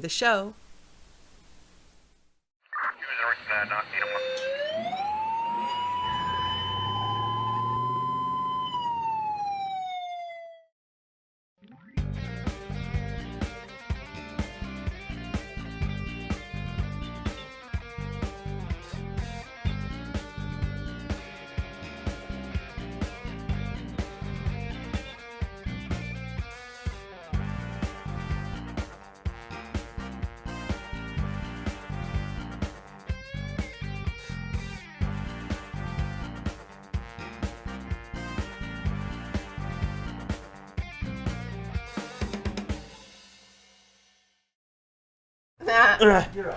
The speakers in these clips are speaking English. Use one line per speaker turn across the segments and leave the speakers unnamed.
the show.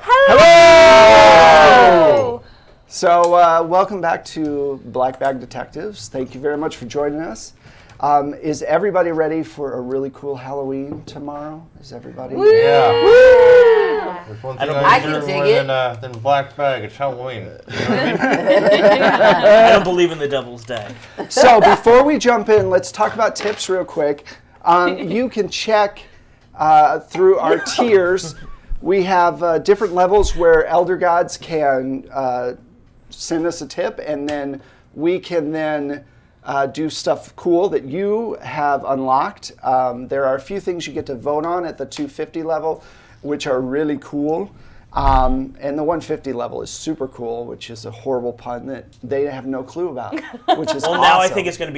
Hello! So, welcome back to Black Bag Detectives. Thank you very much for joining us. Is everybody ready for a really cool Halloween tomorrow? Is everybody?
Woo! Yeah.
Woo!
There's one thing
I can dig it.
Than Black Bag. It's Halloween. You know what I mean?
I don't believe in the Devil's Day.
So, before we jump in, let's talk about tips real quick. You can check through our tiers. We have different levels where Elder Gods can send us a tip, and then we can then do stuff cool that you have unlocked. There are a few things you get to vote on at the 250 level, which are really cool. And the 150 level is super cool, which is a horrible pun that they have no clue about, which is
Well,
awesome.
now I think it's going to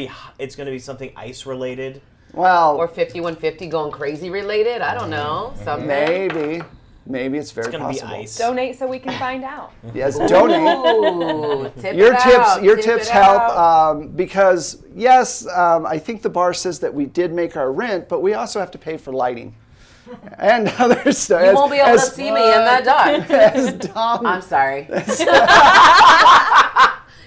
be something ice related.
Well,
Or 5150 going crazy related. I don't know. Something.
Maybe it's very
It's going to be
possible.
ice.
Donate so we can find out.
Yes, donate.
Ooh, tip
Your
it
tips,
out,
your
tip
tips
it
help
out.
because yes, I think the bar says that we did make our rent, but we also have to pay for lighting and other stuff.
You won't be able to see me in that dark.
As Dom,
I'm sorry.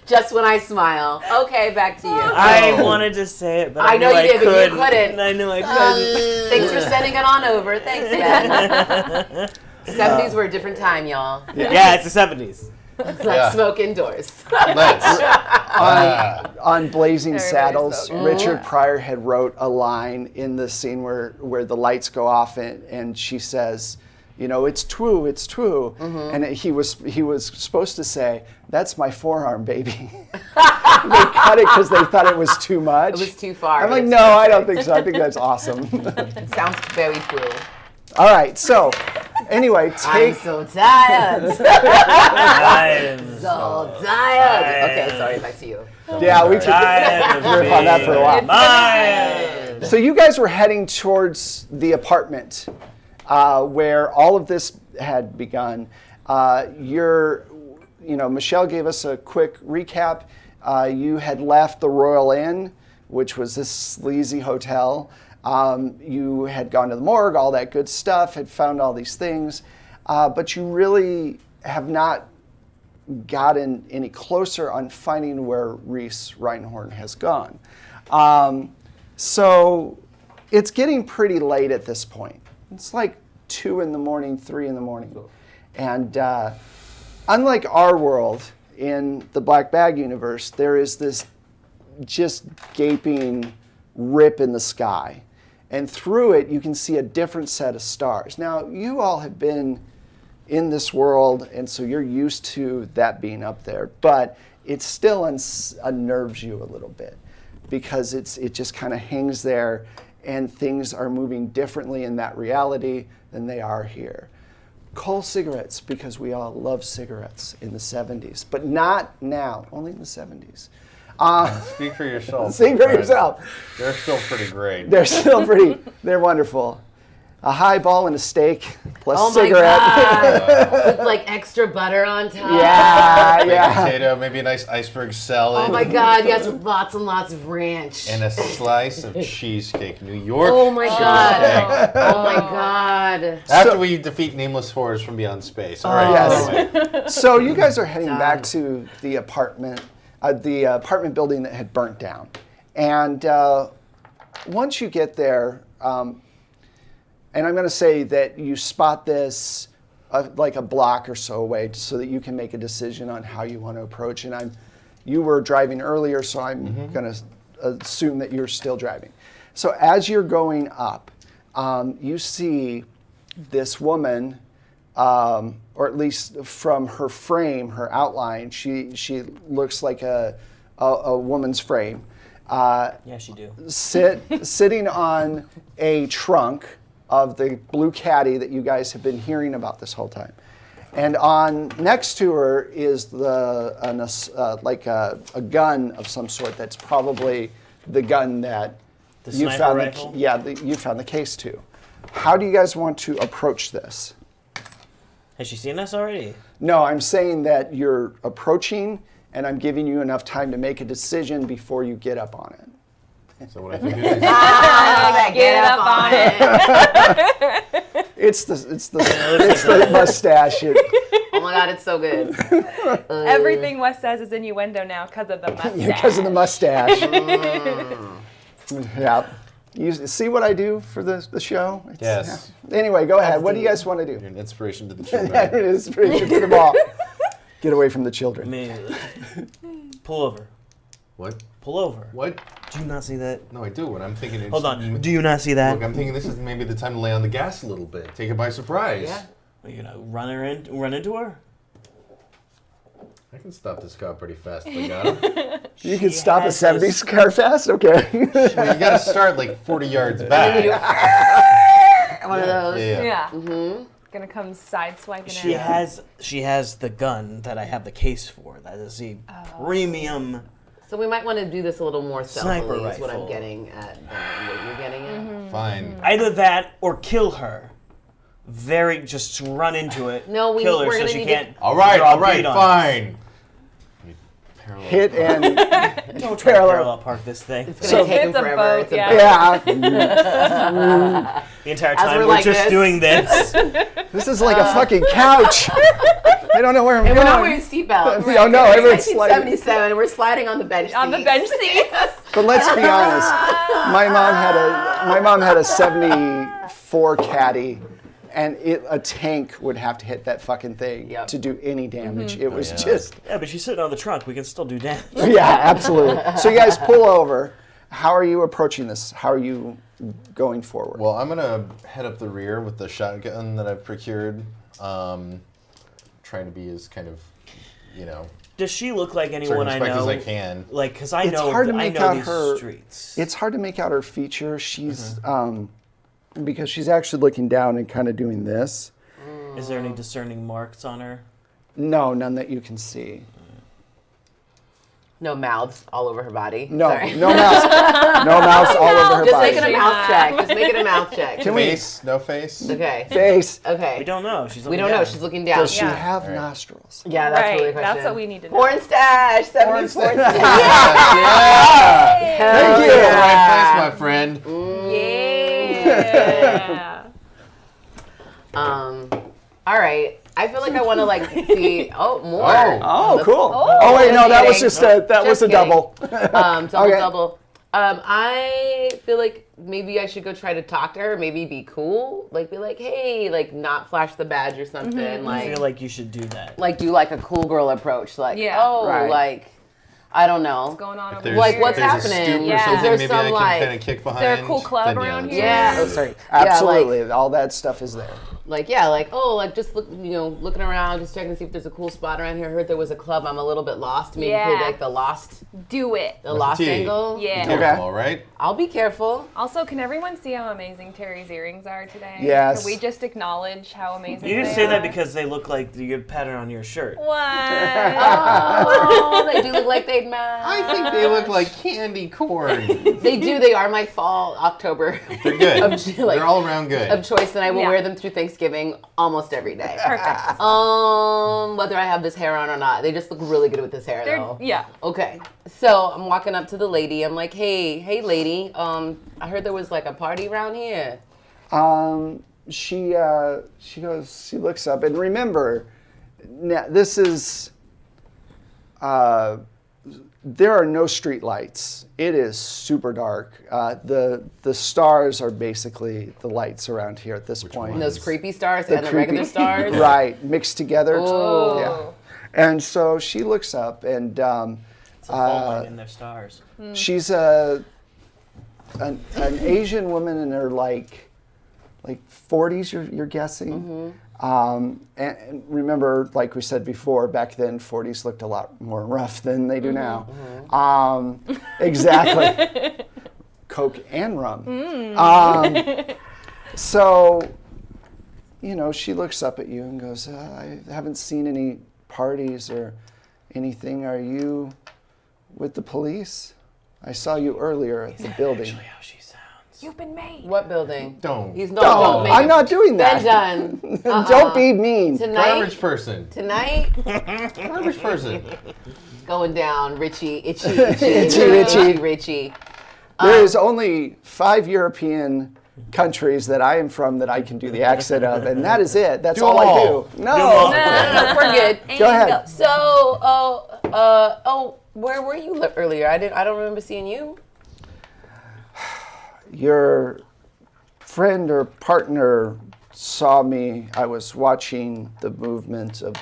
Just when I smile. Okay, back to you.
I wanted to say it, but I
know
knew
you did, but you
couldn't.
couldn't.
I knew I couldn't.
Thanks for sending it on over. Thanks, Ben. 70s were a different time, y'all.
Yeah, it's the 70s.
Let's smoke indoors.
Let's.
on Blazing Saddles,
smoking.
Richard Pryor had wrote a line in the scene where the lights go off and she says, you know, it's true, it's true. And he was supposed to say, that's my forearm, baby. They cut it because they thought it was too much.
It was too far.
I'm
but
like,
it's
no, I don't
perfect.
think so. I think that's awesome.
Sounds very true.
All right, so anyway,
I'm
take.
so tired.
I'm
So tired. Okay, sorry, back to you.
Yeah, we could
tired of
riff on that for a while.
mine.
So you guys were heading towards the apartment where all of this had begun. Michelle gave us a quick recap. You had left the Royal Inn, which was this sleazy hotel. You had gone to the morgue, all that good stuff, had found all these things, but you really have not gotten any closer on finding where Reese Reinhorn has gone. So it's getting pretty late at this point. It's like 2 in the morning, 3 in the morning. And unlike our world in the Black Bag universe, there is this just gaping rip in the sky. And through it, you can see a different set of stars. Now, you all have been in this world, and so you're used to that being up there, but it still unnerves you a little bit because it just kind of hangs there, and things are moving differently in that reality than they are here. Coal cigarettes, because we all love cigarettes in the 70s, but not now, only in the 70s.
Speak for yourself.
Speak for yourself.
They're still pretty great.
They're still they're wonderful. A highball and a steak plus
Oh my
cigarette.
God. With like extra butter on top.
Yeah.
Potato, maybe a nice iceberg salad.
Oh my God, yes, with lots and lots of ranch.
And a slice of cheesecake, New York.
Oh my God.
cheesecake.
Oh my God.
After we defeat nameless horrors from beyond space. All right.
Yes.
Anyway.
So you guys are heading
Done.
back to the apartment building that had burnt down. And once you get there, and I'm going to say that you spot this like a block or so away so that you can make a decision on how you want to approach. And you were driving earlier, so I'm going to assume that you're still driving. So as you're going up, you see this woman, or at least from her frame, her outline, she looks like a woman's frame.
Yes, you do.
Sitting on a trunk of the blue caddy that you guys have been hearing about this whole time. And on next to her is like a gun of some sort that's probably the gun that you
sniper
found
rifle?
you found the case to. How do you guys want to approach this?
Has she seen us already?
No, I'm saying that you're approaching, and I'm giving you enough time to make a decision before you get up on it.
So what I think it is.
Get up on it.
It's the mustache.
Oh my God, it's so good.
Everything Wes says is innuendo now because of the mustache.
Because of the mustache. Yeah. You see what I do for the show?
Yes.
Yeah. Anyway, go ahead. What do you guys want to
You're
do?
an inspiration to the children.
It is pretty to them all. Get away from the children.
Immediately. Pull over.
What?
Pull over.
What?
Do you not see that?
No, I do. And I'm thinking it's...
Hold on. Do you not see that?
Look, I'm thinking this is maybe the time to lay on the gas a little bit. Take it by surprise.
Yeah.
Are you gonna run into her?
I can stop this car pretty fast if I got him.
You can stop a
has
70s car fast? Okay.
Well, you got to start like 40 yards back.
One of those.
Yeah.
Mm-hmm.
Gonna come sideswiping
She
it.
has the gun that I have the case for. That is the premium.
So we might want to do this a little more
Sniper
stealthily is what I'm
rifle.
getting at. What you're getting at.
Fine.
Either that or kill her. Just run into it.
No,
kill her
we're
so
gonna
she
need
can't.
All right,
draw
all right,
bleed on us.
fine.
Hit and
Don't try to
Parallel.
parallel park this thing.
It's gonna take him
It's a
forever.
boat,
It's a
yeah.
boat.
yeah.
The entire
As
time
we're
we're
like
just
this.
doing this.
This is like a fucking couch. I don't know where I'm
And we're not
going.
wearing seatbelts.
Oh, no,
It's
everyone's sliding.
1977. We're sliding on the bench
On the
seats.
bench seats.
But let's be honest. My mom had a 74 caddy, and a tank would have to hit that fucking thing
Yep.
to do any damage. It was
yeah.
just
Yeah, but she's sitting on the trunk. We can still do damage.
yeah, absolutely. So you guys pull over. How are you approaching this? How are you going forward?
Well, I'm going to head up the rear with the shotgun that I've procured. Trying to be as kind of,
Does she look like anyone I
circumspect
know?
as I can.
Like, because I
It's
know,
hard to
I
make
know
out
these
her-
streets.
It's hard to make out her features. She's because she's actually looking down and kind of doing this.
Is there any discerning marks on her?
No, none that you can see.
No mouths all over her body.
No,
Sorry.
no mouse, no mouse all over her
Just
body.
make it a mouth check. Just make it a mouth check.
Can we
Face? No face?
Okay.
face?
Okay.
We don't know. She's
We
looking
don't know.
down.
She's looking down.
Does she
Yeah.
have
Right.
nostrils?
Yeah, that's really the
Right.
question.
That's what we need to know.
Porn stash. 70s porn stash.
Yeah!
Hell
Thank you.
You're in the right
yeah.
place, my friend.
Yeah.
All right. I feel like I want to see. Oh, more.
Oh,
Let's-
cool. Oh, wait, no, that was
kidding.
just a
kidding.
double.
Double,
Okay.
double. I feel like maybe I should go try to talk to her. Maybe be cool. Like, be like, hey, like, not flash the badge or something.
I
Like,
feel like you should do that.
like, do like a cool girl approach. Like,
Yeah.
oh,
Right.
like, I don't know.
What's going on over
There's,
Like,
here?
what's
there's
happening?
A stoop
Yeah.
or something
Is there
maybe
some,
I can
like-
kind of kick behind.
there a cool club
then
around here?
Yeah. Oh, sorry.
Absolutely, all that stuff is there.
Just look, looking around, just checking to see if there's a cool spot around here. I heard there was a club. I'm a little bit lost. Maybe
Yeah.
like the lost
Do it.
tea.
angle.
Yeah.
Careful,
Okay.
all right?
I'll be careful.
Also, can everyone see how amazing Terry's earrings are today?
Yes.
Can we just acknowledge how amazing
You
they
just say that
are?
because they look like the good pattern on your shirt.
What?
Oh, they do look like they'd match.
I think they look like candy corn.
They do. They are my fall October
They're good.
like,
They're all around good.
of choice, and I will
Yeah.
wear them through Thanksgiving almost every day.
Perfect.
Whether I have this hair on or not, they just look really good with this hair,
They're,
though.
yeah.
Okay, so I'm walking up to the lady. I'm like, hey, lady. I heard there was like a party around here.
She goes, she looks up, and remember, now, this is, there are no street lights. It is super dark. The stars are basically the lights around here at this point.
And those creepy stars
The
and the regular
creepy-
stars.
Right, mixed together.
Oh.
Yeah. And so she looks up, and
It's a full light in their stars.
she's an Asian woman in her like like 40s, you're guessing. And remember, like we said before, back then 40s looked a lot more rough than they do now. Exactly. Coke and rum. So, you know, she looks up at you and goes, I haven't seen any parties or anything. Are you with the police? I saw you earlier at the building.
Actually, how she sounds.
You've been made.
What building?
Don't.
He's
No,
don't make
I'm
it.
not doing that.
Been done.
Don't be mean.
Garbage
Tonight.
person.
Tonight.
Garbage person.
Going down, Richie, itchy,
Itchy.
Richie.
There is only 5 European countries that I am from that I can do the accent of, and that is it. That's
Do
all
them
I
all.
do. No.
No, we're good.
Go ahead.
So, where were you earlier? I don't remember seeing you.
Your friend or partner saw me. I was watching the movement of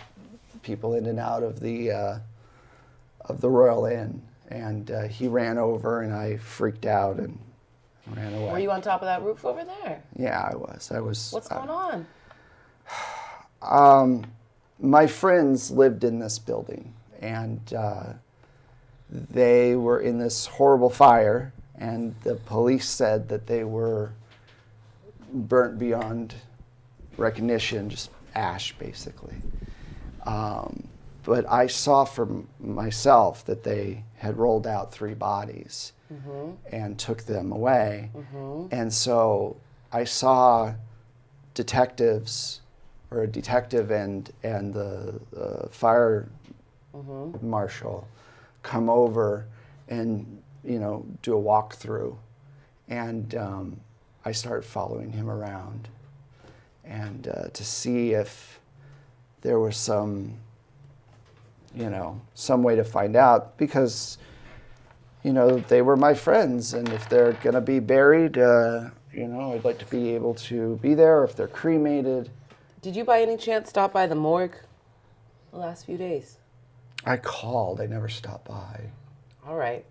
people in and out of the Royal Inn, and he ran over, and I freaked out and ran away.
Were you on top of that roof over there?
Yeah, I was.
What's going on?
My friends lived in this building, and they were in this horrible fire, and the police said that they were burnt beyond recognition, just ash, basically. But I saw for myself that they had rolled out 3 bodies and took them away. And so I saw detectives, or a detective and the fire marshal come over and, you know, do a walkthrough. And I started following him around and to see if there was some way to find out, because, you know, they were my friends, and if they're going to be buried, I'd like to be able to be there, or if they're cremated.
Did you by any chance stop by the morgue the last few days?
I called. I never stopped by.
All right.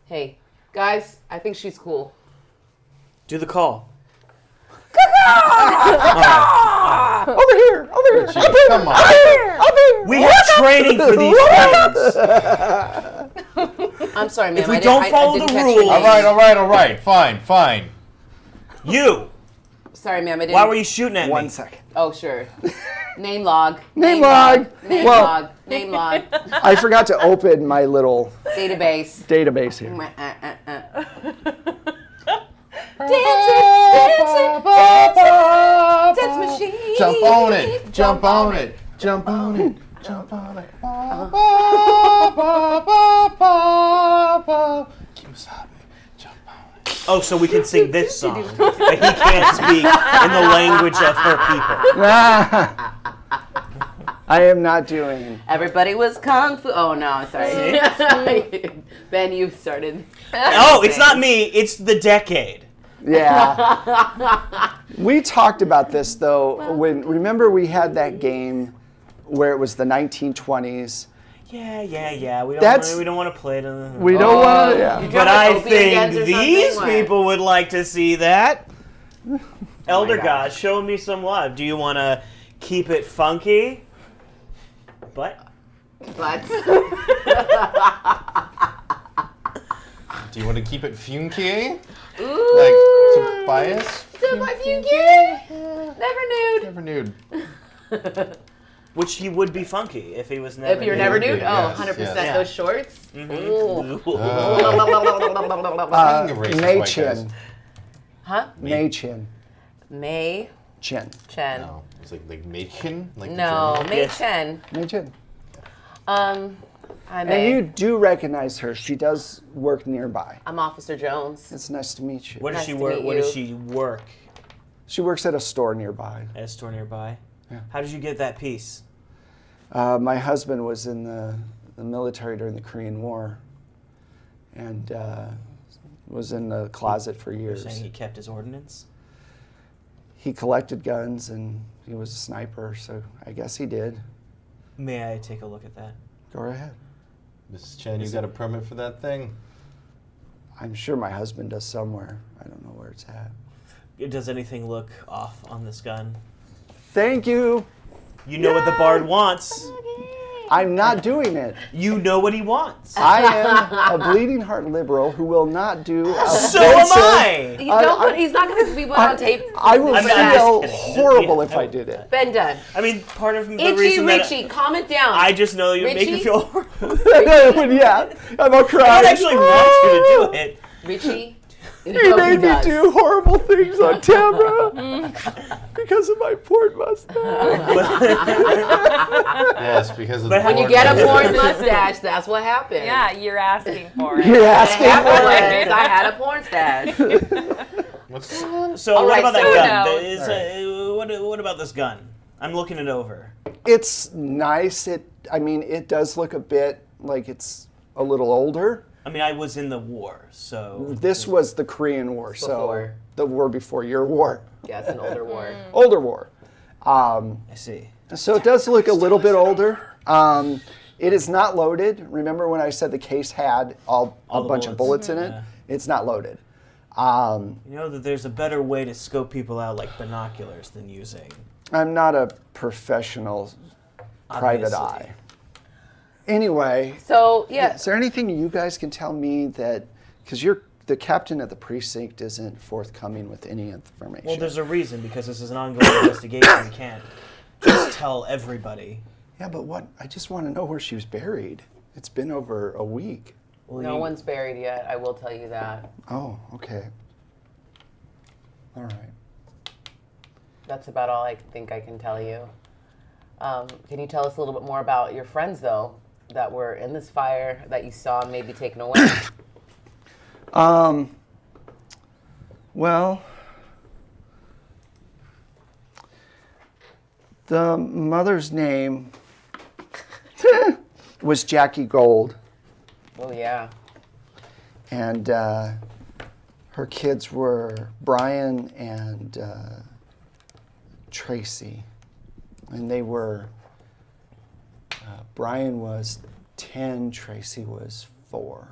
Hey, guys, I think she's cool.
Do the call.
Over here!
Come on.
We have training for these things.
I'm sorry, ma'am.
If we don't follow
didn't
the
catch your
rules-
name.
All right. Fine.
You.
Sorry, ma'am. I didn't.
Why were you shooting at me?
1 second.
Oh, sure. Name log.
Name log.
Name
Well-
log. Name log.
I forgot to open my little
Database.
database here.
Dance machine.
Jump on it.
Oh, so we can sing this song, but he can't speak in the language of her people.
I am not doing.
Everybody was kung fu. Oh no, sorry. Ben, you started.
Oh, it's not me. It's the decade.
Yeah. We talked about this though. Remember we had that game where it was the 1920s.
Yeah. We
That's-
don't want to play it.
We don't want to. Yeah.
But I
Opium dens
think
or
these
something? What?
people would like to see that. Elder
gosh.
God, show me some love. Do you want to keep it funky? But
But
Do you want to keep it funky?
ooh,
Like Tobias?
still my funky. Never nude.
Never nude.
which he would be funky if he was never.
If you're never
nude,
nude,
yes,
100%.
yes.
Those shorts. Ooh.
May Chin.
Huh?
May Chin.
May
Chin.
Chen.
No, it's like Macon? Like the
No,
German?
May
Yes.
Chen.
May Chin.
I
And
may.
you do recognize her. She does work nearby.
I'm Officer Jones.
It's nice to meet you.
What does
Nice
she
to
work?
meet
What does
you.
she work
She works at a store nearby.
at a store nearby?
Yeah.
How did you get that piece?
My husband was in the military during the Korean War, and was in the closet for
You're
years.
saying he kept his ordnance?
He collected guns, and he was a sniper, so I guess he did.
May I take a look at that?
Go ahead.
Mrs. Chen, you got a permit for that thing?
I'm sure my husband does somewhere. I don't know where it's at.
Does anything look off on this gun?
Thank you.
You know what the bard wants.
I'm not doing it.
You know what he wants.
I am a bleeding heart liberal who will not do
So am I.
He's not going to be put on tape.
I will
I'm just
feel
kidding.
horrible
Yeah,
if I did it.
Ben done.
I mean, part of the
Itchy
reason
Richie, calm it down.
I just know you make me
Richie?
feel horrible.
Yeah, I'm a
I
cry.
don't actually want you to do it.
Richie,
He made me do horrible things on camera because of my porn mustache.
Yes, because of
But
the
When you
porn
get a
mustache.
porn mustache, that's what happens.
Yeah, you're asking for it.
You're
I
asking
have
for
one.
it.
I had a porn stash.
What's
So
All
what
right,
about
so
that gun?
knows.
What about this gun? I'm looking it over.
It's nice. It does look a bit like it's a little older.
I mean, I was in the war, so
This was the Korean War, so
Before.
the war before your war,
Yeah, it's an older war.
older war.
I see.
So it does look a little bit older. It is not loaded. Remember when I said the case had a
the
bunch of bullets in it?
Yeah.
It's not loaded.
You know that there's a better way to scope people out like binoculars than using.
I'm not a professional private
Obviously.
eye. Anyway,
So, yeah.
is there anything you guys can tell me that, because you're the captain at the precinct isn't forthcoming with any information.
Well, there's a reason, because this is an ongoing investigation. We can't just tell everybody.
Yeah, but what? I just want to know where she was buried. It's been over a week.
Well,
No one's buried yet, I will tell you that.
Oh, okay. All right.
That's about all I think I can tell you. Can you tell us a little bit more about your friends, though, that were in this fire that you saw maybe taken away?
Well, the mother's name was Jackie Gold,
Oh, yeah.
and her kids were Brian and Tracy, and they were. Brian was 10, Tracy was 4.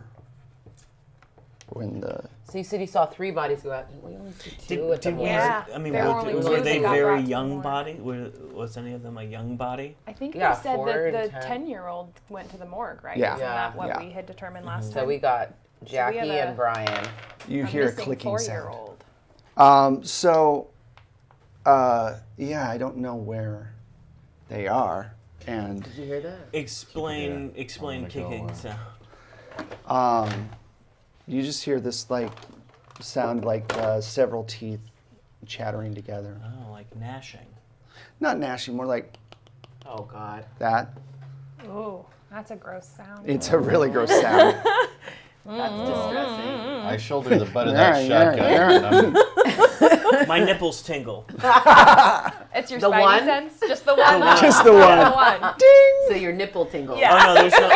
When the
So you said you saw 3 bodies go out. We only see 2 at the morgue.
Yeah.
I mean,
There were only
were
two
they
that got
very
brought to the
young
morgue.
body? Was any of them a young body?
I think
Yeah,
they said
4
that
and
the
10.
10-year-old went to the morgue, right?
Yeah.
Isn't that what
Yeah.
we had determined last
So
time?
we got
we
Jackie
have
and Brian.
you
A
hear a
missing
clicking sound.
4-year-old.
Yeah, I don't know where they are, and
Did you hear that?
Explain
I'm gonna
kicking
go,
sound.
you just hear this sound like several teeth chattering together.
Oh, like gnashing.
Not gnashing, more like
Oh, God.
that.
Ooh, that's a gross sound.
It's a really gross sound.
That's distressing.
I shoulder the butt of
Yeah,
that
yeah,
shotgun.
yeah.
and
My nipples tingle.
It's your
The
spidey
one?
sense? Just the one?
Just the one.
The one.
So your nipple tingles.
Yeah.
Oh no, there's no.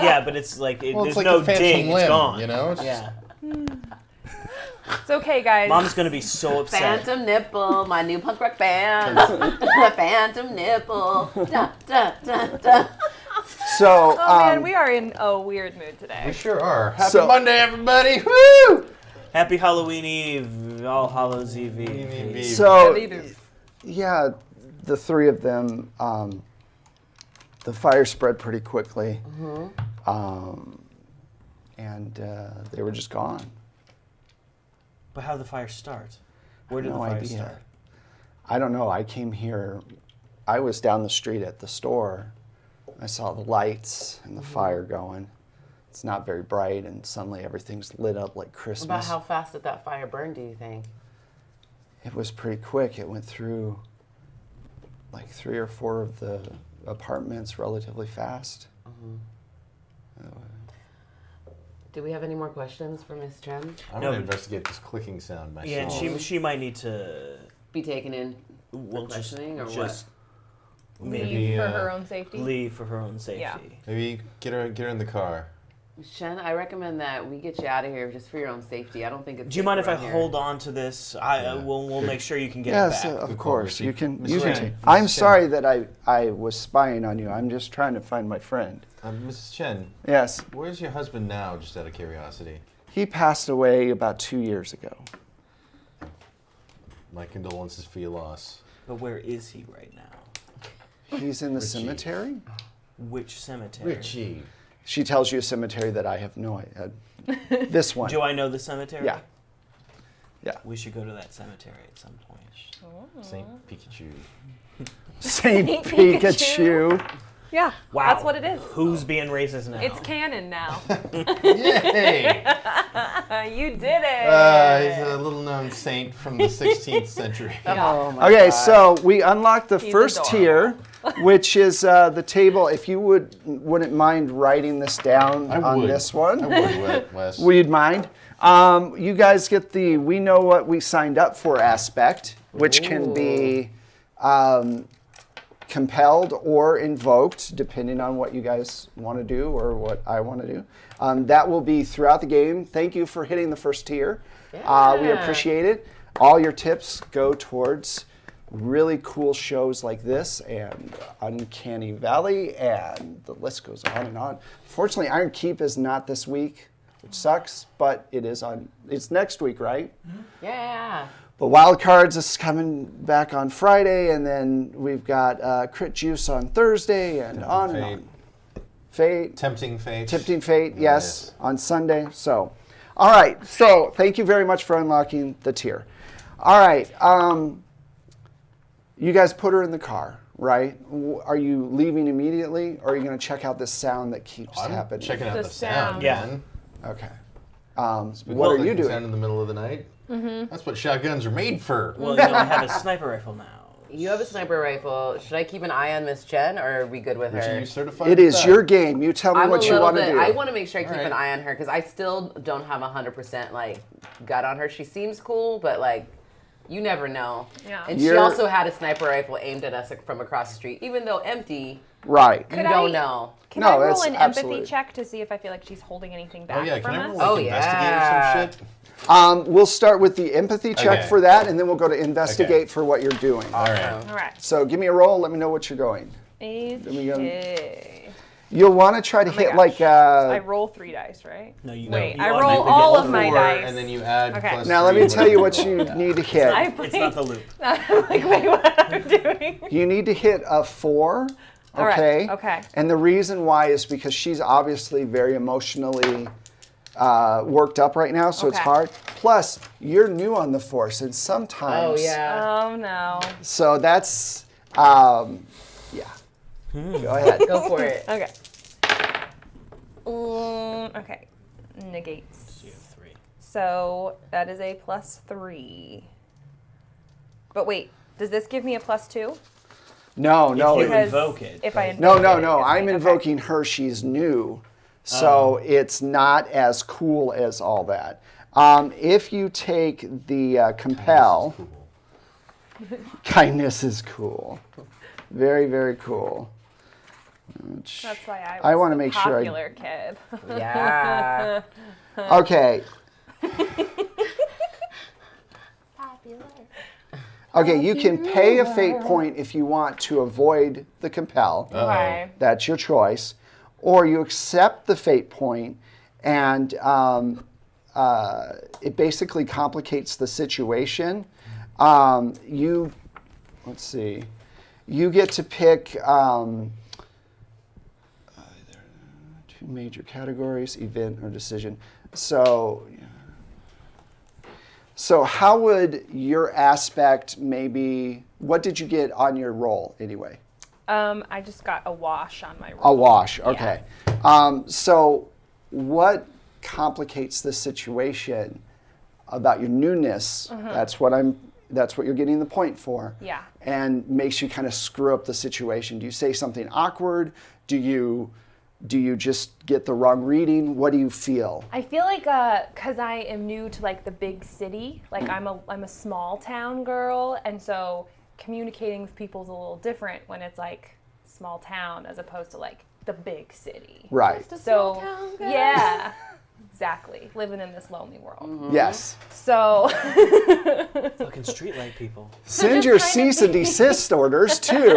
Yeah, but it's like
well,
there's
it's like
no
a phantom
ding.
limb,
It's gone.
you know? It's
Yeah.
It's okay, guys.
Mom's gonna be so upset.
Phantom nipple, my new punk rock band. Phantom nipple. Da, da, da, da.
So,
Oh man, we are in a weird mood
We
today.
sure are. Happy
So-
Monday, everybody! Woo!
Happy Halloween Eve, All Hallows Eve.
Eve.
so yeah, the 3 of them, the fire spread pretty quickly, and they were just gone.
But how did the fire start? Where did
No
the fire
idea.
start?
I don't know. I came here. I was down the street at the store. I saw the lights and the fire going. It's not very bright, and suddenly everything's lit up like
About
Christmas.
how fast did that fire burn, do you think?
It was pretty quick. It went through like 3 or 4 of the apartments relatively fast.
Do we have any more questions for Miss Chen?
I'm
No,
going to
but-
investigate this clicking sound myself.
Yeah, and she might need to.
Be taken in
Well,
for questioning or
just
Leave
Maybe,
for her own safety.
leave for her own safety.
Yeah.
Maybe get her in the car.
what? Chen, I recommend that we get you out of here just for your own safety. I don't think it's.
Do you mind if I
safe around
hold
here.
on to this?
Yeah.
We'll make sure you can get
Yes,
it back.
of
Good call,
course.
Richie.
You can.
Miss
You can.
Chen.
I'm
Miss Chen.
sorry that I was spying on you. I'm just trying to find my friend.
Mrs. Chen,
Yes,
where's your husband now, just out of curiosity?
He passed away about 2 years ago.
My condolences for your loss.
But where is he right now?
He's in the
Richie.
cemetery?
Which cemetery?
Richie.
She tells you a cemetery that I have no idea. This one.
Do I know the cemetery?
Yeah. Yeah.
We should go to that cemetery at some point.
Saint Pikachu.
Saint
Saint
Pikachu.
Yeah,
Wow.
that's what it is.
Who's being racist now?
It's canon now.
Yay!
You did it.
He's a little-known saint from the 16th century.
Oh my
Okay,
God.
so we unlocked the
He's
first tier, which is the table. If you wouldn't mind writing this down
I
on
would.
this one.
I would, Wes.
Would mind? You guys get the we know what we signed up for aspect, which can be compelled or invoked, depending on what you guys want to do or what I want to do. That will be throughout the game. Thank you for hitting the first tier. We appreciate it. All your tips go towards really cool shows like this and Uncanny Valley, and the list goes on and on. Fortunately, Iron Keep is not this week, which sucks, but it is on. It's next week, right?
Yeah.
But Wild Cards is coming back on Friday, and then we've got Crit Juice on Thursday, and on and on. Fate.
Tempting Fate.
Tempting Fate, yes, on Sunday. So, all right. So, thank you very much for unlocking the tier. All right. You guys put her in the car, right? Are you leaving immediately, or are you going to check out this sound that keeps
I'm
happening?
checking out
The
the sound,
sound.
Yeah.
man.
Okay.
Because
What are you
sound
doing?
in the middle of the night? That's what shotguns are made for.
Well, you know, I have a sniper rifle now.
You have a sniper rifle. Should I keep an eye on Miss Jen, or are we good with
Richie,
her?
you certified
It
with
is
that?
your game. You tell me
I'm
what
a
you
little
want to
bit.
do.
I want to make sure I keep
Alright.
an eye on her because I still don't have 100% like gut on her. She seems cool, but like you never know.
Yeah.
And she
You're-
also had a sniper rifle aimed at us from across the street, even though empty.
Right.
You
Could
don't
I-
know.
Can
No,
I roll
that's
an
absolutely-
empathy check to see if I feel like she's holding anything back
Oh yeah,
from
can I
us?
roll like
Oh,
investigate
yeah.
or some shit?
We'll start with the empathy check
Okay.
for that, and then we'll go to investigate
Okay.
for what you're doing.
All right.
All right.
So give me a roll. Let me know what you're going.
Okay.
You'll want to try to
Oh my
hit
gosh.
like.
I roll 3 dice, right?
No, you
Wait,
you
I roll
automatically
all
get
of my
four.
dice.
And then you add
Okay.
plus
Now let
3
me tell you what
whatever.
you need to hit.
It's not the loop.
I'm like, wait, what I'm doing?
You need to hit a 4.
All right,
Okay.
okay.
And the reason why is because she's obviously very emotionally worked up right now, so it's
Okay.
hard. Plus, you're new on the force, and sometimes.
Oh yeah.
Oh no.
So that's, yeah. Go ahead.
Go for it.
Okay. Okay. Negates.
You have 3.
So that is a +3. But wait, does this give me a +2?
No, no.
you
it-
Because
invoke it,
If
right?
I
No,
invoke
no,
it,
no.
it gives
I'm
me- okay.
invoking her. She's new. So it's not as cool as all that. If you take the compel, kindness is cool. Very, very cool. Which-
That's why I was
I wanna
the
make sure I-
popular kid.
Yeah.
Okay. Okay, you can pay a fate point if you want to avoid the compel.
Okay.
That's your choice. Or you accept the fate point, and it basically complicates the situation. Let's see. You get to pick 2 major categories: event or decision. So how would your aspect maybe? What did you get on your roll anyway?
I just got a wash on my roll.
A wash, okay. So what complicates the situation about your newness? That's what you're getting the point for.
Yeah.
And makes you kind of screw up the situation. Do you say something awkward? Do you just get the wrong reading? What do you feel?
I feel like because I am new to like the big city, like I'm a small town girl, and so communicating with people is a little different when it's like small town as opposed to like the big city.
Right.
So yeah. Exactly. Living in this lonely world.
Yes.
So
Fucking streetlight people.
Send your cease and desist orders to.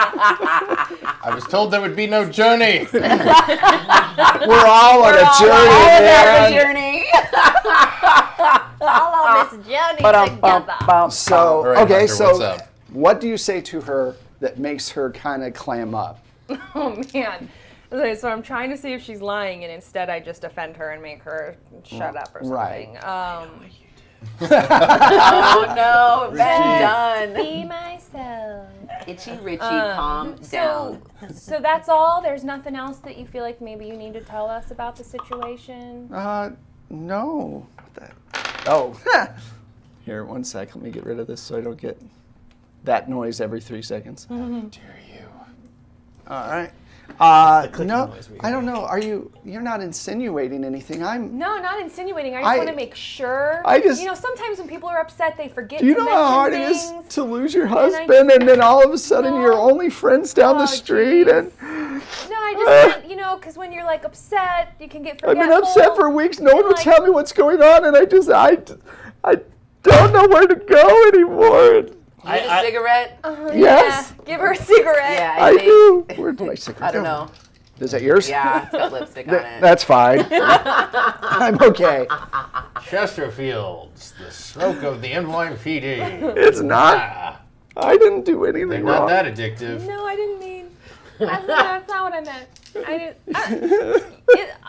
I was told there would be no journey.
We're all on a journey, man.
Journey.
all on this journey together.
So,
All right,
okay,
Hunter, what's
so
up?
what do you say to her that makes her kind of clam up?
Oh man. Okay, so I'm trying to see if she's lying, and instead I just offend her and make her shut up or something.
Right.
Oh no, been done.
Be myself.
Itchy Richie, calm down.
So that's all? There's nothing else that you feel like maybe you need to tell us about the situation?
No. Oh, here, 1 sec. Let me get rid of this so I don't get that noise every 3 seconds.
Dare you?
All right.
clicking
No,
noise we
I don't know. You're not insinuating anything.
No, not insinuating. I just want to make sure. Sometimes when people are upset, they forget
Do you
to
know
mention
how hard
things.
it is to lose your husband and then all of a sudden you're only friends down the street?
Geez.
And
No, I just meant, because when you're like upset, you can get
I've
forgetful.
been upset for weeks. No one will
like-
tell me what's going on, and I don't know where to go anymore.
You need a cigarette?
Yes.
Yeah, give her a cigarette.
Yeah,
I
think.
do. Where'd my cigarette
I don't
go?
know.
Is that yours?
Yeah, it's got lipstick on it.
That's fine. I'm okay.
Chesterfield's the smoke of the NYPD.
It's not.
Ah,
I didn't do
they're
anything
not
wrong.
that addictive.
No, I didn't mean. That's not what I meant.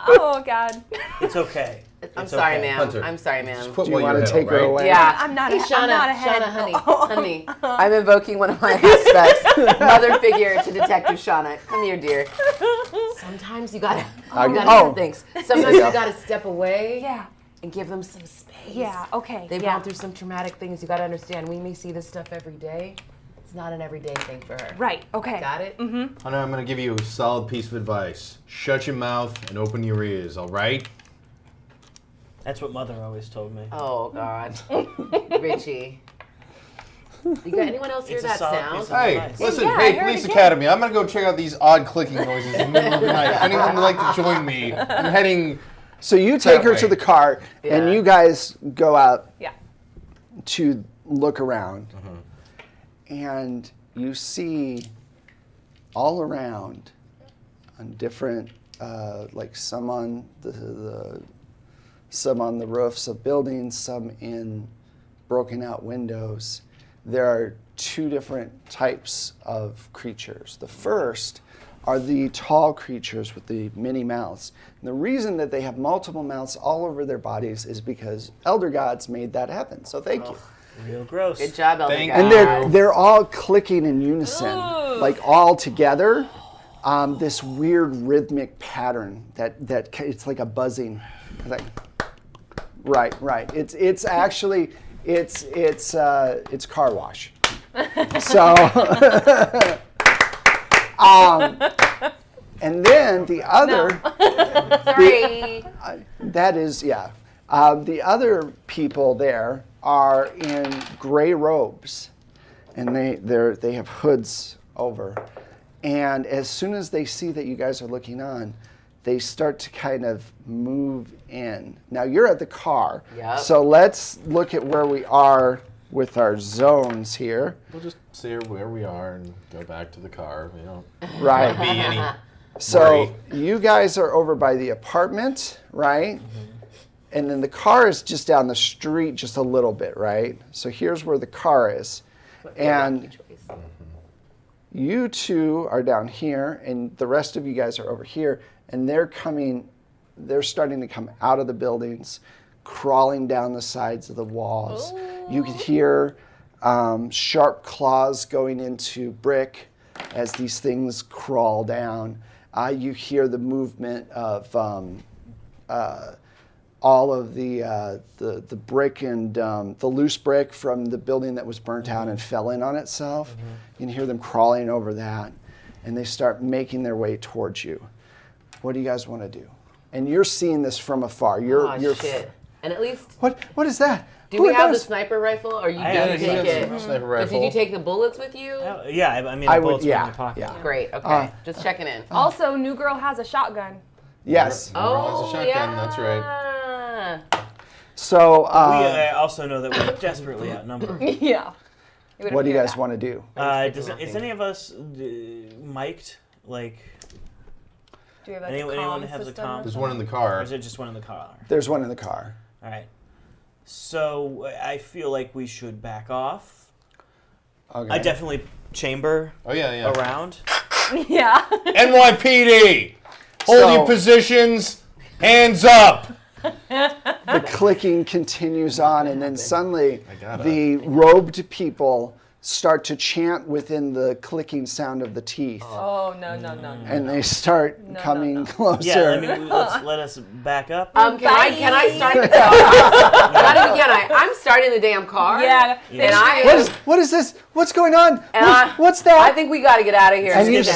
Oh, God.
It's okay.
I'm
It's
sorry,
okay.
ma'am.
Hunter,
I'm sorry, ma'am.
Just quit
Do you
while
want
you're
to
ahead,
take her
all right?
away?
Yeah.
I'm not
Hey,
a- I'm
Shauna,
not ahead.
honey. I'm invoking one of my aspects, mother figure to Detective Shauna. Come here, dear. Sometimes you gotta do things. Sometimes you gotta step away
Yeah.
and give them some space.
Yeah, okay.
They've
yeah.
gone through some traumatic things. You gotta understand. We may see this stuff every day. It's not an everyday thing for her.
Right, okay.
Got it? Mm-hmm.
Hunter, I'm going to give you a solid piece of advice. Shut your mouth and open your ears, all right?
That's what Mother always told me.
Oh, God. Richie. You got anyone else hear
It's a
that
solid
sound?
piece of
Hey,
advice.
listen,
Yeah, I
hey,
heard
Police
it
Academy, I'm going to go check out these odd clicking noises in the middle of the night. If anyone would like to join me, I'm heading...
So you take her
way.
to the car, and
Yeah.
you guys go out
Yeah.
to look around, and you see all around on different, like some on some on the roofs of buildings, some in broken out windows. There are two different types of creatures. The first are the tall creatures with the many mouths. And the reason that they have multiple mouths all over their bodies is because elder gods made that happen. So thank you.
Real gross.
Good job, Elder
Thank
Guy.
And they're all clicking in unison, like all together. This weird rhythmic pattern that it's like a buzzing. It's like, right. It's actually it's car wash. So. And then the other,
Sorry.
that is, the other people there are in gray robes, and they have hoods over. And as soon as they see that you guys are looking on, they start to kind of move in. Now you're at the car,
Yep.
so let's look at where we are with our zones here.
We'll just see where we are and go back to the car. We don't
Right.
be any...
So
worry.
you guys are over by the apartment, right? And then the car is just down the street just a little bit, right? So here's where the car is. And you two are down here, and the rest of you guys are over here, and they're starting to come out of the buildings, crawling down the sides of the walls. You can hear sharp claws going into brick as these things crawl down. You hear the movement of all of the brick and the loose brick from the building that was burnt out and fell in on itself. You can hear them crawling over that, and they start making their way towards you. What do you guys want to do? And you're seeing this from afar. You're
shit. And at least,
What is that?
do
Who
we
are
have the
those?
sniper rifle, or you
I
didn't
have
take
the
it?
Sniper
But
rifle.
did you take the bullets with you?
Yeah, I mean,
I
the
would-
bullets were in
yeah,
my pocket.
yeah.
Great. Okay. Just checking in.
Also, new girl has a shotgun.
Yes.
Overall, it's a shotgun. That's right.
right.
So,
We also know that we're desperately outnumbered.
Yeah.
what do you guys want to do?
Is any of us mic'd? Like,
Do we have like
anyone
a comm
has a
system?
comm?
There's one in the
Or
car.
is it just one in the car?
There's one in the car.
All right. So I feel like we should back off.
Okay.
I definitely chamber
Oh yeah.
around.
Yeah.
NYPD, hold
So-
your positions. Hands up.
The clicking continues on, and then suddenly
I got it.
the robed people start to chant within the clicking sound of the teeth,
Oh no.
and they start coming
no.
closer.
Yeah, I mean, let us back up.
Can I start the car? Not even can I? I'm starting the damn car.
Yeah.
And
what is this? What's going on?
And
What's that?
I think we got to get out of here.
and
Just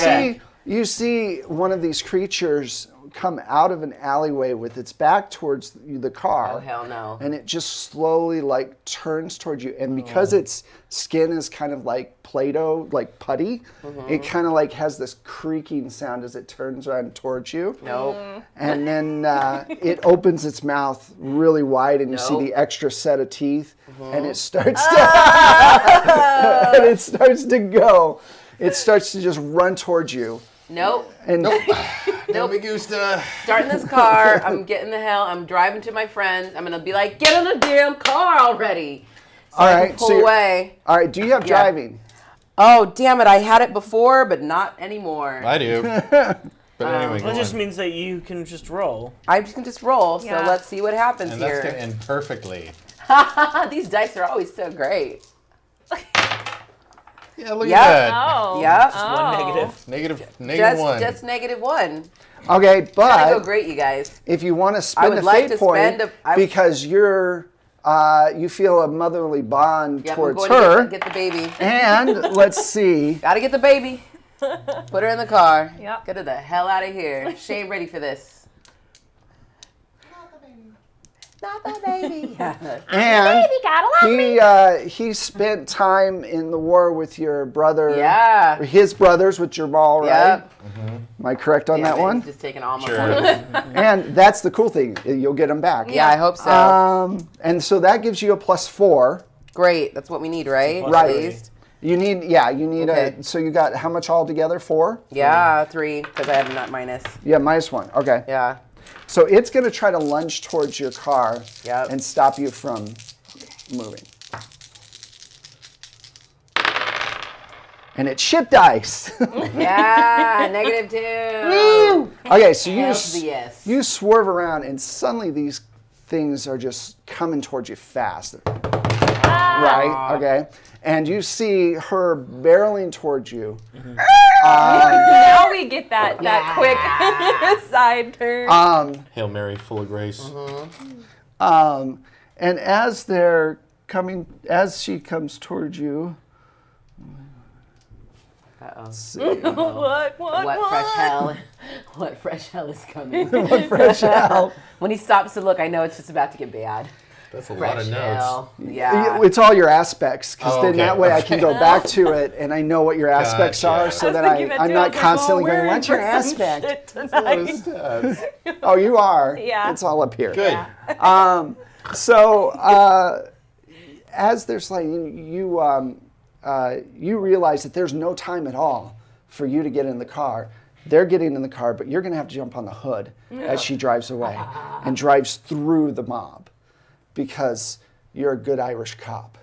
you
get
see one of these creatures come out of an alleyway with its back towards the car.
Oh hell no.
And it just slowly like turns towards you, and because its skin is kind of like Play-Doh, like putty, it kind of like has this creaking sound as it turns around towards you.
Nope.
And then it opens its mouth really wide, and you see
Nope.
the extra set of teeth, and it starts to and it starts to go. It starts to just run towards you.
Nope.
And
No me gusta.
Starting this car. I'm getting the hell. I'm driving to my friends. I'm gonna be like, get in the damn car already. So
all
I can
right,
pull
so
away.
all right, do you have driving?
Oh damn it! I had it before, but not anymore.
I do. But anyway,
Well, it
go
just
on.
means that you can just roll.
I can just roll.
Yeah.
So let's see what happens
And that's
here.
gonna end perfectly.
These dice are always so great.
Yeah, look
Yep.
at that.
Oh.
Yep.
One negative.
Negative one.
Just -1.
Okay,
It's gonna go
but
great, you guys.
if you want to spend
would
a
like
fate
to
point
spend a-
because you feel a motherly bond
Yep,
towards
I'm going
her,
to get the baby.
and let's see.
Gotta get the baby. Put her in the car.
Yep.
Get her the hell out of here. She ain't ready for this. Not the baby.
And
Baby, gotta love me.
he spent time in the war with your brother.
Yeah.
Or his brothers with Jamal, right?
Yep.
Am I correct on
Damn
that
it,
one?
he's just taking all my
Sure.
points.
And that's the cool thing. You'll get them back.
Yeah, I hope so.
And so that gives you a +4.
Great. That's what we need, right?
Plus
At
Right.
least.
You need
Okay.
so you got how much altogether? 4?
Yeah, 3, because I had a nut minus.
Yeah, -1. Okay.
Yeah.
So it's going to try to lunge towards your car
Yep.
and stop you from moving. And it's shit dice.
Yeah, -2.
Okay, so
Hells yes.
you swerve around, and suddenly these things are just coming towards you fast. Right? Okay. And you see her barreling towards you.
Now we get that quick side turn.
Hail Mary, full of grace.
And as she comes towards you,
Uh-oh.
let's see.
What
What fresh hell? What fresh hell is coming?
Fresh out.
When he stops to look, I know it's just about to get bad.
That's a lot
Fresh
of notes.
hell. Yeah.
It's all your aspects, because
Oh,
then
okay.
that way I can go back to it and I know what your aspects
Gotcha.
are, so
I was
that
thinking that
I'm
too.
not
I was like,
constantly
we're
going,
in
what's your
for some
aspect?
shit
What
tonight.
is that?
Oh, you are.
Yeah.
It's all up here.
Good.
So as they're slaying, you realize that there's no time at all for you to get in the car. They're getting in the car, but you're going to have to jump on the hood as she drives away and drives through the mob, because you're a good Irish cop.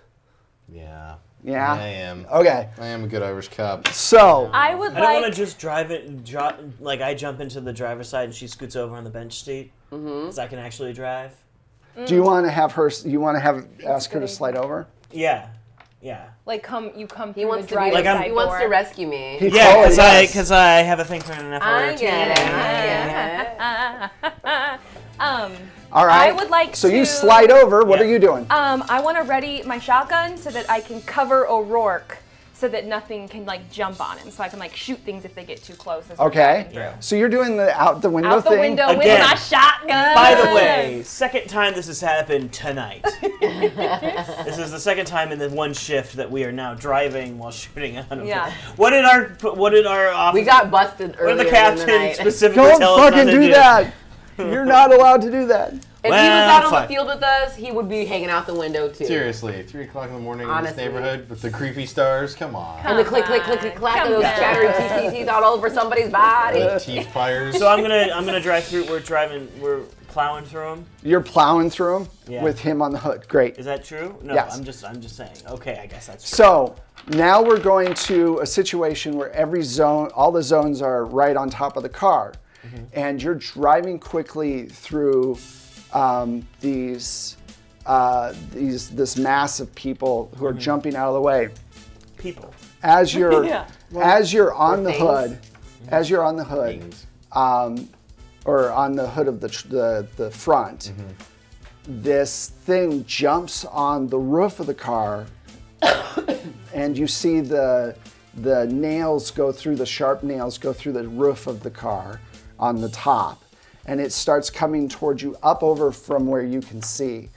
Yeah.
Yeah?
I am.
Okay.
I am a good Irish cop.
So,
I would
I don't want
like.
to just drive it, like I jump into the driver's side and she scoots over on the bench seat, because I can actually drive.
do you want to have her, ask her to slide over?
Yeah.
Like you come
He
through
wants
the
to be
driver's
Like, I'm-
side
He wants to
door.
rescue me.
He
Yeah,
totally does.
because I have a thing for an
I
FRT.
get it. I get it.
All right.
I would like
So you
to-
slide over. What
Yeah.
are you doing?
I want to ready my shotgun so that I can cover O'Rourke, so so that nothing can like jump on him. So I can like shoot things if they get too close. As we're
Okay.
driving through.
So you're doing the out the window
Out the
thing.
window with
Again.
my shotgun.
By the way, second time this has happened tonight. This is the second time in the one shift that we are now driving while shooting out of
Yeah.
it. What did our officer,
We got busted earlier
what did the
in
captain
the night.
specifically
Don't
tell us not
fucking
to
do that. You're not allowed to do that.
If he was
Well,
out on
fine.
the field with us, he would be hanging out the window too.
Seriously, 3 o'clock in the morning in
Honestly.
this neighborhood with the creepy stars. Come on.
And the click, click, click, click, clack of
Come
those
on.
chattery teeth all over somebody's body.
The teeth fires.
So I'm gonna drive through. We're plowing through them.
You're plowing through him
Yeah.
with him on the hood. Great.
Is that true? No,
Yes.
I'm just saying. Okay, I guess that's true.
So now we're going to a situation where every zone, all the zones are right on top of the car, and you're driving quickly through this mass of people who are jumping out of the way.
People.
As you're
Yeah.
as you're on the
things.
hood, as you're on the hood,
Things.
or on the hood of the front, this thing jumps on the roof of the car, and you see the nails go through, the sharp nails go through the roof of the car on the top, and it starts coming towards you up over from where you can see.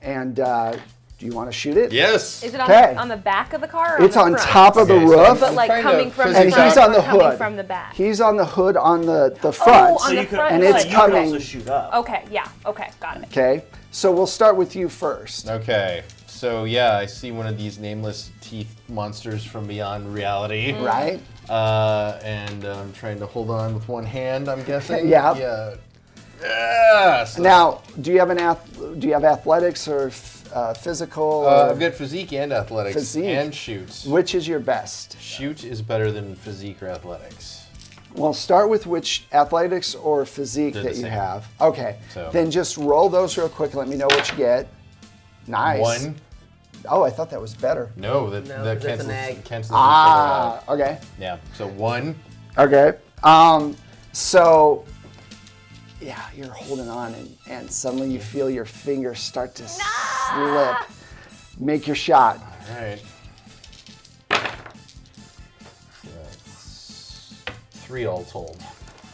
And do you want to shoot it?
Yes.
Is it on,
Okay.
on the back of the car? Or
It's
on
on
the front?
top of the
Okay, so
roof,
But like
Trying to
coming from the
and
physics
front
he's on
or
the
coming
hood.
from the back.
He's on the hood on the front.
on the front
and
hood.
it's
you can
coming.
also shoot up.
Okay, yeah, okay, got it.
Okay, so we'll start with you first.
Okay. So yeah, I see one of these nameless teeth monsters from beyond reality.
Right?
And I'm trying to hold on with one hand, I'm guessing.
Yeah.
Yeah. Yes.
Now, do you have athletics or physical? Or
I've got physique and athletics
Physique.
and shoot.
which is your best?
Shoot is better than physique or athletics.
Well, start with which athletics or physique
They're the
that you
same.
have. Okay,
So-
then just roll those real quick and let me know what you get. Nice.
1.
Oh, I thought that was better.
No, that
No, 'cause
that
it's an
cancels,
egg.
cancels
Ah,
each other
okay.
out. Yeah. So 1.
Okay. So, yeah, you're holding on, and suddenly you feel your fingers start to slip. Make your shot.
All right. That's 3 all told.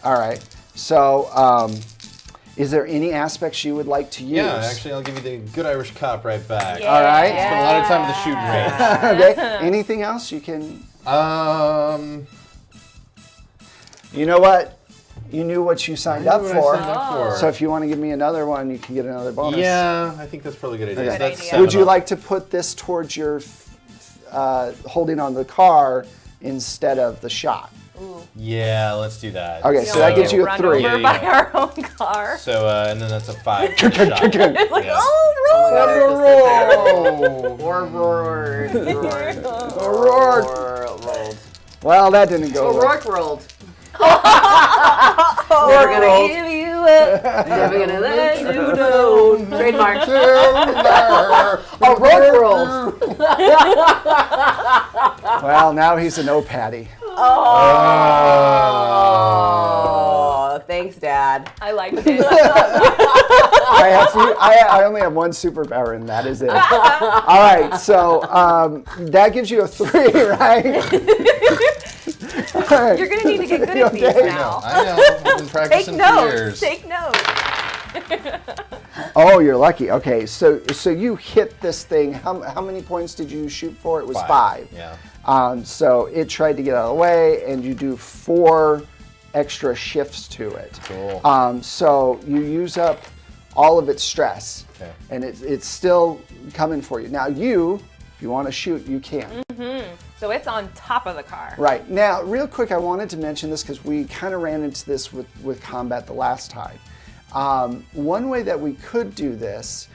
All right. So, is there any aspects you would like to use?
Yeah, actually, I'll give you the good Irish cop right back.
Yeah.
All right.
Spent a lot of time at the shooting range.
Okay. Anything else you can? You know what? You knew what you signed up
What I
for.
signed up for.
So if you want to give me another one, you can get another bonus.
Yeah, I think that's probably a good idea.
Okay.
So that's
Good idea.
7
Would you
up.
like to put this towards your holding on the car instead of the shot?
Yeah, let's do that.
Okay, so that gives you a
run
3.
over by our own car.
So, and then that's a 5 for the shot.
It's like,
Yeah.
oh,
Or roared.
Roared.
Rolled.
Well, that didn't go well.
O'Rourke rolled. Never gonna give you up. Never gonna let you know. Trademark. O'Rourke rolled.
Well, now he's a no patty.
Oh, thanks, Dad.
I liked it.
I only have one superpower, and that is it. All right, so that gives you a 3, right?
You're gonna need to get good at these
Okay.
now.
I know. I've been
Take
practicing for
notes.
years.
Take notes.
Oh, you're lucky. Okay, so you hit this thing. How many points did you shoot for? It was 5.
Yeah.
So it tried to get out of the way, and you do 4 extra shifts to it.
Cool.
So you use up all of its stress,
Okay.
and it's still coming for you. Now if you want to shoot, you can.
So it's on top of the car.
Right. Now, real quick, I wanted to mention this because we kind of ran into this with combat the last time. One way that we could do this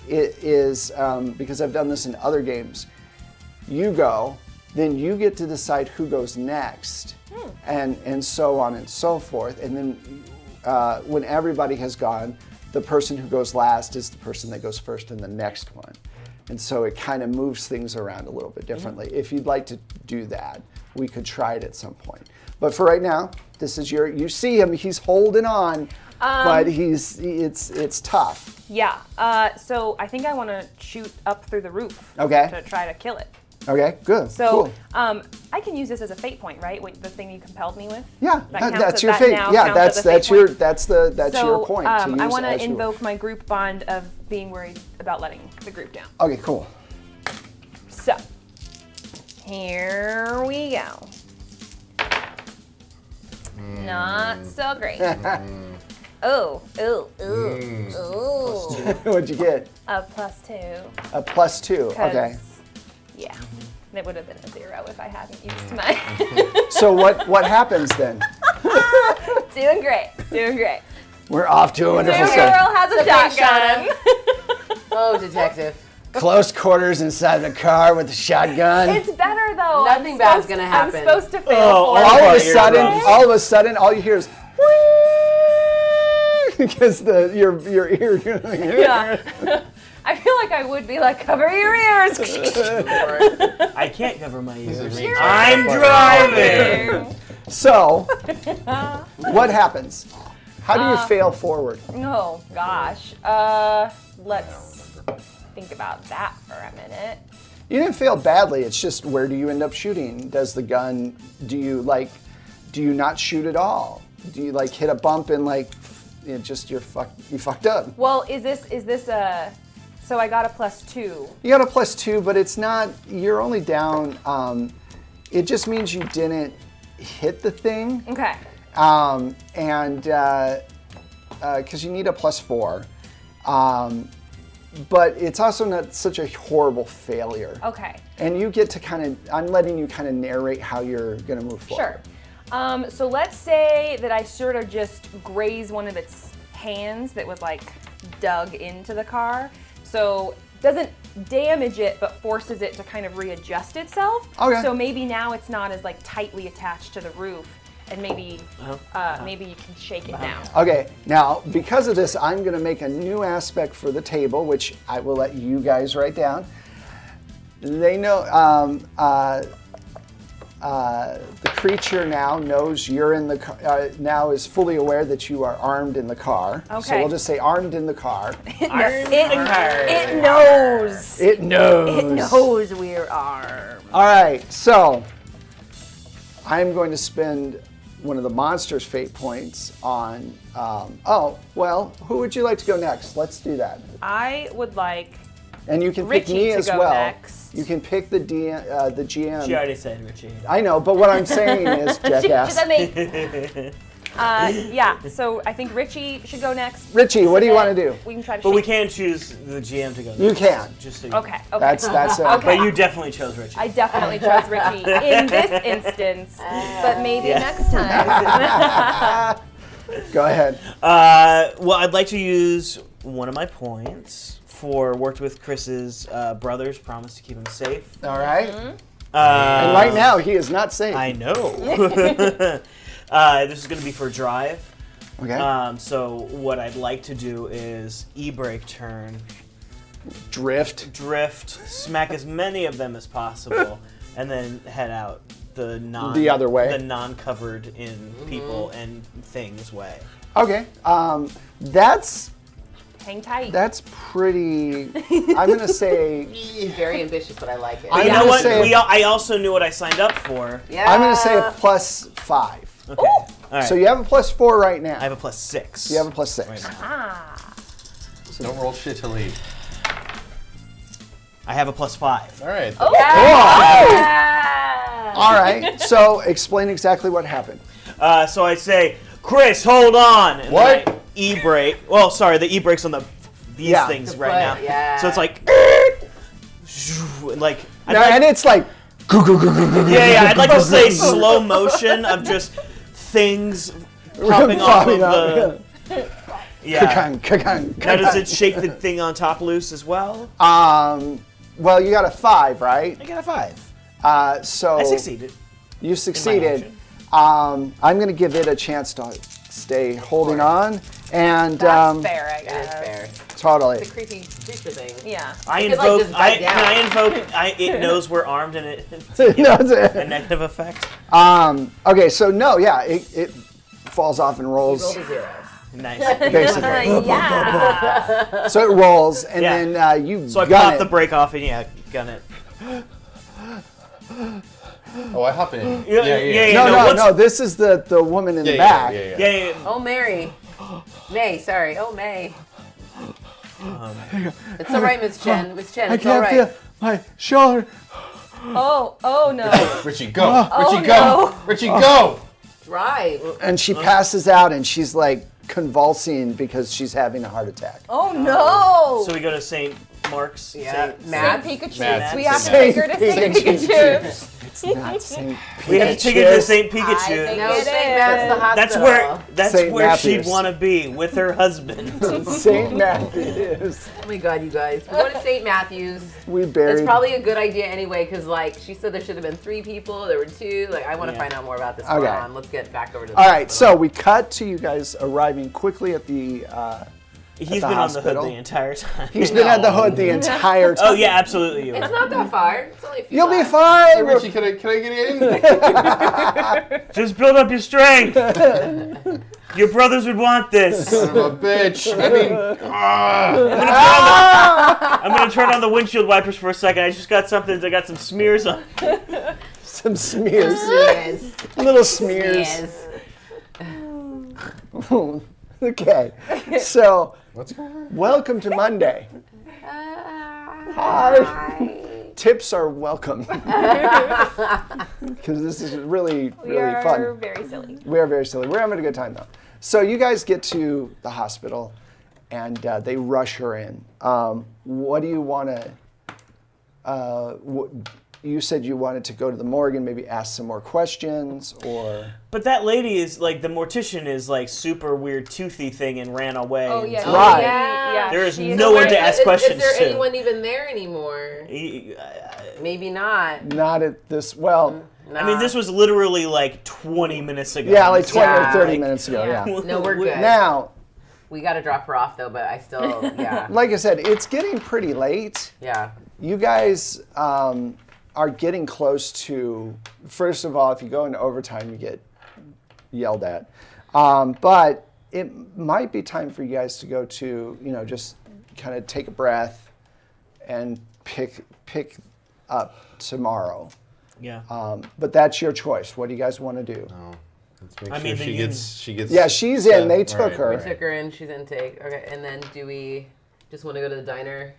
is, because I've done this in other games, you go, then you get to decide who goes next, and so on and so forth. And then when everybody has gone, the person who goes last is the person that goes first in the next one. And so it kind of moves things around a little bit differently. If you'd like to do that, we could try it at some point. But for right now, this is you see him, he's holding on, but it's tough.
Yeah. So I think I want to shoot up through the roof.
Okay.
To try to kill it.
Okay, good.
So
cool.
I can use this as a fate point, right? The thing you compelled me with.
Yeah,
That counts
that's
as-
your
that
fate.
now
Yeah,
counts as a fate
that's your
point.
that's your point. To use
I want
as
to
your-
invoke my group bond of being worried about letting the group down.
Okay, cool.
So here we go. Not so great. Oh.
What'd you get?
A +2.
A +2.
'cause,
Okay.
Yeah. It would have been a 0 if I hadn't used my.
So what happens then?
Doing great.
We're off to a wonderful
Girl
start.
has a
Surprise,
shotgun.
Oh, detective.
Close quarters inside the car with a shotgun.
It's better though.
Nothing
I'm
bad's
supposed-
gonna happen.
I'm supposed to fail.
Oh,
forward.
all of a
You're
sudden,
right.
all you hear is because your ear.
Yeah. I feel like I would be like, cover your ears.
I can't cover my ears.
You're
I'm driving.
So, what happens? How do you fail forward?
Oh gosh. Let's think about that for a minute.
You didn't fail badly. It's just where do you end up shooting? Does the gun? Do you not shoot at all? Do you hit a bump and you fucked up?
Well, is this a? So I got a +2.
You got a +2, but it's not. You're only down. It just means you didn't hit the thing.
Okay.
And because you need a +4. But it's also not such a horrible failure.
Okay.
And you get to I'm letting you narrate how you're going to move forward.
Sure. So let's say that I sort of just graze one of its hands that was dug into the car. So doesn't damage it, but forces it to kind of readjust itself.
Okay.
So maybe now it's not as tightly attached to the roof, and maybe maybe you can shake it now.
Okay, now because of this, I'm going to make a new aspect for the table, which I will let you guys write down. They know the creature now knows you're in the car. Now is fully aware that you are armed in the car. So
Okay.
we'll just say armed in the car.
It knows.
It knows.
It knows we're armed.
All right, so I'm going to spend one of the monster's fate points on. Who would you like to go next? Let's do that.
I would like.
And you can pick
Richie
me
to
as
go
well.
next.
You can pick the GM.
She already said Richie.
I know, but what I'm saying is, jackass.
Yeah, so I think Richie should go next.
Richie, what do you want to do?
We can try to
But we
shake-
can choose the GM to go.
You
next,
can.
Just so you
Okay.
That's it.
Okay.
But you definitely chose Richie.
I definitely chose Richie in this instance, but maybe
Yeah.
next time.
Go ahead.
Well, I'd like to use one of my points for worked with Chris's brothers. Promised to keep him safe.
All right.
Mm-hmm.
And right now, he is not safe.
I know. This is going to be for drive.
Okay.
So what I'd like to do is e-brake turn,
Drift.
smack as many of them as possible, and then head out
The other way.
the non-covered in people and things way.
Okay. That's
Hang tight.
pretty. I'm gonna say.
Very ambitious, but I like it.
I'm
You know
gonna
what?
say-
I also knew what I signed up for.
Yeah.
I'm gonna say a +5.
Okay. All right.
So you have a +4 right now.
I have a +6.
You have a +6.
Right now.
Ah.
Don't roll shit to leave.
I have a +5.
All right.
Oh.
Yeah.
All right. So explain exactly what happened.
So I say, Chris, hold on. And
What?
then I e-brake. Well, sorry, the e-brake's on these
Yeah.
things
The
right
foot,
now.
yeah.
So it's like, I'd
No,
like-
and it's like.
yeah. I'd like to say slow motion of just things popping off of the. Yeah. Now does it shake the thing on top loose as well?
Well, you got a 5, right?
I got a 5.
So
I succeeded.
You succeeded.
action.
I'm going to give it a chance to stay holding on, and
That's fair, I
It is
guess.
fair.
totally.
The creepy creature thing.
Yeah.
I
could, like,
invoke.
just bite
Can
down.
I invoke? It knows we're armed and it.
No, it's
A
it.
negative effect.
Okay, so no, yeah, it falls off and rolls,
Roll to 0.
Nice.
basically.
Yeah.
So it rolls, and
Yeah.
then you
So I
gun
pop
it.
the brake off and gun it.
Oh, I hop in.
Yeah.
No. This is the woman in the back.
Yeah.
Oh, Mary. May, sorry. Oh, May. It's all right, Miss Chen. Miss Chen, it's all right.
I can't feel my shoulder.
Oh no.
Richie, go. Richie, go.
no.
Richie, go.
Right.
And she passes out, and she's like convulsing because she's having a heart attack.
Oh no.
So we go to St. Mark's.
Yeah.
Saint
Matt.
Pikachu.
Matt.
We have to
Saint
take her to Saint
Pikachu.
Pikachu.
It's not St. Pikachu.
We have to take her to St.
I
Pikachu.
think
No,
it
St.
is.
Matt's the hospital.
That's
St.
where she'd
Matthew's.
want to be with her husband.
St. Matthew's.
Oh my God, you guys. We're going to St. Matthew's.
We buried.
It's probably a good idea anyway, because like she said, there should have been 3 people. There were 2. Like I want to
Yeah.
find out more about this.
Okay.
Going on. Let's get back over to. The
All right,
hospital.
so we cut to you guys arriving quickly at the.
He's
the
been on the
hospital.
hood the entire time.
He's been at the hood the entire time.
Oh yeah, absolutely. You
It's
are.
not that far. It's only a few
You'll be
blocks.
fine.
Hey, Richie, can I get in?
Just build up your strength. Your brothers would want this.
Son of a bitch. I mean,
I'm gonna turn on the windshield wipers for a second. I just got something. I got some smears on.
Some smears.
Yes.
Little smears.
Yes.
Okay, so
what's going on?
welcome to Monday. Hi. Tips are welcome. Because this is really,
We
really
are
fun.
very silly.
We are very silly. We're having a good time though. So you guys get to the hospital, and they rush her in. What do you want to? You said you wanted to go to the morgue and maybe ask some more questions, or
But that lady is like the mortician is like super weird toothy thing and ran away.
Oh yeah.
And
Right.
Yeah.
There is
she
no one to ask
Is
questions
there
to.
anyone even there anymore? Maybe not.
not at this. Well,
I mean, this was literally like 20 minutes ago.
yeah, like 20 or
Yeah.
30 minutes ago.
Yeah.
Yeah.
No, we're good.
Now,
We got to drop her off though, but I still, yeah,
like I said, it's getting pretty late.
yeah.
You guys are getting close to. First of all, if you go into overtime, you get yelled at. But it might be time for you guys to go to, just kind of take a breath and pick up tomorrow.
Yeah.
But that's your choice. What do you guys want to do?
Oh, let's make
I
sure
mean, the
she gets.
Yeah, she's in. They took her.
We took her in. She's intake. Okay, and then do we just want to go to the diner?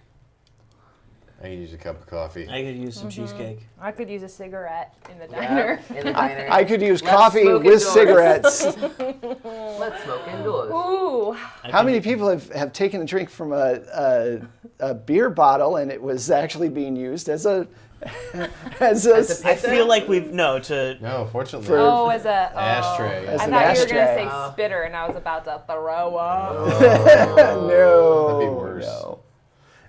I can use a cup of coffee.
I could use some cheesecake.
I could use a cigarette in the
Yeah,
diner.
in the diner.
I could use
Let's
coffee
smoke
with
indoors.
cigarettes.
Let's smoke indoors.
Ooh.
How many people have taken a drink from a beer bottle and it was actually being used as a
As a
I feel like we've
No, fortunately.
Oh, as a
Ashtray.
As
I
an
thought you were gonna
ashtray.
say spitter, and I was about to throw up.
No,
That'd be worse.
no.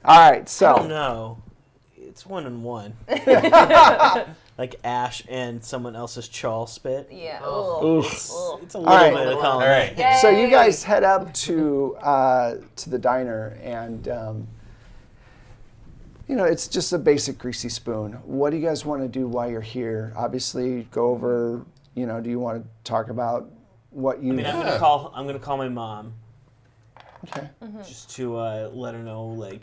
All right,
I
so
don't know. It's 1-1. Like ash and someone else's chaw spit.
Yeah.
Oh.
Ugh.
It's a little
right.
bit of
All
column.
right.
so you guys head up to the diner, and it's just a basic greasy spoon. What do you guys want to do while you're here? Obviously, go over. Do you want to talk about what you?
I mean, I'm gonna call my mom
Okay.
just to let her know, like,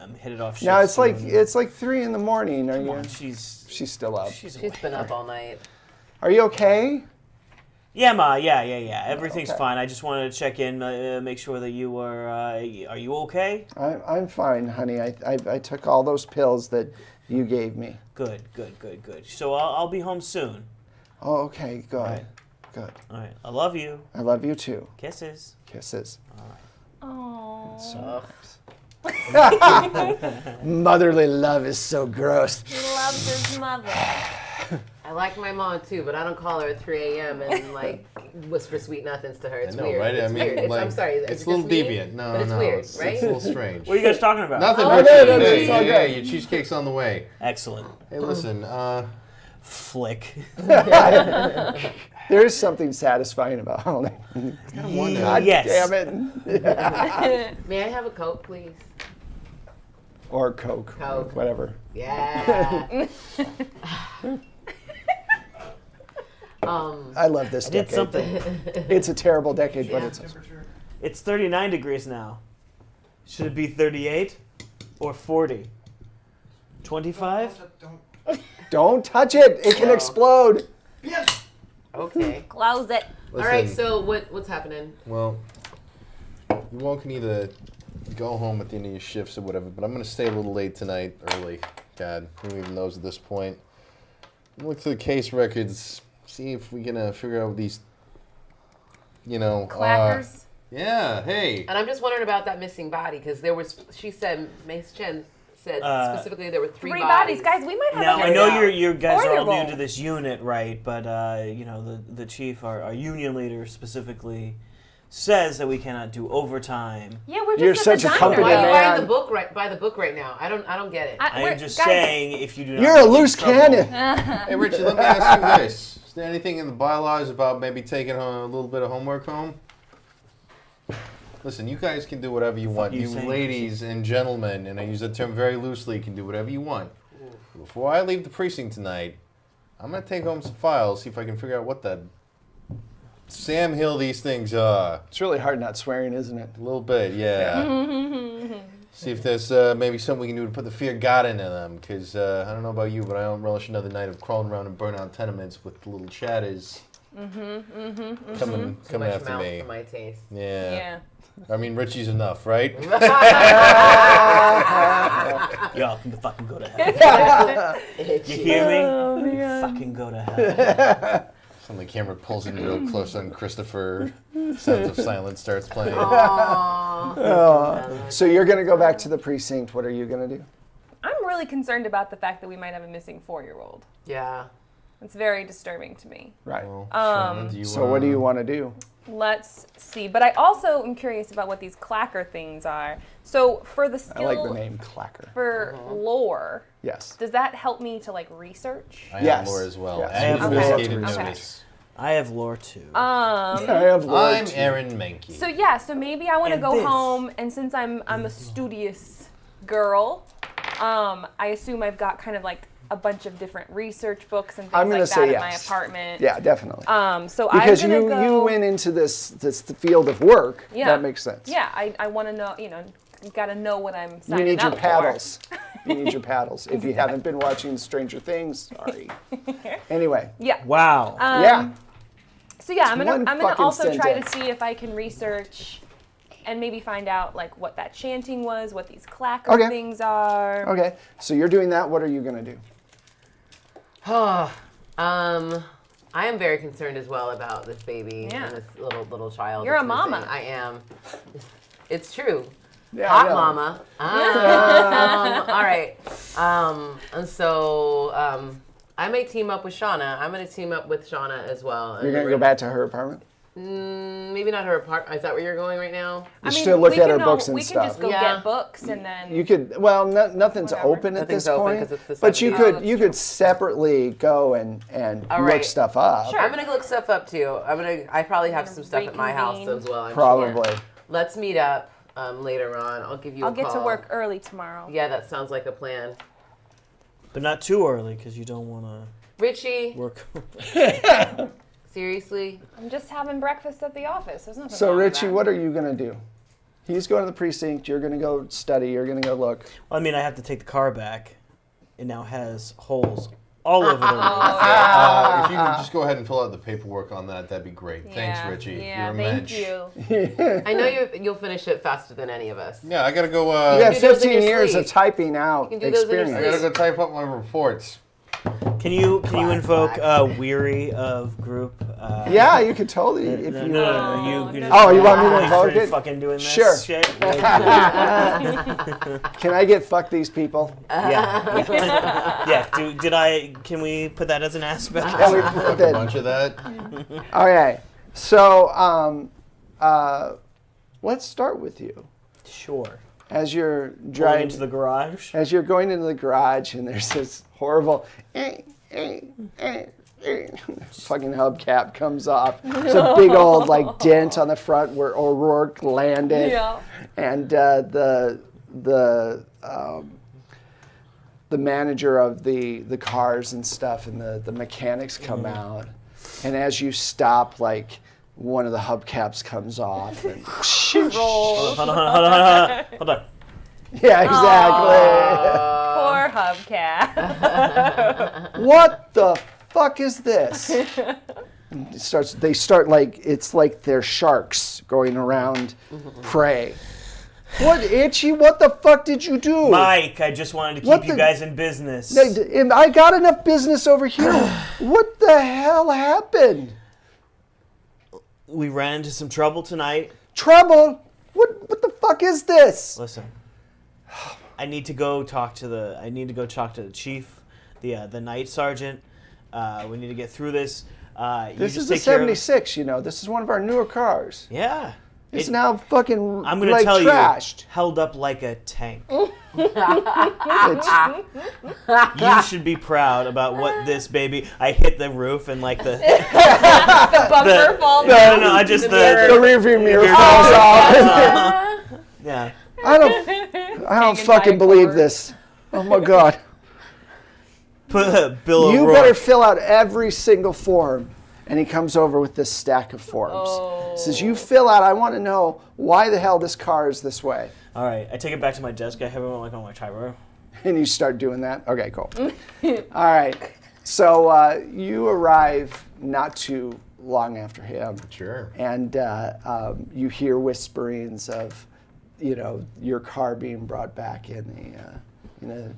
I'm headed off.
Now
shift
it's
soon.
like 3 in the morning. Are
Come
you?
on, she's
She's still up.
she's
She's
awake.
been up all night.
Are you okay?
Yeah, Ma. Yeah. Everything's
Okay.
fine. I just wanted to check in, make sure that you are you okay?
I'm fine, honey. I took all those pills that you gave me.
Good. So I'll be home soon.
Oh, okay, good.
Right.
Good.
All right. I love you.
I love you too.
Kisses.
Kisses.
Oh.
So motherly love is so gross.
He loves his mother.
I like my mom too, but I don't call her at 3 a.m. and like whisper sweet nothings to her. It's
I know,
weird.
right?
It's
I mean,
weird. It's,
like,
I'm sorry. is
it's
it
a little
just me?
deviant. No,
but it's
no,
weird,
it's
right?
a little strange.
What are you guys talking about?
Nothing.
Oh,
Richie.
no, no,
Hey,
it's all
yeah,
good.
your cheesecake's on the way.
Excellent.
Hey, listen.
Flick.
There is something satisfying about holding. God
Yes.
damn it.
May I have a Coke, please?
Or Coke.
Coke.
Whatever.
Yeah.
I love this
I did
decade.
something.
It's a terrible decade, but it's.
It's 39 degrees now. Should it be 38 or 40? 25?
Don't touch it. It can explode.
Okay.
Close it.
All right. So what's happening?
Well, you all can either go home at the end of your shifts or whatever, but I'm going to stay a little late tonight, early. God, who even knows at this point? Look through the case records, see if we can figure out these,
Clackers.
Yeah, hey.
And I'm just wondering about that missing body because she said, Mace Chen said specifically there were three
bodies. Guys, we might have
Now, I know you guys are all new
four-year-old.
to this unit, right? But, the chief, our union leader specifically, says that we cannot do overtime.
Yeah, we're just
You're
at
such
the
a
diner.
company
Why are you
man.
buying the book by the book right now? I don't get it.
I
we're-
am just
guys,
saying, if you do not...
You're a
get in
loose
trouble-
cannon.
Hey, Richard, let me ask you this. Is there anything in the bylaws about maybe taking a little bit of homework home? Listen, you guys can do whatever you want.
you
You
saying?
ladies and gentlemen, and I use that term very loosely, can do whatever you want. Before I leave the precinct tonight, I'm going to take home some files, see if I can figure out what the Sam Hill these things are.
It's really hard not swearing, isn't it?
A little bit, yeah. See if there's maybe something we can do to put the fear of God into them, because I don't know about you, but I don't relish another night of crawling around in burnout tenements with little chatters coming
Too much
after
mouth
me.
for my taste.
Yeah.
Yeah.
I mean, Richie's enough, right?
Y'all can fucking go to hell. You hear me? Fucking go to hell.
Suddenly the camera pulls in real close on Christopher. Sounds of Silence starts playing.
So you're going to go back to the precinct. What are you going to do?
I'm really concerned about the fact that we might have a missing 4-year-old.
Yeah.
It's very disturbing to me.
Right.
Well, Shauna, do you
So what do you want to do?
Let's see. But I also am curious about what these clacker things are. So for the
I
skill,
like the name Clacker.
for lore,
Yes.
does that help me to research?
I
Yes.
have lore as well.
Yes.
I have
And
lore
investigative
too.
notice.
I have lore too.
I have lore
I'm
too.
Aaron Menke.
So yeah, so maybe I want to
And
go
this.
home, and since I'm a studious girl, I assume I've got kind of like a bunch of different research books and
I'm
things
gonna
like that
say
in my
yes.
apartment.
Yeah, definitely.
So
Because
I'm gonna
you
go,
went into this field of work.
Yeah.
That makes sense.
Yeah, I want to know. You got to know what I'm
You
signing
need your
up for.
paddles. You need your paddles. If you haven't been watching Stranger Things, sorry. Anyway,
Yeah.
Wow.
yeah.
So yeah, I'm
one
gonna
fucking
also try to
sentence.
see if I can research and maybe find out like what that chanting was, what these clacker
Okay.
things are.
Okay, so you're doing that. What are you going to do?
I am very concerned as well about this baby
Yeah.
and this little child.
You're a
that's missing.
mama.
I am. It's true.
Yeah,
Hot
yeah.
mama. All right. And so I may team up with Shauna. I'm going to team up with Shauna as well.
You're going to go back to her apartment?
Maybe not her apartment. Is that where you're going right now?
You still look
we
at
can
her books and
we
stuff.
can just go
Yeah.
get books and then.
You could, well, nothing's
Whatever.
open at
Nothing's
this
open
point,
'cause it's the
but you
70s.
could
that's
you
true.
could separately go and
All
look
right.
stuff up.
Sure.
I'm going to look stuff up too. I probably have some stuff at my house
reconvene.
as well. I'm
Probably.
Sure. Let's meet up later on. I'll give you
I'll
a
get
call.
to work early tomorrow.
Yeah, that sounds like a plan.
But not too early, because you don't want to
Richie,
work.
seriously?
I'm just having breakfast at the office. There's nothing
So
wrong with
Richie,
that.
what are you going to do? He's going to the precinct. You're going to go study. You're going to go look.
Well, I mean, I have to take the car back. It now has holes all over the roof.
If you could just go ahead and fill out the paperwork on that, that'd be great. Thanks,
Yeah.
Richie.
Yeah,
You're a
thank
mensch.
you.
I know you'll finish it faster than any of us.
Yeah, I gotta go.
You have
do those in
15
your
years
sleep.
of typing out
can do those in your
I gotta
experience.
go type up my reports.
Can you invoke weary of group?
Yeah, you could totally. If
No,
you,
no, you.
Oh, you want me to
Really
invoke
for
it?
Fucking doing this
Sure.
shit.
Can I get fuck these people?
Yeah. Yeah. Did I? Can we put that as an aspect?
Yeah, we
Fuck
did.
a bunch of that.
Okay, so let's start with you.
Sure.
As you're
Going
driving
into the garage.
as you're going into the garage, and there's this horrible fucking hubcap comes off. It's a big old like dent on the front where O'Rourke landed,
Yeah.
and the manager of the cars and stuff and the mechanics come out, and as you stop, like one of the hubcaps comes off and
Roll.
Hold on.
yeah, exactly.
Poor hubcap.
What the fuck is this? They start like, it's like they're sharks going around prey. What, Itchy? What the fuck did you do?
Mike, I just wanted to keep you guys in business.
I got enough business over here. What the hell happened?
We ran into some trouble tonight.
Trouble? What the fuck is this?
Listen, I need to go talk to the chief, the night sergeant. We need to get through this.
This is a 76, you know. This is one of our newer cars.
Yeah.
It's now fucking
I'm gonna
like
tell
trashed.
you, held up like a tank.
It's-
You should be proud about what this baby. I hit the roof and like the
The bumper falls
no, I just
the rearview mirror falls off.
yeah.
I don't
Hanging
fucking
by a
believe
cord.
this. Oh my god.
Put a Bill
You
O'Rourke.
better fill out every single form. And he comes over with this stack of forms. Says, you fill out, I want to know why the hell this car is this way.
All right, I take it back to my desk. I have it like on my typewriter.
And you start doing that? Okay, cool. All right. So you arrive not too long after him.
Sure.
And you hear whisperings of, you know, your car being brought back in a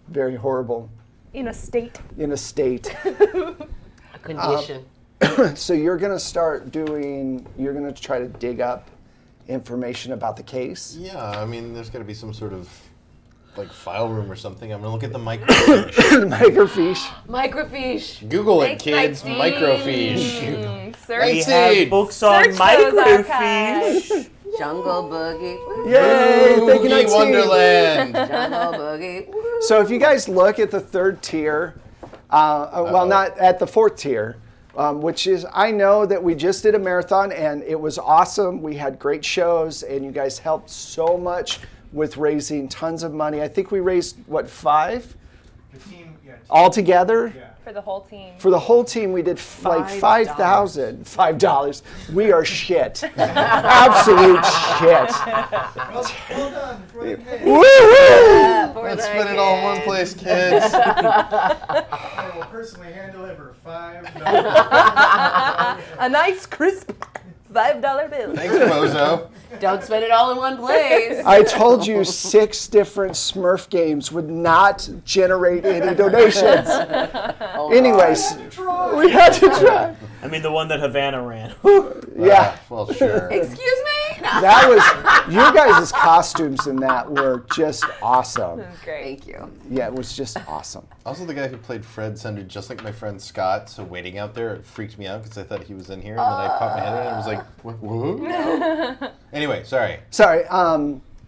very horrible,
in a state.
A condition.
So you're going to try to dig up information about the case.
Yeah, I mean, there's got to be some sort of like file room or something. I'm gonna look at the microfiche.
Microfiche.
Microfiche.
Google it,
Thanks,
kids.
Mike D.
Microfiche.
Search.
We
Seed.
have books on
Search those
microfiche.
Jungle Boogie.
Yay! Thank you,
Boogie
Night Scene.
Wonderland.
Jungle Boogie. Woo.
So if you guys look at the third tier, well, not at the fourth tier, which is, I know that we just did a marathon and it was awesome. We had great shows and you guys helped so much with raising tons of money. I think we raised, what, 5?
The team, yeah.
All together?
Yeah.
For the whole team.
For the whole team, we did like $5,000. $5. We are shit. Absolute shit.
Well done for the cake.
Woo-hoo!
Let's spend it all in one place, kids.
I will personally hand deliver $5.
A nice crisp $5 bill.
Thanks, Bozo.
Don't spend it all in one place.
I told you 6 different Smurf games would not generate any donations. Anyways, we had to try.
I mean, the one that Havana ran.
Yeah,
Well, sure.
Excuse me? No.
that was, you guys' costumes in that were just awesome.
Great.
Thank you.
Yeah, it was just awesome.
Also, the guy who played Fred sounded just like my friend Scott, so waiting out there, it freaked me out because I thought he was in here, and then I popped my head in and I was like, whoa. Anyway, sorry.
Sorry,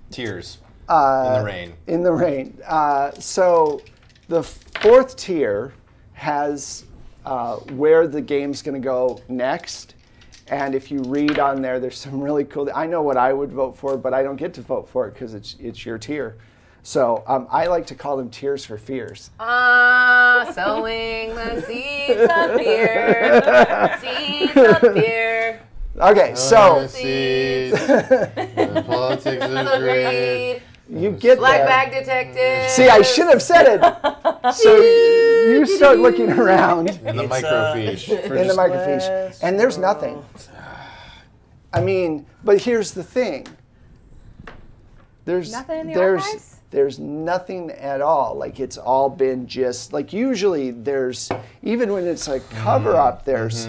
Tears in the rain.
in the rain. So the fourth tier has where the game's going to go next. And if you read on there, there's some really cool. I know what I would vote for, but I don't get to vote for it because it's your tier. So I like to call them tiers for fears.
Sowing the seeds up here. Seeds up here.
Okay, so
Seeds, the politics of
So
greed.
greed.
you get
Black
there.
bag detective.
See, I should have said it. So you start looking around
And the
It's,
microfiche. For
in the
just-
microfiche, and there's nothing. I mean, but here's the thing. There's
Nothing in the
there's
archives?
there's nothing at all. Like it's all been just like usually there's even when it's a cover up there's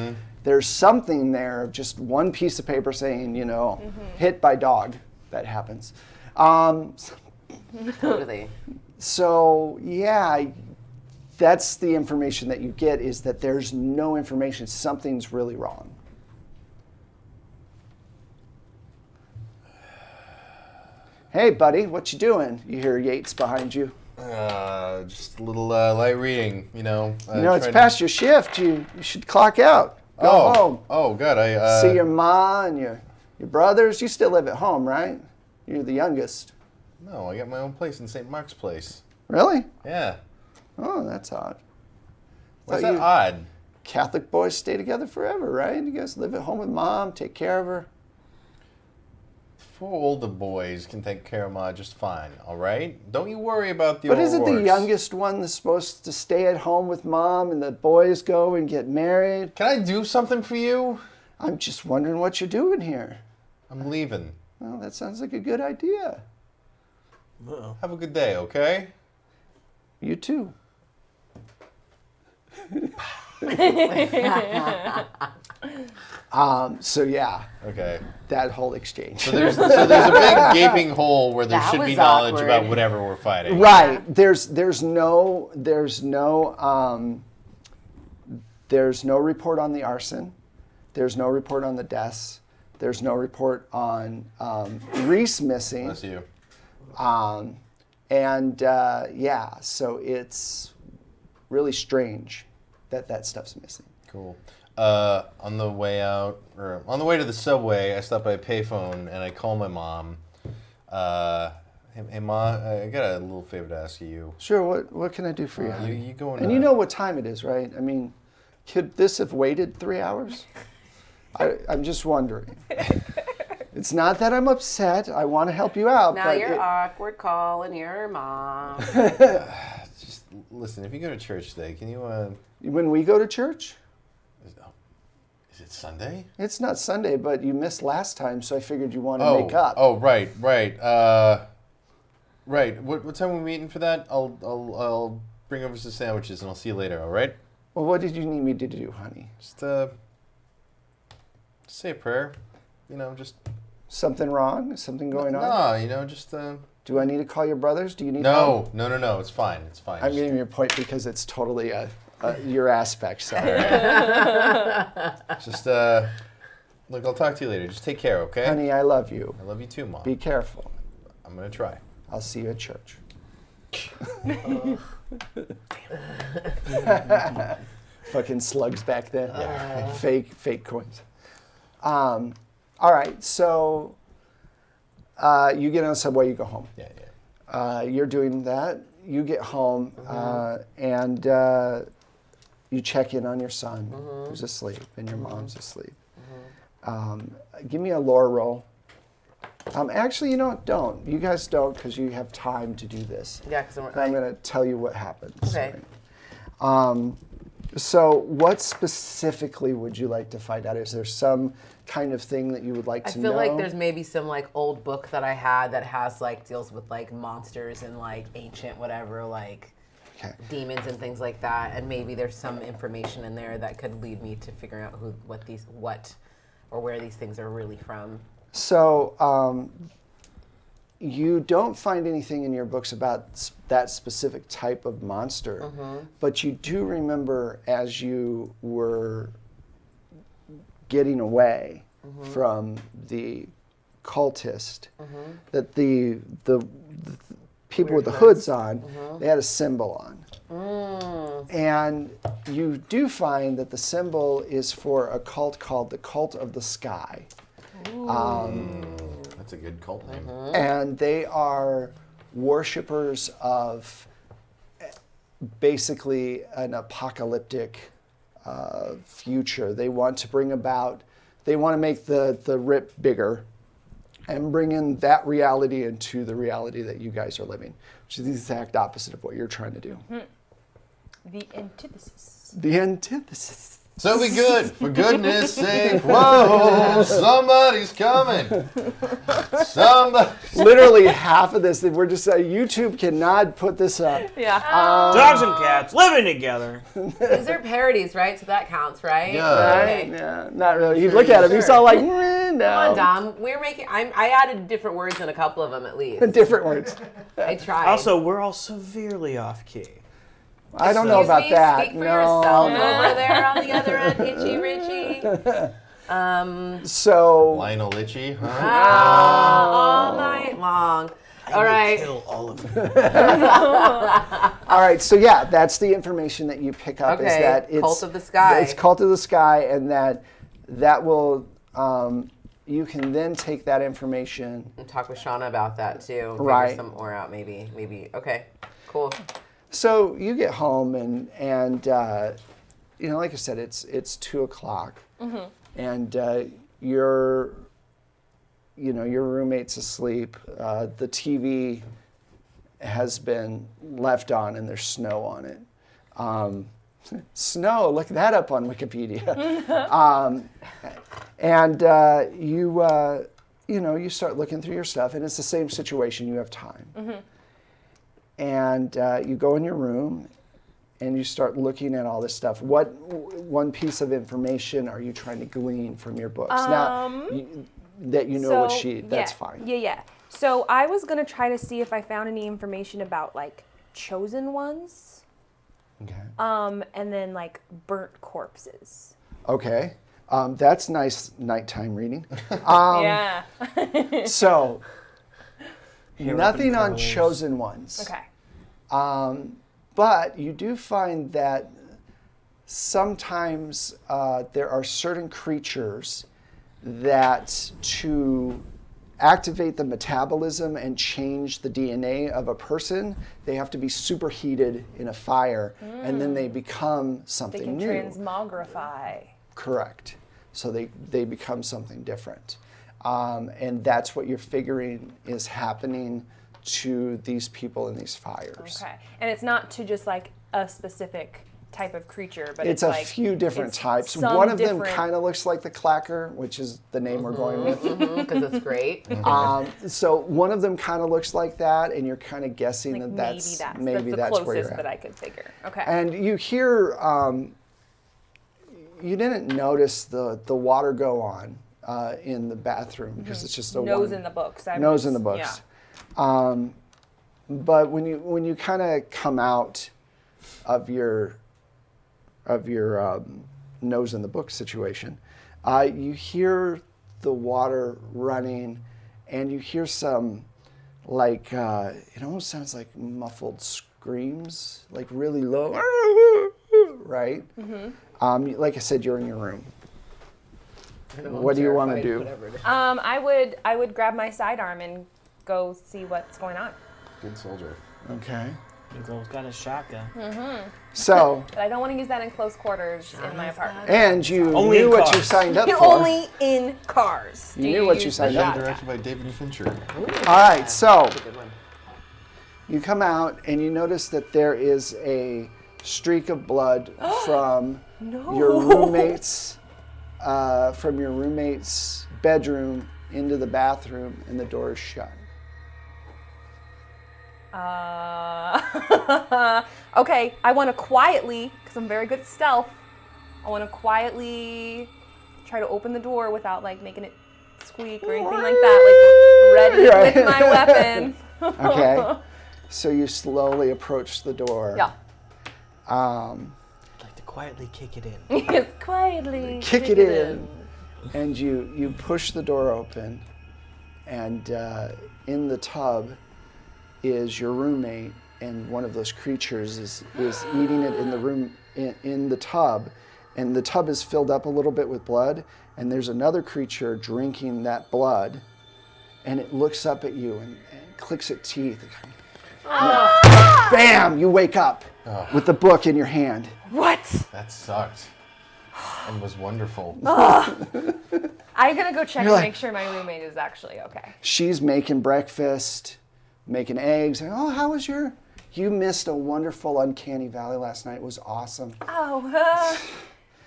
something there of just one piece of paper saying, you know, hit by dog. That happens.
Totally.
So yeah, that's the information that you get is that there's no information. Something's really wrong. Hey, buddy, what you doing? You hear Yates behind you.
Just a little light reading, you know.
You know, it's
trying
past your shift. You should clock out. Go home.
Oh, good. I
See your ma and your brothers. You still live at home, right? You're the youngest.
No, I got my own place in St. Mark's Place.
Really?
Yeah.
Oh, that's odd.
What's
Thought
that
you-
odd?
Catholic boys stay together forever, right? You guys live at home with mom, take care of her.
4 older boys can take care of Ma just fine, all right? Don't you worry about the
But
old
isn't the
Rourkes.
youngest one that's supposed to stay at home with Mom and the boys go and get married?
Can I do something for you?
I'm just wondering what you're doing here.
I'm leaving.
Well, that sounds like a good idea.
Have a good day, okay?
You too. So yeah,
Okay.
that whole exchange.
So there's a big gaping hole where there
That
should be
was
knowledge
awkward.
about whatever we're fighting.
Right. There's no report on the arson. There's no report on the deaths. There's no report on Reese missing.
Bless you.
So it's really strange that stuff's missing.
Cool. On the way out, or on the way to the subway, I stop by a payphone and I call my mom. Hey Ma, I got a little favor to ask you.
Sure. What can I do for you? honey?
You go
And you know what time it is, right? I mean, could this have waited 3 hours? I'm just wondering. It's not that I'm upset. I want to help you out.
Now
but
you're awkward calling your mom.
Just listen. If you go to church today, can you?
When we go to church,
Is it Sunday?
it's not Sunday, but you missed last time, so I figured you want to make up.
Oh, right. Right. What time are we meeting for that? I'll bring over some sandwiches and I'll see you later. All right?
Well, what did you need me to do, honey?
Just say a prayer. Just.
Something wrong? Something going on?
No, just.
Do I need to call your brothers? Do you need help?
No. It's fine. It's fine.
I'm giving you a point because it's totally your aspect. Sorry.
Just look. I'll talk to you later. Just take care, okay?
Honey, I love you.
I love you too, Mom.
Be careful.
I'm gonna try.
I'll see you at church. Fucking slugs back then. Fake coins. All right, so you get on the subway, you go home.
Yeah.
You're doing that. You get home and you check in on your son who's asleep and your mom's asleep. Give me a lore roll. Actually, don't. You guys don't because you have time to do this.
Yeah, because
I'm going to tell you what happens.
Okay.
So what specifically would you like to find out? Is there some kind of thing that you would like to know?
I feel like there's maybe some old book that I had that has deals with monsters and ancient whatever
Okay.
demons and things like that, and maybe there's some information in there that could lead me to figuring out where these things are really from.
So you don't find anything in your books about that specific type of monster, but you do remember as you were getting away from the cultist that the people with the hoods on, they had a symbol on. And you do find that the symbol is for a cult called the Cult of the Sky.
That's a good cult name.
And they are worshipers of basically an apocalyptic future. They want to make the rip bigger and bring in that reality into the reality that you guys are living, which is the exact opposite of what you're trying to do.
The antithesis.
The antithesis.
So be good, for goodness sake. Whoa, somebody's coming. Somebody.
Literally half of this, we're just YouTube cannot put this up.
Yeah.
Dogs and cats living together.
These are parodies, right? So that counts, right?
Yeah.
Okay.
Yeah, not really. You look at him, he's all like, no.
Come on, Dom. I added different words in a couple of them at least.
Different words.
I tried.
Also, we're all severely off key.
I don't know about that.
Speak for
no.
yourself over there on the other end, Itchy Richie.
So,
Lionel Richie, huh?
All night long. All right.
Kill all of them.
all right. So yeah, that's the information that you pick up. Is
Okay,
that it's
Cult of the Sky.
It's Cult of the Sky, and that will you can then take that information.
And talk with Shauna about that too. Figure
Right.
some more out, maybe. Okay. Cool.
So you get home and like I said, it's 2:00, and you're your roommate's asleep. The TV has been left on and there's snow on it. Snow, look that up on Wikipedia. You start looking through your stuff, and it's the same situation. You have time. And you go in your room, and you start looking at all this stuff. What one piece of information are you trying to glean from your books? What sheet, that's fine.
Yeah. So I was going to try to see if I found any information about, like, chosen ones.
Okay.
And then, like, burnt corpses.
Okay. That's nice nighttime reading.
Yeah.
So, nothing on
curls.
chosen ones.
Okay.
But you do find that sometimes there are certain creatures that to activate the metabolism and change the DNA of a person, they have to be superheated in a fire, and then they become
They
something
can
new.
transmogrify.
Correct. So they become something different. And that's what you're figuring is happening to these people in these fires.
Okay. And it's not to just, like, a specific type of creature, but
It's
it's
a
like,
few different
it's
types.
some
One of them
different-
kind of looks like the clacker, which is the name we're going with.
Because it's great.
So one of them kind of looks like that, and you're kind of guessing
like,
that
that's
that's
the
where
closest
you're
that
at.
I could figure. Okay.
And you hear, you didn't notice the water go on in the bathroom because it's just a
Nose
one.
in the books.
Nose in the books. But when you kind of come out of your nose in the book situation, you hear the water running, and you hear some like it almost sounds like muffled screams, like really low, right? Like I said, you're in your room. What do you want to do?
I would grab my sidearm and go see what's going on.
Good soldier.
Okay.
Nicole's got a shotgun.
So,
But I don't want to use that in close quarters in my apartment.
and you
Only
knew
in
what you
cars.
signed up for.
Only in cars.
You
do
knew what you
use
signed
the
up
Written
shotgun.
directed by David Fincher.
All right, so
That's a good one.
you come out and you notice that there is a streak of blood from your roommate's bedroom into the bathroom, and the door is shut.
Okay, I want to quietly, because I'm very good at stealth, I want to quietly try to open the door without, like, making it squeak or anything like that, like, ready
Right.
with my weapon.
Okay, so you slowly approach the door.
Yeah.
I'd like to quietly kick it in.
Just quietly
Kick it in. And you push the door open, and in the tub is your roommate, and one of those creatures is eating it in the room in the tub, and the tub is filled up a little bit with blood, and there's another creature drinking that blood, and it looks up at you and clicks its teeth. Bam! You wake up with the book in your hand.
What?
That sucked. And was wonderful.
I'm gonna go check
You're
and
like-
make sure my roommate is actually okay.
She's making breakfast, making eggs. And, oh, how was your? You missed a wonderful Uncanny Valley last night. It was awesome.
Oh,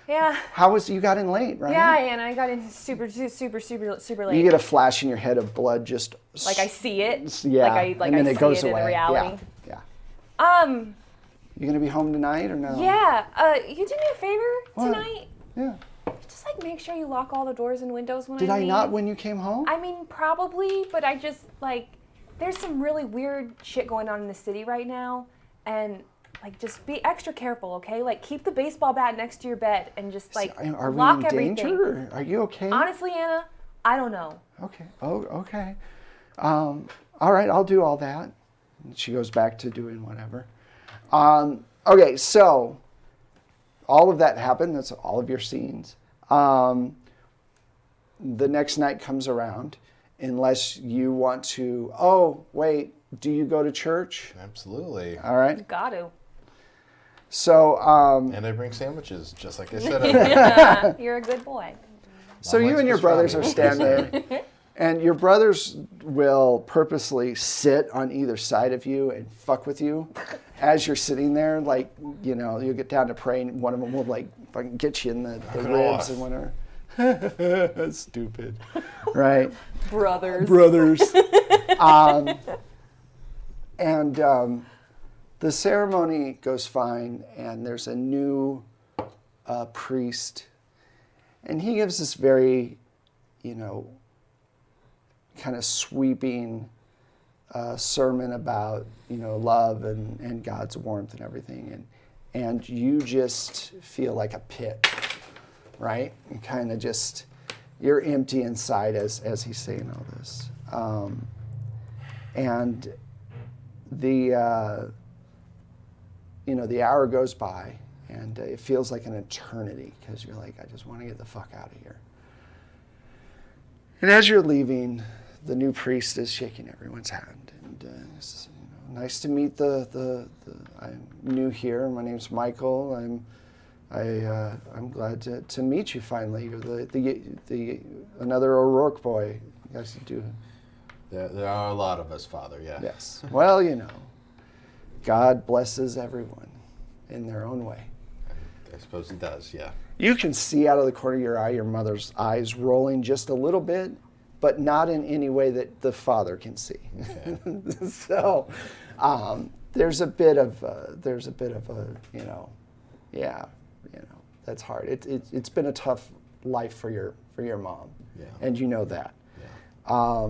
yeah.
How was you got in late, right?
Yeah, and I got in super late.
You get a flash in your head of blood, just
like I see it.
yeah,
Like
and then
I
it
see
goes
it
away.
in reality.
Yeah.
Um.
You gonna be home tonight or no?
Yeah. You do me a favor
What?
tonight.
Yeah.
Just like make sure you lock all the doors and windows when
Did
I
I
leave.
not when you came home?
I mean, probably, but I just like there's some really weird shit going on in the city right now, and like just be extra careful, okay? Like keep the baseball bat next to your bed and just like
Are we
lock
in
everything.
danger? Or are you okay?
Honestly, Anna, I don't know.
Okay. Oh, okay. All right, I'll do all that. And she goes back to doing whatever. Okay, so all of that happened. That's all of your scenes. The next night comes around, unless you want to. Oh, wait. Do you go to church?
Absolutely.
All right.
Got to.
So,
And I bring sandwiches, just like I said. I would.
You're a good boy.
so
Not
you
like
and your
pastrami.
brothers are standing there. And your brothers will purposely sit on either side of you and fuck with you as you're sitting there. Like, you know, you'll get down to pray and one of them will like fucking get you in the ribs and whatever. That's stupid. Right?
Brothers.
The ceremony goes fine, and there's a new priest, and he gives this very, you know, kind of sweeping sermon about, you know, love and God's warmth and everything, and you just feel like a pit, right? You kind of just, you're empty inside as he's saying all this, and the you know, the hour goes by, and it feels like an eternity because you're like, I just want to get the fuck out of here. And as you're leaving, the new priest is shaking everyone's hand, and says, you know, nice to meet I'm new here. My name's Michael. I'm glad to meet you finally. You're the another O'Rourke boy. You guys do.
There are a lot of us, Father. Yeah.
Yes. Well, you know, God blesses everyone in their own way.
I suppose he does. Yeah.
You can see out of the corner of your eye your mother's eyes rolling just a little bit, but not in any way that the father can see. Okay. So there's a bit of a, you know, yeah, you know, that's hard. It's been a tough life for your mom, yeah. And you know that. Yeah.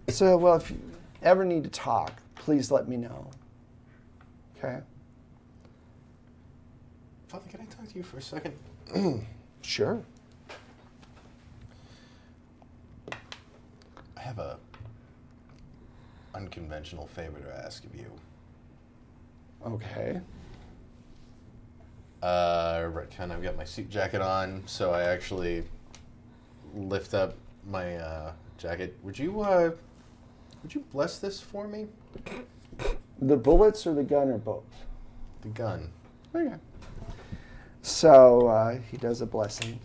So, well, if you ever need to talk, please let me know. Okay?
Father, can I talk to you for a second?
Sure.
I have a unconventional favor to ask of you.
Okay.
Right, kind of got my suit jacket on, so I actually lift up my jacket. Would you bless this for me?
The bullets or the gun or both?
The gun.
Okay. So he does a blessing.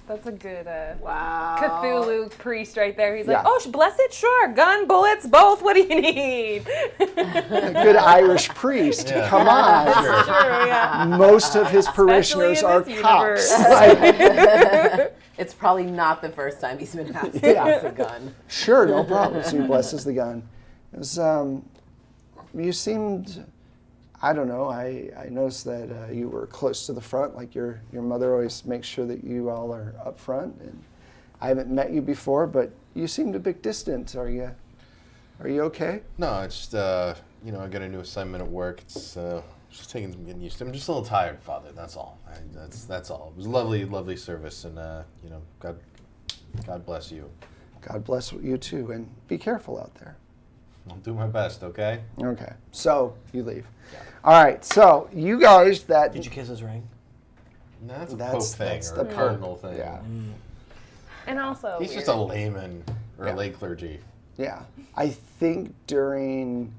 That's a good
Wow.
Cthulhu priest right there. He's
Yeah.
like, oh, bless it, sure. Gun, bullets, both. What do you need?
A good Irish priest. Yeah. Come on.
Sure, yeah.
Most of his parishioners
Especially
are
in this
cops.
It's probably not the first time he's been asked to
Yeah.
use a gun.
Sure, no problem. So he blesses the gun. It was, you seemed, I don't know, I noticed that you were close to the front, like your mother always makes sure that you all are up front. And I haven't met you before, but you seemed a bit distant. Are you okay?
No, it's just, you know, I got a new assignment at work. It's just taking some getting used to. I'm just a little tired, Father. That's all. That's all. It was a lovely service, and you know, God bless you.
God bless you too, and be careful out there.
I'll do my best. Okay.
Okay. So you leave. Yeah. All right. So you guys that.
Did you kiss his ring?
No, that's a
That's-
Pope thing
that's
or
the
a
Pope.
cardinal thing.
Yeah.
And also,
He's just a layman or a lay clergy.
Yeah. I think during.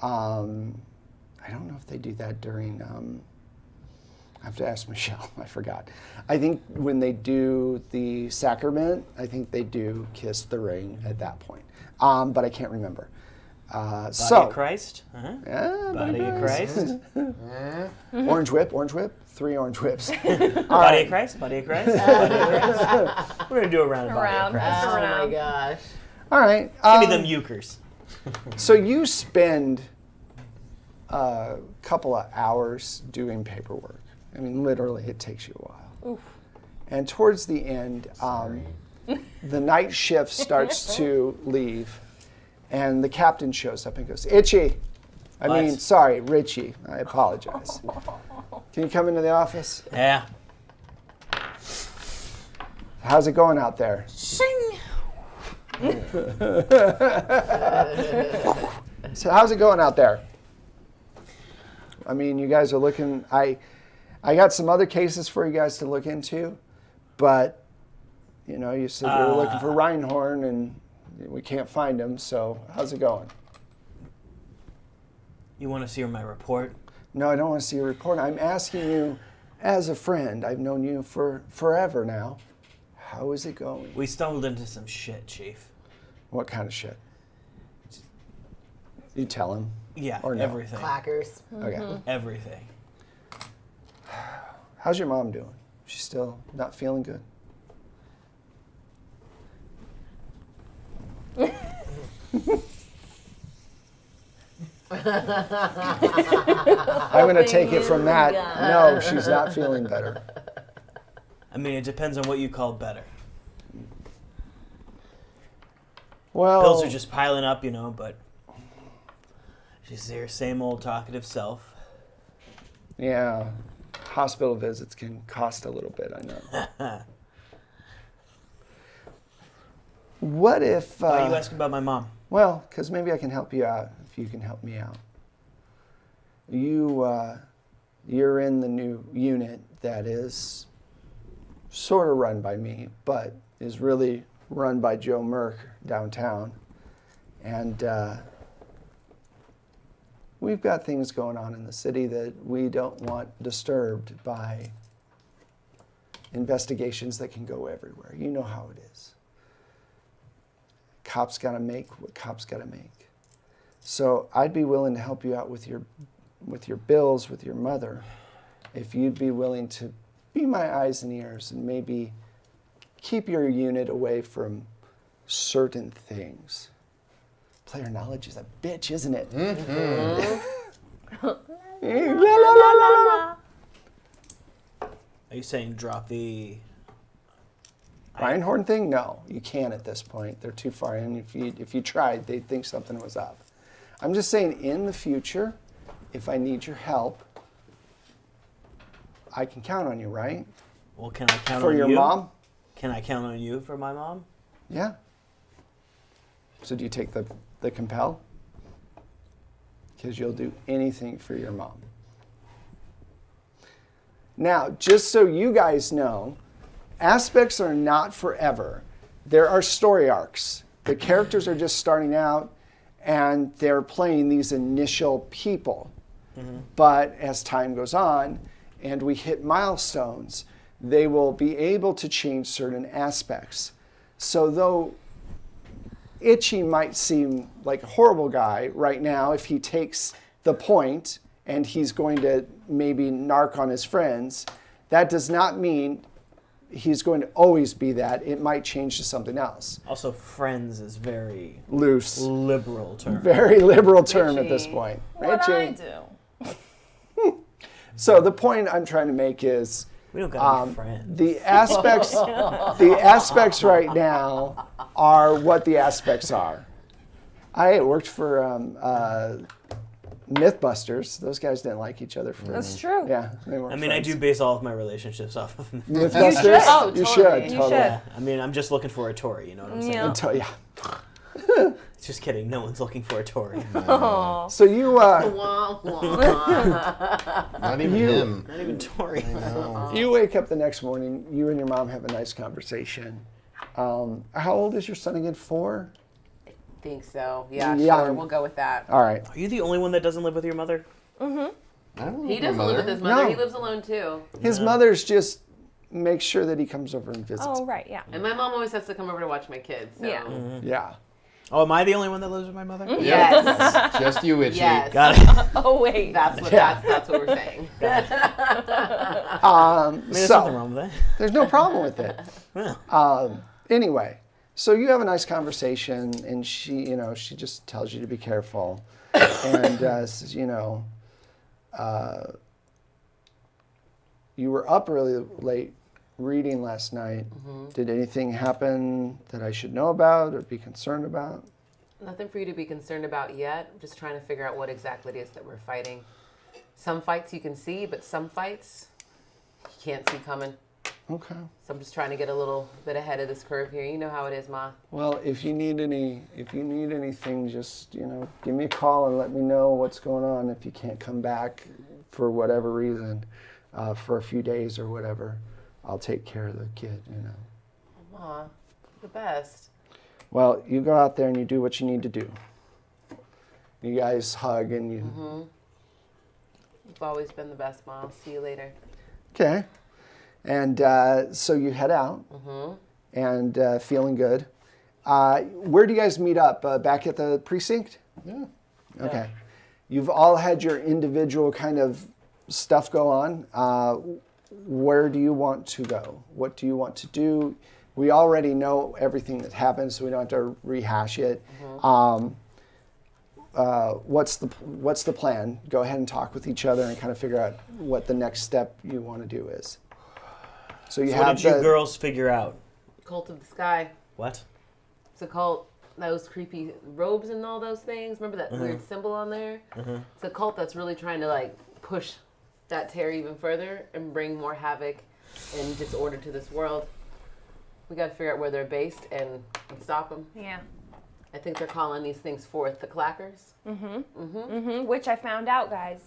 I don't know if they do that during. I have to ask Michelle. I forgot. I think when they do the sacrament, I think they do kiss the ring at that point. But I can't remember.
Body
So.
of Christ? Uh-huh.
Yeah,
Body of Christ?
Orange whip. 3 orange whips.
Body of Christ? Body of Christ? Body of Christ? We're going to do a round of Body of Christ.
Oh my
Around.
gosh.
All right.
Give me them euchres.
So you spend a couple of hours doing paperwork. I mean, literally, it takes you a while. Oof. And towards the end, the night shift starts to leave, and the captain shows up and goes, Richie. I apologize. Can you come into the office?
Yeah.
How's it going out there?
Sing.
So how's it going out there? I mean, you guys are looking, I got some other cases for you guys to look into, but, you know, you said you were looking for Reinhorn and we can't find him, so how's it going?
You want to see my report?
No, I don't want to see your report. I'm asking you as a friend. I've known you for forever now. How is it going?
We stumbled into some shit, Chief.
What kind of shit? You tell him?
Yeah,
Or no?
everything.
Clackers.
Okay.
Everything.
How's your mom doing? She's still not feeling good? I'm going to take it from that. No, she's not feeling better.
I mean, it depends on what you call better.
Well,
Bills are just piling up, but she's her same old talkative self.
yeah, hospital visits can cost a little bit, I know. What if...
Why are you asking about my mom?
Well, because maybe I can help you out if you can help me out. You're in the new unit that is sort of run by me, but is really run by Joe Merck downtown. And we've got things going on in the city that we don't want disturbed by investigations that can go everywhere. You know how it is. Cops got to make what cops got to make. So I'd be willing to help you out with your bills with your mother if you'd be willing to be my eyes and ears and maybe keep your unit away from certain things. Player knowledge is a bitch, isn't it?
Are you saying drop the...
Einhorn thing? No, you can't at this point. They're too far in. If you tried, they'd think something was up. I'm just saying, in the future, if I need your help, I can count on you, right?
Well, can I count
For
on you?
your mom?
Can I count on you for my mom?
Yeah. So do you take the compel? Because you'll do anything for your mom. Now, just so you guys know, aspects are not forever. There are story arcs. The characters are just starting out and they're playing these initial people. But as time goes on and we hit milestones, they will be able to change certain aspects. So though Itchy might seem like a horrible guy right now if he takes the point and he's going to maybe narc on his friends, that does not mean he's going to always be that. It might change to something else.
Also, friends is very
Loose.
liberal term.
Very liberal term at this
Richie.
point.
What I
Richie.
do.
So the point I'm trying to make is
We don't gotta be friends.
the aspects right now are what the aspects are. I worked for Mythbusters. Those guys didn't like each other.
That's true.
Yeah, they weren't
I mean, I
friends.
do base all of my relationships off of
Mythbusters?
should.
Oh,
You
totally.
should.
You
Totally.
should.
I mean, I'm just looking for a Tory, you know what I'm saying?
Yeah.
Until, yeah.
Just kidding, no one's looking for a Tory.
So you
Wah, wah.
Not even
You-
him.
Not even Tory.
you wake up the next morning, you and your mom have a nice conversation. How old is your son again? 4?
Think so. Yeah,
Yeah.
sure. We'll go with that.
All right.
Are you the only one that doesn't live with your mother?
I don't
He
know
doesn't
my
live with
mother.
his mother.
No.
He lives alone too.
His mother's just makes sure that he comes over and visits.
Oh, right, yeah.
And my mom always has to come over to watch my kids. So.
Yeah.
Yeah.
Oh, am I the only one that lives with my mother?
Yes.
Just you, Itchy.
Yes.
Got it.
Oh, wait.
That's what
Yeah.
that's what we're saying.
I mean, there's nothing
So
wrong with that.
there's no problem with it.
Yeah.
Anyway, so you have a nice conversation, and she just tells you to be careful, and says, you were up really late reading last night. Did anything happen that I should know about or be concerned about?
Nothing for you to be concerned about yet. I'm just trying to figure out what exactly it is that we're fighting. Some fights you can see, but some fights you can't see coming.
Okay.
So I'm just trying to get a little bit ahead of this curve here. You know how it is, Ma.
Well, if you need anything, just give me a call and let me know what's going on. If you can't come back for whatever reason, for a few days or whatever, I'll take care of the kid.
Ma, the best.
Well, you go out there and you do what you need to do. You guys hug and you.
You've always been the best, Ma. I'll see you later.
Okay. And so you head out and feeling good. Where do you guys meet up? Back at the precinct?
Yeah.
Okay. You've all had your individual kind of stuff go on. Where do you want to go? What do you want to do? We already know everything that happened, so we don't have to rehash it. What's the plan? Go ahead and talk with each other and kind of figure out what the next step you want to do is. So
What did you girls figure out?
Cult of the Sky.
What?
It's a cult. Those creepy robes and all those things. Remember that weird symbol on there? It's a cult that's really trying to like push that terror even further and bring more havoc and disorder to this world. We got to figure out where they're based and stop them.
Yeah.
I think they're calling these things forth the clackers.
Which I found out, guys,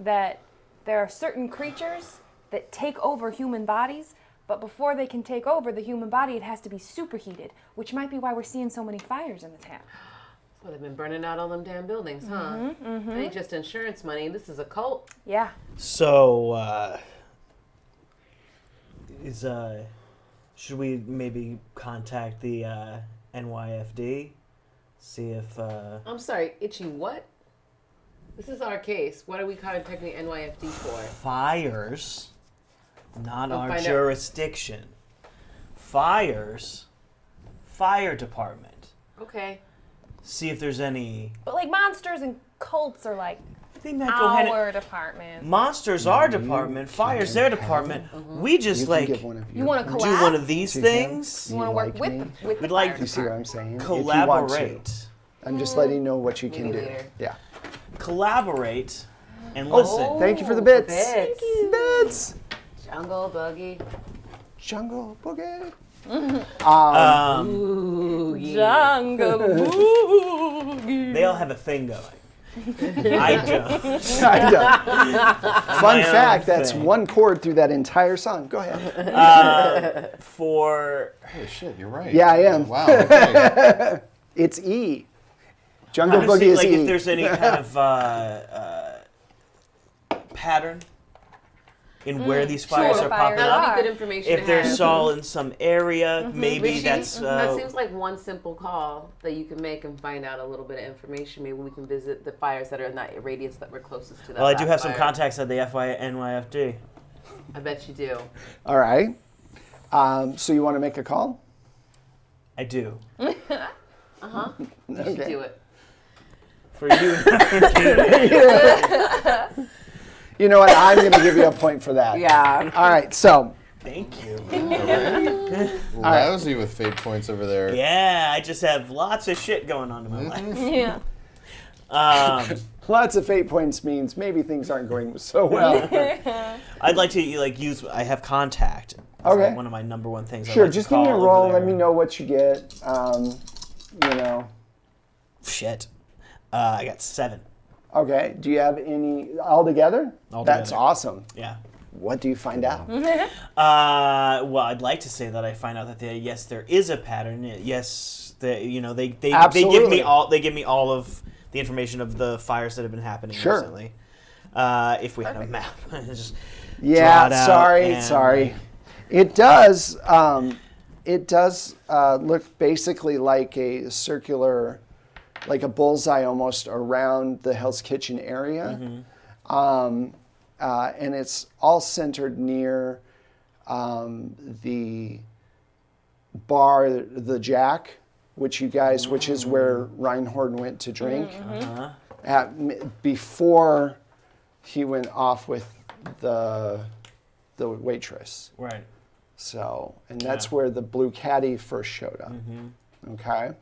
that there are certain creatures that take over human bodies, but before they can take over the human body, it has to be superheated, which might be why we're seeing so many fires in the town.
Well, they've been burning out all them damn buildings, huh? It ain't just insurance money. This is a cult.
Yeah.
So, should we maybe contact the NYFD? See if
I'm sorry, Itchy, what? This is our case. What are we contacting the NYFD for?
fires, not our
find out.
jurisdiction. Fires, fire department.
Okay.
See if there's any.
But like monsters and cults are like
They might go ahead.
our department.
Monsters our department, fire's their department. We just
You can
like
give one of
You want to
do
collab?
one of these
To him.
things.
You want to work
like
with
me?
with the
We'd like
fire
You see what I'm
department.
saying? If you want to.
Collaborate.
I'm just letting you know what you can
Maybe
do.
later.
Yeah.
Collaborate and listen.
Thank you for the bits.
Bits.
Bits.
Jungle Boogie.
Jungle Boogie.
Ooh,
Jungle Boogie.
They all have a thing going. I don't.
I know. Fun
My own
fact, that's
thing.
one chord through that entire song. Go ahead.
For
Holy shit, you're right.
Yeah, I am.
Wow. Okay.
It's E. Jungle
honestly,
Boogie is
like
E.
if there's any kind of pattern in where these fires
Sure,
are
fires
popping
are.
up.
That'll be good information
If
to
they're
have.
all in some area, maybe
Richie,
that's.
that seems like one simple call that you can make and find out a little bit of information. Maybe we can visit the fires that are in that radius that we're closest to. That
Well, I do
last
have some
fire.
contacts at the NYFD.
I bet you do.
All right. So you want to make a call?
I do.
You should do it.
For you.
You know what? I'm going to give you a point for that.
Yeah.
All right. So
Thank you.
Lousy with fate points over there.
Yeah, I just have lots of shit going on in my life.
Yeah.
lots of fate points means maybe things aren't going so well.
I'd like to use. I have contact. It's
Okay.
like one of my number one things. I
Sure.
like to
Just give me a
call
roll.
over
Let me
there.
know what you get. You know.
Shit. I got 7.
Okay. Do you have any altogether? That's
Altogether.
awesome.
Yeah.
What do you find out?
Well, I'd like to say that I find out that yes, there is a pattern. Yes, they give me
Absolutely.
all of the information of the fires that have been happening
Sure.
recently. If we had a map, just draw it
Yeah.
out
Sorry.
and,
Sorry.
like,
It does. It does look basically like a circular, like a bullseye almost around the Hell's Kitchen area. And it's all centered near the bar, the Jack, which is where Reinhorn went to drink before he went off with the waitress.
right.
So, and that's where the blue caddy first showed up. Okay.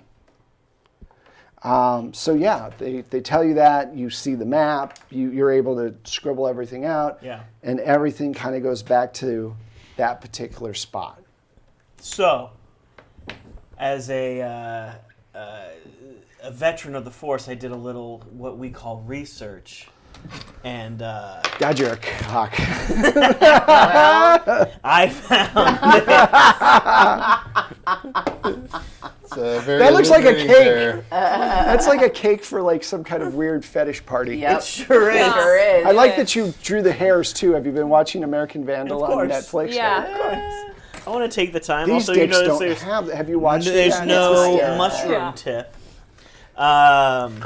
So yeah, they tell you that, you see the map, you're able to scribble everything out,
Yeah.
and everything kind of goes back to that particular spot.
So, as a veteran of the force, I did a little what we call research, and
God, you're a cock.
I found
That looks like a
illuminating
cake.
there.
That's like a cake for like some kind of weird fetish party.
Yep.
it sure is.
Sure is.
I like that you drew the hairs too. Have you been watching American Vandal
Of
on
course.
Netflix?
Yeah.
I want to take the time.
These
Also, you
dicks
notice
don't
there's
have you watched it
there's
yet?
no
It's scary.
mushroom
Yeah.
tip.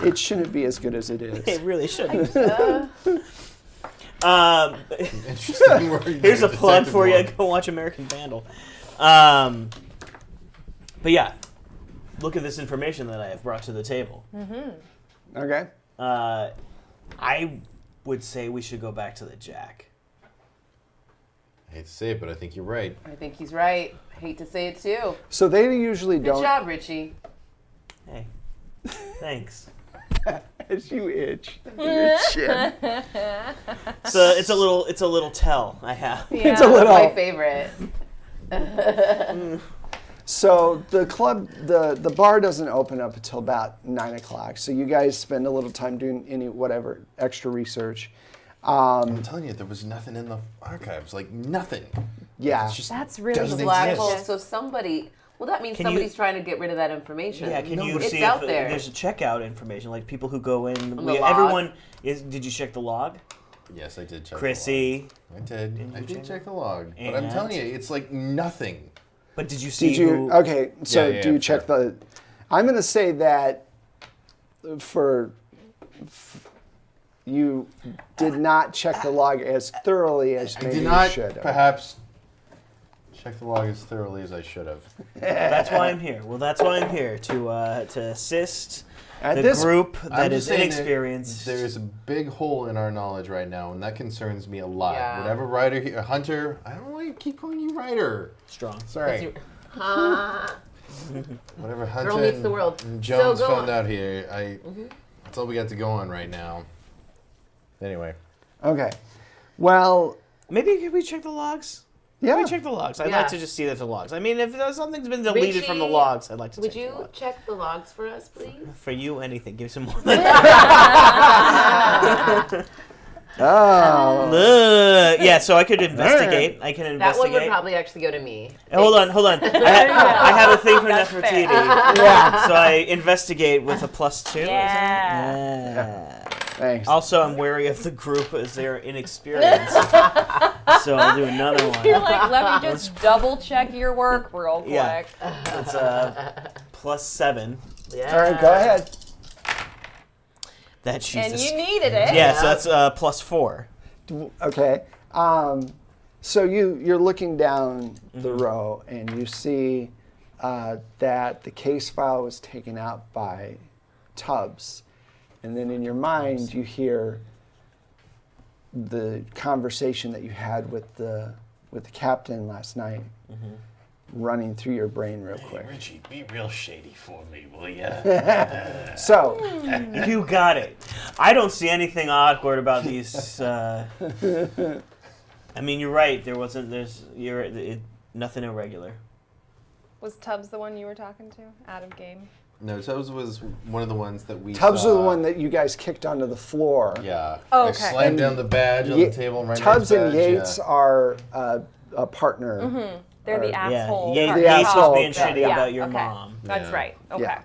It shouldn't be as good as it is.
It really shouldn't.
Interesting word.
Here's a plug for you. Go watch American Vandal. But yeah, look at this information that I have brought to the table.
Okay.
I would say we should go back to the Jack.
I hate to say it, but I think you're right.
I think he's right. Hate to say it too.
So they usually
Good
don't.
job, Richie.
Hey, thanks.
As you itch. Your chin.
So it's a little tell I have.
It's a little.
My favorite.
So the club, the bar doesn't open up until about 9 o'clock. So you guys spend a little time doing whatever extra research.
I'm telling you, there was nothing in the archives. Like, nothing.
Yeah.
It's just
That's really
doesn't
Black
exist.
hole. So somebody. Well, that means
Can you-
somebody's trying to get rid of that information.
Yeah, can you
it's
see
out
if
there.
there's a checkout information, like people who go in?
the log?
Everyone is. Did you check the log,
Yes, I did check
Chrissy?
the log. I did. I
you
did
check
check the log. But I'm
And?
telling you, it's like nothing.
But did you see
Did you?
who?
Okay. So
Yeah,
do you check the? I'm going to say that you did not check the log as thoroughly as
I
maybe
did
you
not
should have.
perhaps check the log as thoroughly as I should have.
That's why I'm here. Well, that's why I'm here to assist
At
the
this-
group
I'm
that
just
is
saying that
inexperienced.
There is a big hole in our knowledge right now, and that concerns me a lot.
Yeah.
Whatever writer here, Hunter, I don't want to keep calling you writer.
Strong.
Sorry. Whatever Hunter
Girl meets the world.
and Jones
So go
found
on.
out here, that's all we got to go on right now. Anyway.
Okay. Well,
Maybe could we check the logs?
yeah.
Can we check the logs? I'd
Yeah.
like to just see the logs. I mean, if something's been deleted from the
Richie,
logs, I'd like to
Would
check the
you
logs.
check the logs for us, please?
For you, anything. Give me some more.
Oh.
Yeah, so I could investigate. I can
That one would
investigate.
probably actually go to me.
Hold on. I have a thing for
That's
Nefertiti.
Yeah.
So I investigate with a +2. is
Yeah.
it? Yeah.
Thanks.
Also, I'm wary of the group as they're inexperienced. So I'll do another
You're
one.
like, let me just double check your work real quick.
Yeah. It's +7.
Yeah.
All right, go ahead.
That she's
And
a
you needed it.
yeah, so that's +4.
Okay. So you're looking down the row and you see that the case file was taken out by Tubbs, and then in your mind you hear the conversation that you had with the captain last night running through your brain real quick.
Richie, be real shady for me, will ya?
So
You got it. I don't see anything awkward about these. I mean, you're right. Nothing irregular.
Was Tubbs the one you were talking to? Out of game.
No, Tubbs was one of the ones that we
Tubbs
saw.
was the one that you guys kicked onto the floor.
Yeah.
Oh,
I
okay.
slammed down the badge on
Ye-
the table and right
Tubbs
next
and
badge,
Yates are a partner.
They're the
Or-
asshole.
Yeah,
The
Yates
asshole.
was being shitty
Yeah,
about your
okay.
mom.
That's
Yeah.
right. Okay.
Yeah.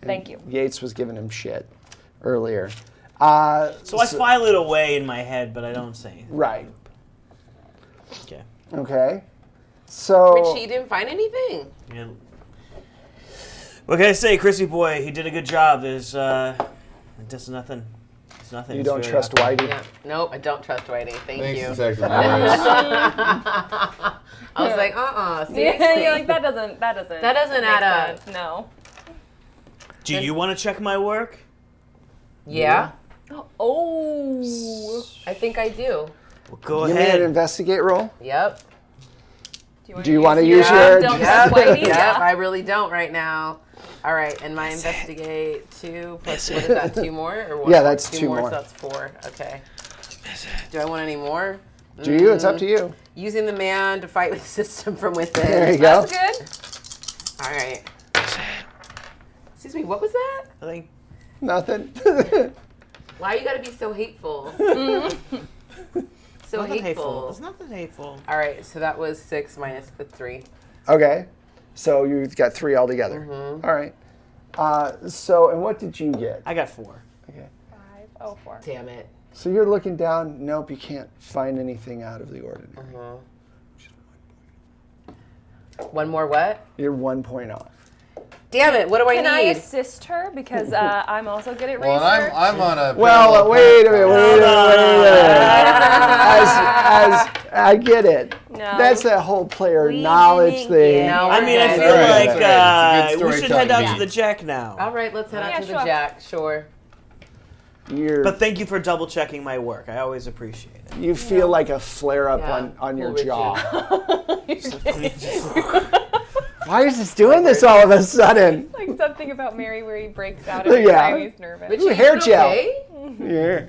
And
Thank you.
Yates was giving him shit earlier.
So I file it away in my head, but I don't say anything.
Right.
Okay.
Okay. So
Richie, you didn't find anything.
Yeah. What can I say, Chrissy boy? He did a good job. There's just nothing. It's nothing.
you
It's
don't
very
trust
awkward.
Whitey.
Yeah. Nope, I don't trust Whitey. Thank
Thanks,
you.
Detective Morris.
I was like, seriously.
Yeah, you're like that doesn't
That doesn't
make
add up.
sense. No.
Do you want to check my work?
Yeah,
Oh.
I think I do.
Well, go
Give me an
ahead.
investigate roll.
Yep.
Do you wanna use
your
your-
don't
Yeah.
trust Whitey?
Yep,
Yeah.
I really don't right now. All right, and my investigate 2 plus what is that? 2 more or what?
Yeah, that's 2
2
more.
So that's 4. Okay. Do I want any more?
Do you? It's up to you.
Using the man to fight with the system from within.
There you go.
That's good.
All right. Excuse me. What was that?
I think
Nothing.
Why you gotta be so hateful? So
nothing
hateful.
There's nothing hateful.
All right, so that was 6 minus the 3.
Okay. So you've got 3 altogether.
Mm-hmm.
All right. So, and what did you get?
I got 4.
Okay.
504.
Damn it.
So you're looking down. Nope, you can't find anything out of the ordinary.
One more what?
You're 1 point off.
Damn it! What do I
Can I
need?
assist her because I'm also good at
Well,
research?
and I'm on a.
Well, wait a minute. As I get it.
No.
That's that whole player
We
knowledge
didn't
thing.
get
No,
I mean, I
Alright.
feel
Alright,
like
it's a good
we should
storytelling
head out
beat.
to the Jack now.
All right, let's head out
Yeah,
to
sure.
the Jack. Sure.
But thank you for double checking my work. I always appreciate it.
You feel like a flare up
Yeah.
on your
Cool, Richie.
jaw. Why is this doing this all of a sudden?
Like something about Mary where he breaks out every
Yeah.
time he's nervous.
Richie,
Ooh, hair
you
gel.
okay?
Yeah.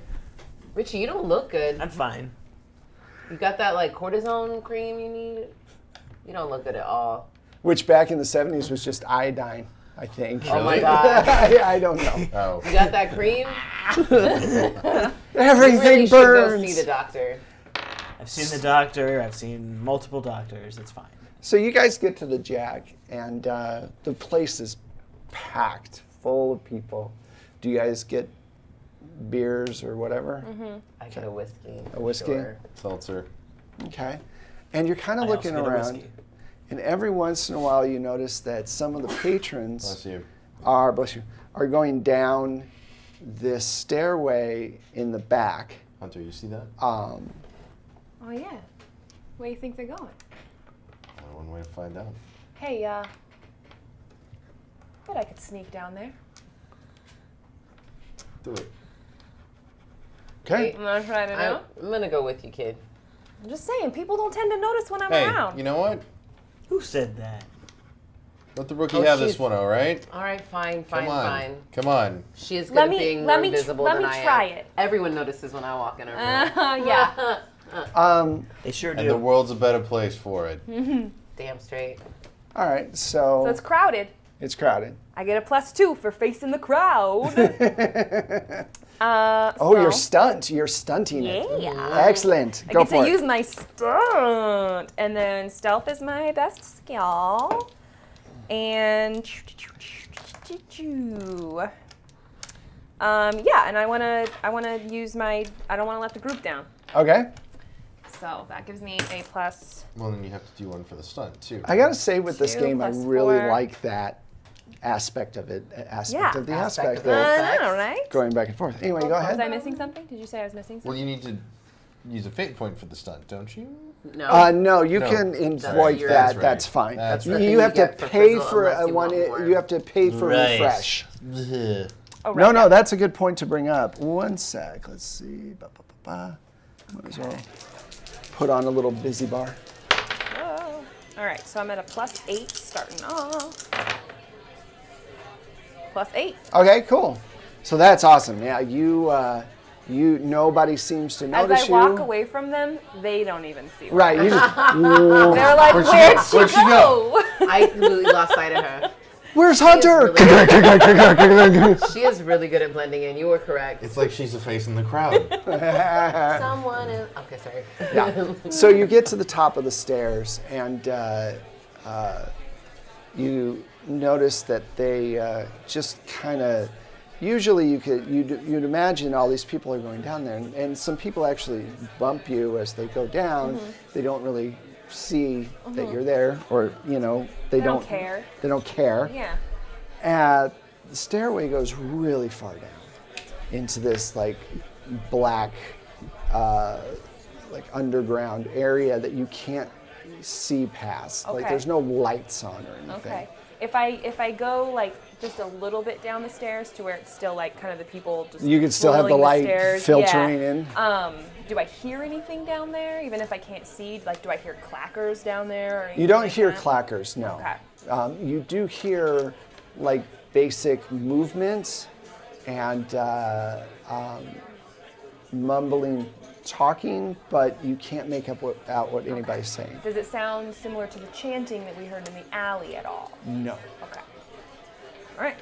Richie, you don't look good.
I'm fine.
You got that like cortisone cream you need? You don't look good at all.
Which back in the 70s was just iodine, I think.
Oh my
Really?
God.
I don't know.
Oh.
You got that cream?
Everything
You really should go
burns.
see the doctor.
I've seen the doctor. I've seen multiple doctors. It's fine.
So you guys get to the Jack, and the place is packed, full of people. Do you guys get beers or whatever?
I get a whiskey.
A whiskey?
Sure.
Seltzer.
Okay. And you're kind of
I
looking
also get a
around,
whiskey.
and every once in a while you notice that some of the
Bless
patrons
you.
are going down this stairway in the back.
Hunter, you see that?
Oh yeah. Where do you think they're going?
One way to find out.
Hey, bet I could sneak down there.
Do it.
Okay.
I'm not trying to know.
I'm gonna go with you, kid.
I'm just saying, people don't tend to notice when I'm
Hey,
around.
you know what?
Who said that?
Let the rookie
Oh,
have this
she's-
one, all right?
All right, fine,
Come on.
fine.
Come on.
She is good
Let
at
me-
being
let
more
me tr-
invisible
let
than
me
I
try
am.
it.
Everyone notices when I walk in her room.
Yeah.
They sure
And the
do.
world's a better place for it.
Damn straight.
All right.
So
So
it's crowded.
it's crowded.
I get a +2 for facing the crowd.
You're stunt. You're stunting it.
Yeah.
Excellent.
I
Go
get
for
to
it.
use my stunt. And then stealth is my best skill. And yeah, and I wanna use my, I don't wanna let the group down.
Okay.
So that gives me a plus.
Well, then you have to do one for the stunt, too.
I gotta say, with this
2
game, I
plus
really
4.
like that aspect of it. Aspect
Yeah.
of the
Aspect
aspect
of
of
it.
I know, right?
going back and forth. Anyway, go
Was I
ahead.
missing something? Did you say I was missing something?
Well, you need to use a fate point for the stunt, don't you?
No.
No, you
No.
can
That's
invoke
your-
that.
That's right.
That's fine.
That's
the
You,
thing
you have to
get for
pay
Frizzle
for
unless you
one.
want more.
You have to pay for
Right.
refresh.
Ugh.
Oh, right,
No, no,
yeah.
that's a good point to bring up. One sec. Let's see. Might as well put on a little busy bar.
Oh. All right, so I'm at a +8 starting off. +8.
Okay, cool. So that's awesome. Yeah, you nobody seems to
As
notice
I
you.
walk away from them, they don't even see me.
Right. You just,
They're like,
Where'd she
where'd
go?
she
Where'd she
go?
I completely lost sight of her.
where's Hunter?
She is really good at blending in. You were correct.
It's like she's the face in the crowd.
Someone is. Okay, sorry.
Yeah. So you get to the top of the stairs, and you notice that they just kind of. Usually, you'd imagine all these people are going down there, and some people actually bump you as they go down. They don't really see that you're there, or they
don't care.
They don't care.
Yeah.
The stairway goes really far down into this like black, like underground area that you can't see past. Like
Okay.
there's no lights on or anything.
Okay. If I go like just a little bit down the stairs to where it's still like kind of the people just
You can still have the
flooding
light
stairs.
filtering
Yeah.
in.
Do I hear anything down there? Even if I can't see, like, do I hear clackers down there? Or anything
You don't
like
hear
that?
clackers, no.
Okay.
You do hear like basic movements and mumbling, talking, but you can't make out what anybody's saying.
Does it sound similar to the chanting that we heard in the alley at all?
No.
Okay. All right.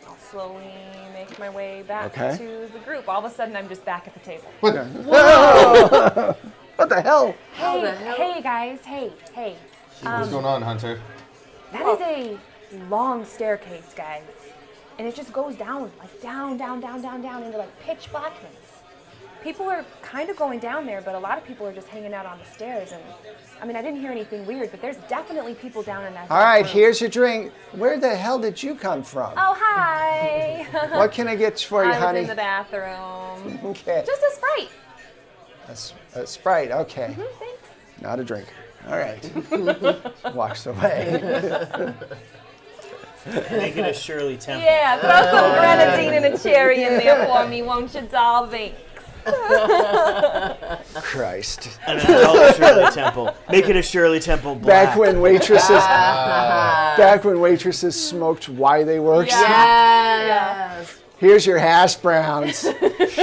I'll slowly make my way back
Okay.
to the group. All of a sudden, I'm just back at the table.
What the hell?
How the
Hey,
hell?
hey guys, hey.
What's going on, Hunter?
That is a long staircase, guys. And it just goes down, like down into like pitch blackness. people are kind of going down there, but a lot of people are just hanging out on the stairs. And I mean, I didn't hear anything weird, but there's definitely people down in that.
All right,
room.
here's your drink. Where the hell did you come from?
Oh, hi.
What can I get for you,
I was
honey?
in the bathroom.
Okay.
Just a Sprite.
A Sprite, okay.
Thanks.
Not a drink. All right. Walks away.
Make it a Shirley Temple.
Yeah, throw some grenadine and a cherry in there for me, won't you, doll? Thanks.
Christ.
An adult Shirley Temple. Make it a Shirley Temple black.
Back when waitresses smoked Why They Works.
Yes.
Here's your hash browns.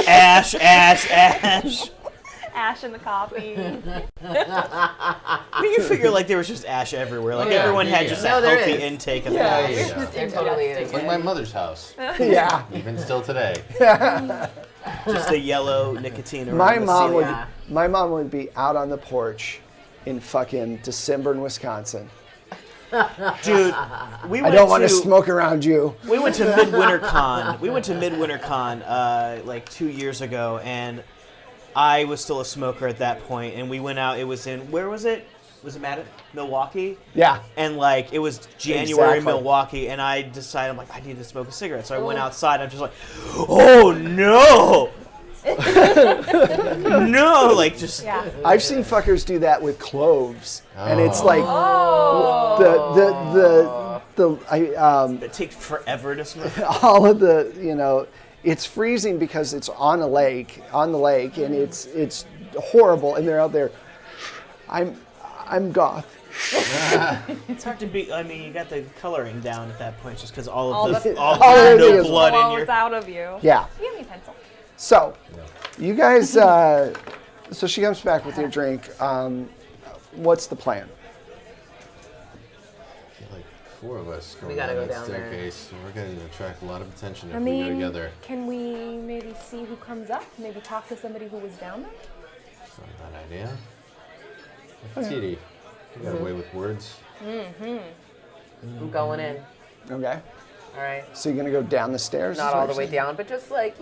Ash, ash, ash.
Ash in the coffee.
I mean, you figure like there was just ash everywhere. Like everyone had just
No,
a
there
healthy
is.
intake of
Yeah.
ash.
There totally is.
It's like my mother's house,
Yeah.
even still today.
Just the yellow nicotine around
My
the
mom would
ceiling.
my mom would be out on the porch in fucking December in Wisconsin.
Dude, we
I
went
don't want to
to
smoke around you.
We went to Midwinter Con. Like 2 years ago, and I was still a smoker at that point. And we went out. It was in where was it? Was it Milwaukee?
Yeah.
And like it was January
Exactly.
Milwaukee, and I decided I'm like I need to smoke a cigarette. So I went outside. I'm just like, oh no. No, like just
Yeah.
I've seen fuckers do that with cloves, and it's like
Oh.
it takes forever to smoke.
all of the it's freezing because it's on the lake, and it's horrible, and they're out there. I'm goth.
It's hard to be. I mean, you got the coloring down at that point, just because all
All
of the
the-
all
all
the
of
no
the-
blood in
Flows
your.
out of you.
Yeah.
Give me a pencil.
So, you guys. So she comes back with your drink. What's the plan?
I feel like 4 of us going
gotta
down
go
that
down there.
staircase. We're going to attract a lot of attention if
I
we go
mean,
together.
can we maybe see who comes up? Maybe talk to somebody who was down there?
It's not a bad idea. Titi, you got away with words.
I'm going in.
Okay.
All right.
So you're gonna go down the stairs?
Not
is what
all the
you're
way
saying?
down, but just like,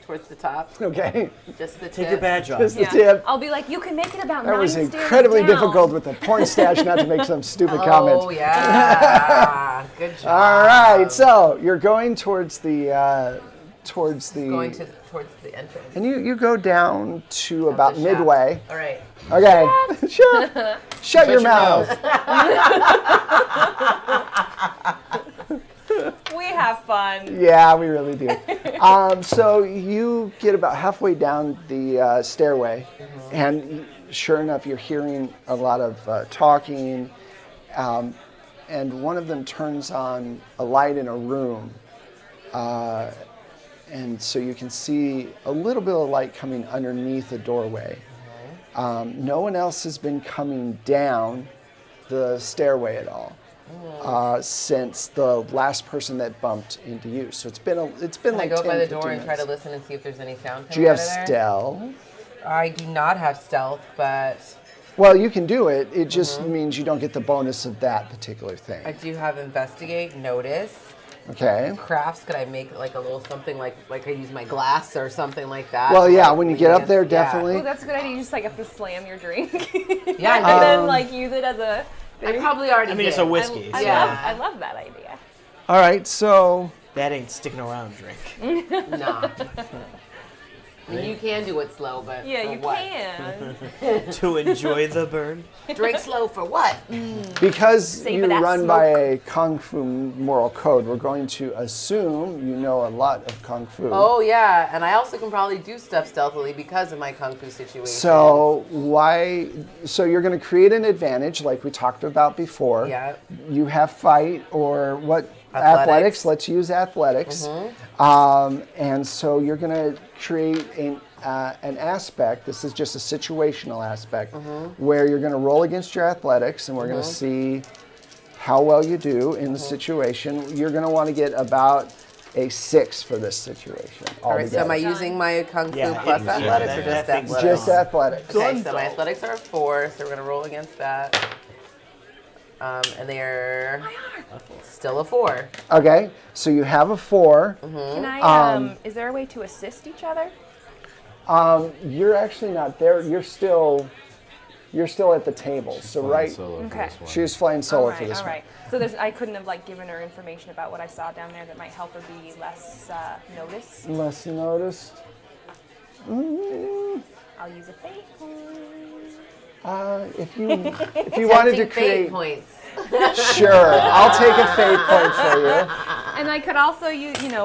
towards the top.
Okay.
Just the tip.
Take your badge off.
Just the tip.
I'll be like, you can make it about
That
9
was
stairs
incredibly
down.
difficult with the porn stash not to make some stupid
Oh,
comment.
yeah. Good job.
All right, so you're going towards the
Going towards the entrance.
and you go down to about
the shaft.
midway.
All right.
Okay. Shut your mouth.
We have fun.
Yeah, we really do. So you get about halfway down the stairway, and sure enough, you're hearing a lot of talking, and one of them turns on a light in a room, and so you can see a little bit of light coming underneath the doorway. No one else has been coming down the stairway at all. Since the last person that bumped into you, so it's been
Can I
like
go
10,
by the
15
door and try to
minutes.
listen and see if there's any sound coming
Do you have
out of there?
stealth?
I do not have stealth, but
Well, you can do it. It just means you don't get the bonus of that particular thing.
I do have investigate, notice,
Okay.
crafts. Could I make like a little something like I use my glass or something like that?
Well, yeah.
Like,
When you
lean
get up
against-
there,
yeah.
definitely.
Oh, that's a good idea. You just like have to slam your drink.
Yeah, I
and
did.
then like use it as a.
I probably already
I mean,
did.
it's a whiskey.
I,
so
Yeah.
love that idea.
All right. So
that ain't sticking around, drink.
Nah. I mean, you can do it slow, but
Yeah,
for
you
what?
can.
To enjoy the burn.
Drink slow for what?
because
Save
you
it as
run
smoke.
by a kung fu moral code, we're going to assume you know a lot of kung fu.
Oh yeah, and I also can probably do stuff stealthily because of my kung fu situation.
So So you're going to create an advantage, like we talked about before.
Yeah.
You have fight or what?
Athletics.
Let's use athletics. And so you're going to create an aspect. This is just a situational aspect where you're going to roll against your athletics, and we're going to see how well you do in the situation. You're going to want to get about a 6 for this situation.
All right, so am I
altogether.
using my kung fu
Yeah,
plus
yeah,
athletics
that-
or just
that thing's
athletics?
Just athletics.
Okay, so my athletics are 4, so we're gonna roll against that. And they're still a 4.
Okay, so you have a 4.
Can I? Is there a way to assist each other?
You're actually not there. You're still at the table. So right,
Solo for
Okay.
this one.
she was flying solo for this
all
one.
right. So I couldn't have like given her information about what I saw down there that might help her be less noticed.
Less noticed.
I'll use a fate point.
If you wanted to
Tempting fate
create,
points.
sure, I'll take a fate point for you.
And I could also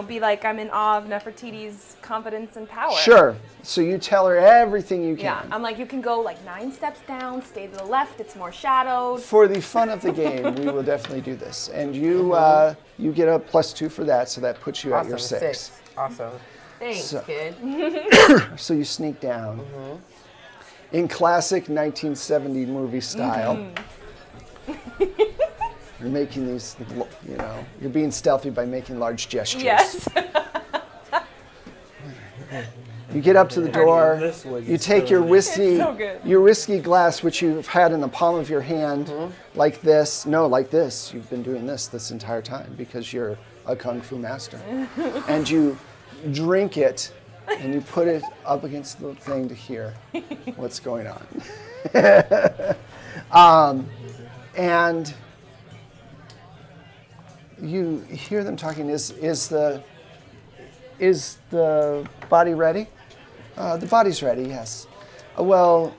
be like I'm in awe of Nefertiti's confidence and power.
Sure. So you tell her everything you can.
Yeah, I'm like, you can go like 9 steps down, stay to the left, it's more shadowed.
For the fun of the game, we will definitely do this. And you you get a +2 for that, so that puts you at your 6.
Awesome. Thanks,
So-
kid.
So you sneak down. In classic 1970 movie style. You're making these, you're being stealthy by making large gestures.
Yes.
You get up to the door.
This was
You take your whiskey,
so good.
your whiskey glass, which you've had in the palm of your hand, like this. No, like this. You've been doing this entire time because you're a kung fu master. And you drink it, and you put it up against the thing to hear what's going on. And you hear them talking. Is the body ready? The body's ready, yes. Well,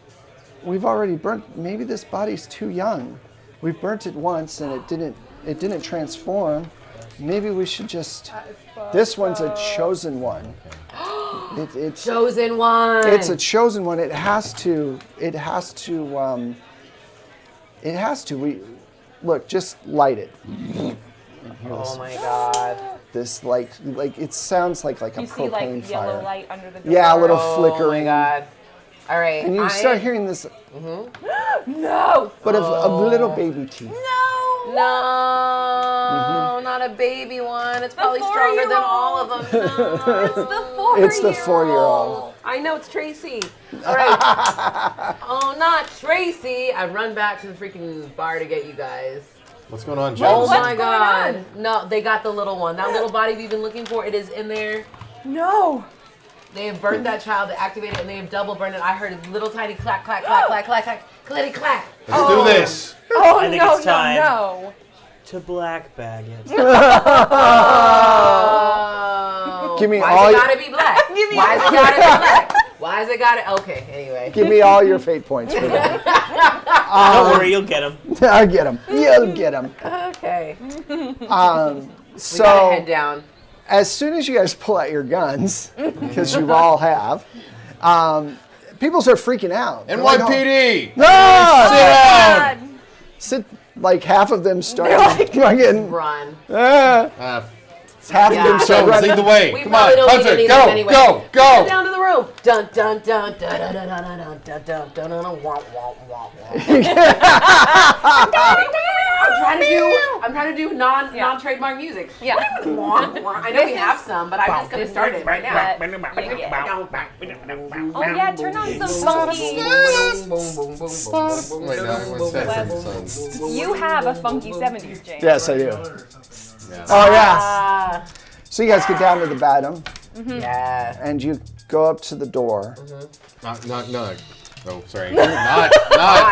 we've already burnt. Maybe this body's too young. We've burnt it once and it didn't transform. Maybe we should just. This one's a chosen one. It's
Chosen one.
It's a chosen one. It has to. We look. Just light it.
Oh my god.
This like it sounds like a
You see
propane
like
fire.
yellow light under the door.
Yeah, a little
Oh
flickering.
my god. All right.
And you start hearing this,
No!
but of little baby teeth.
No!
No, not a baby one. It's probably stronger than all of them. No.
It's the 4-year-old.
It's the 4-year-old.
I know it's Tracy. All right. Oh, not Tracy. I run back to the freaking bar to get you guys.
What's going on,
Oh
Jones?
What's
my
going
god.
on?
No, they got the little one. That little body we've been looking for, it is in there.
No!
They have burnt that child, they activated it, and they have double burned it. I heard a little tiny clack, clack, clack, clack, clack, clack, clitty clack.
Let's do this.
Oh,
I think
no,
it's time.
no.
To black bag it.
Oh.
Give me
Why
all
it
your-
gotta be black?
Give me
Why is it gotta be black? Why is it gotta? Okay, anyway.
Give me all your fate points for that.
Don't worry, you'll get him.
I'll get them. You'll get them.
Okay. We
So
gotta head down.
as soon as you guys pull out your guns, because you all have, people start freaking out. They're like,
NYPD!
"Oh,
Sit down!
God.
sit!" Like half of them start fucking.
Run.
Half of them start
Jones,
running.
lead the way.
We
Come
probably
on,
don't
Hunter,
need
go,
anything anyway.
go,
Go
go!
down to the room. Dun dun dun dun dun dun dun dun dun dun dun dun wah wah wah wah. I'm trying to do non-trademark music.
Yeah.
Wah, wah. I know we have some, but I'm just gonna start it right now.
Oh yeah, turn on some funky.
Wait, no, everyone says sons.
You have a funky 70s, James.
Yes, I do.
Yeah.
Oh yeah.
Ah,
So you guys get down to the bottom,
yeah.
and you go up to the door.
Not. Oh, sorry.
Fine.
Not.
Knock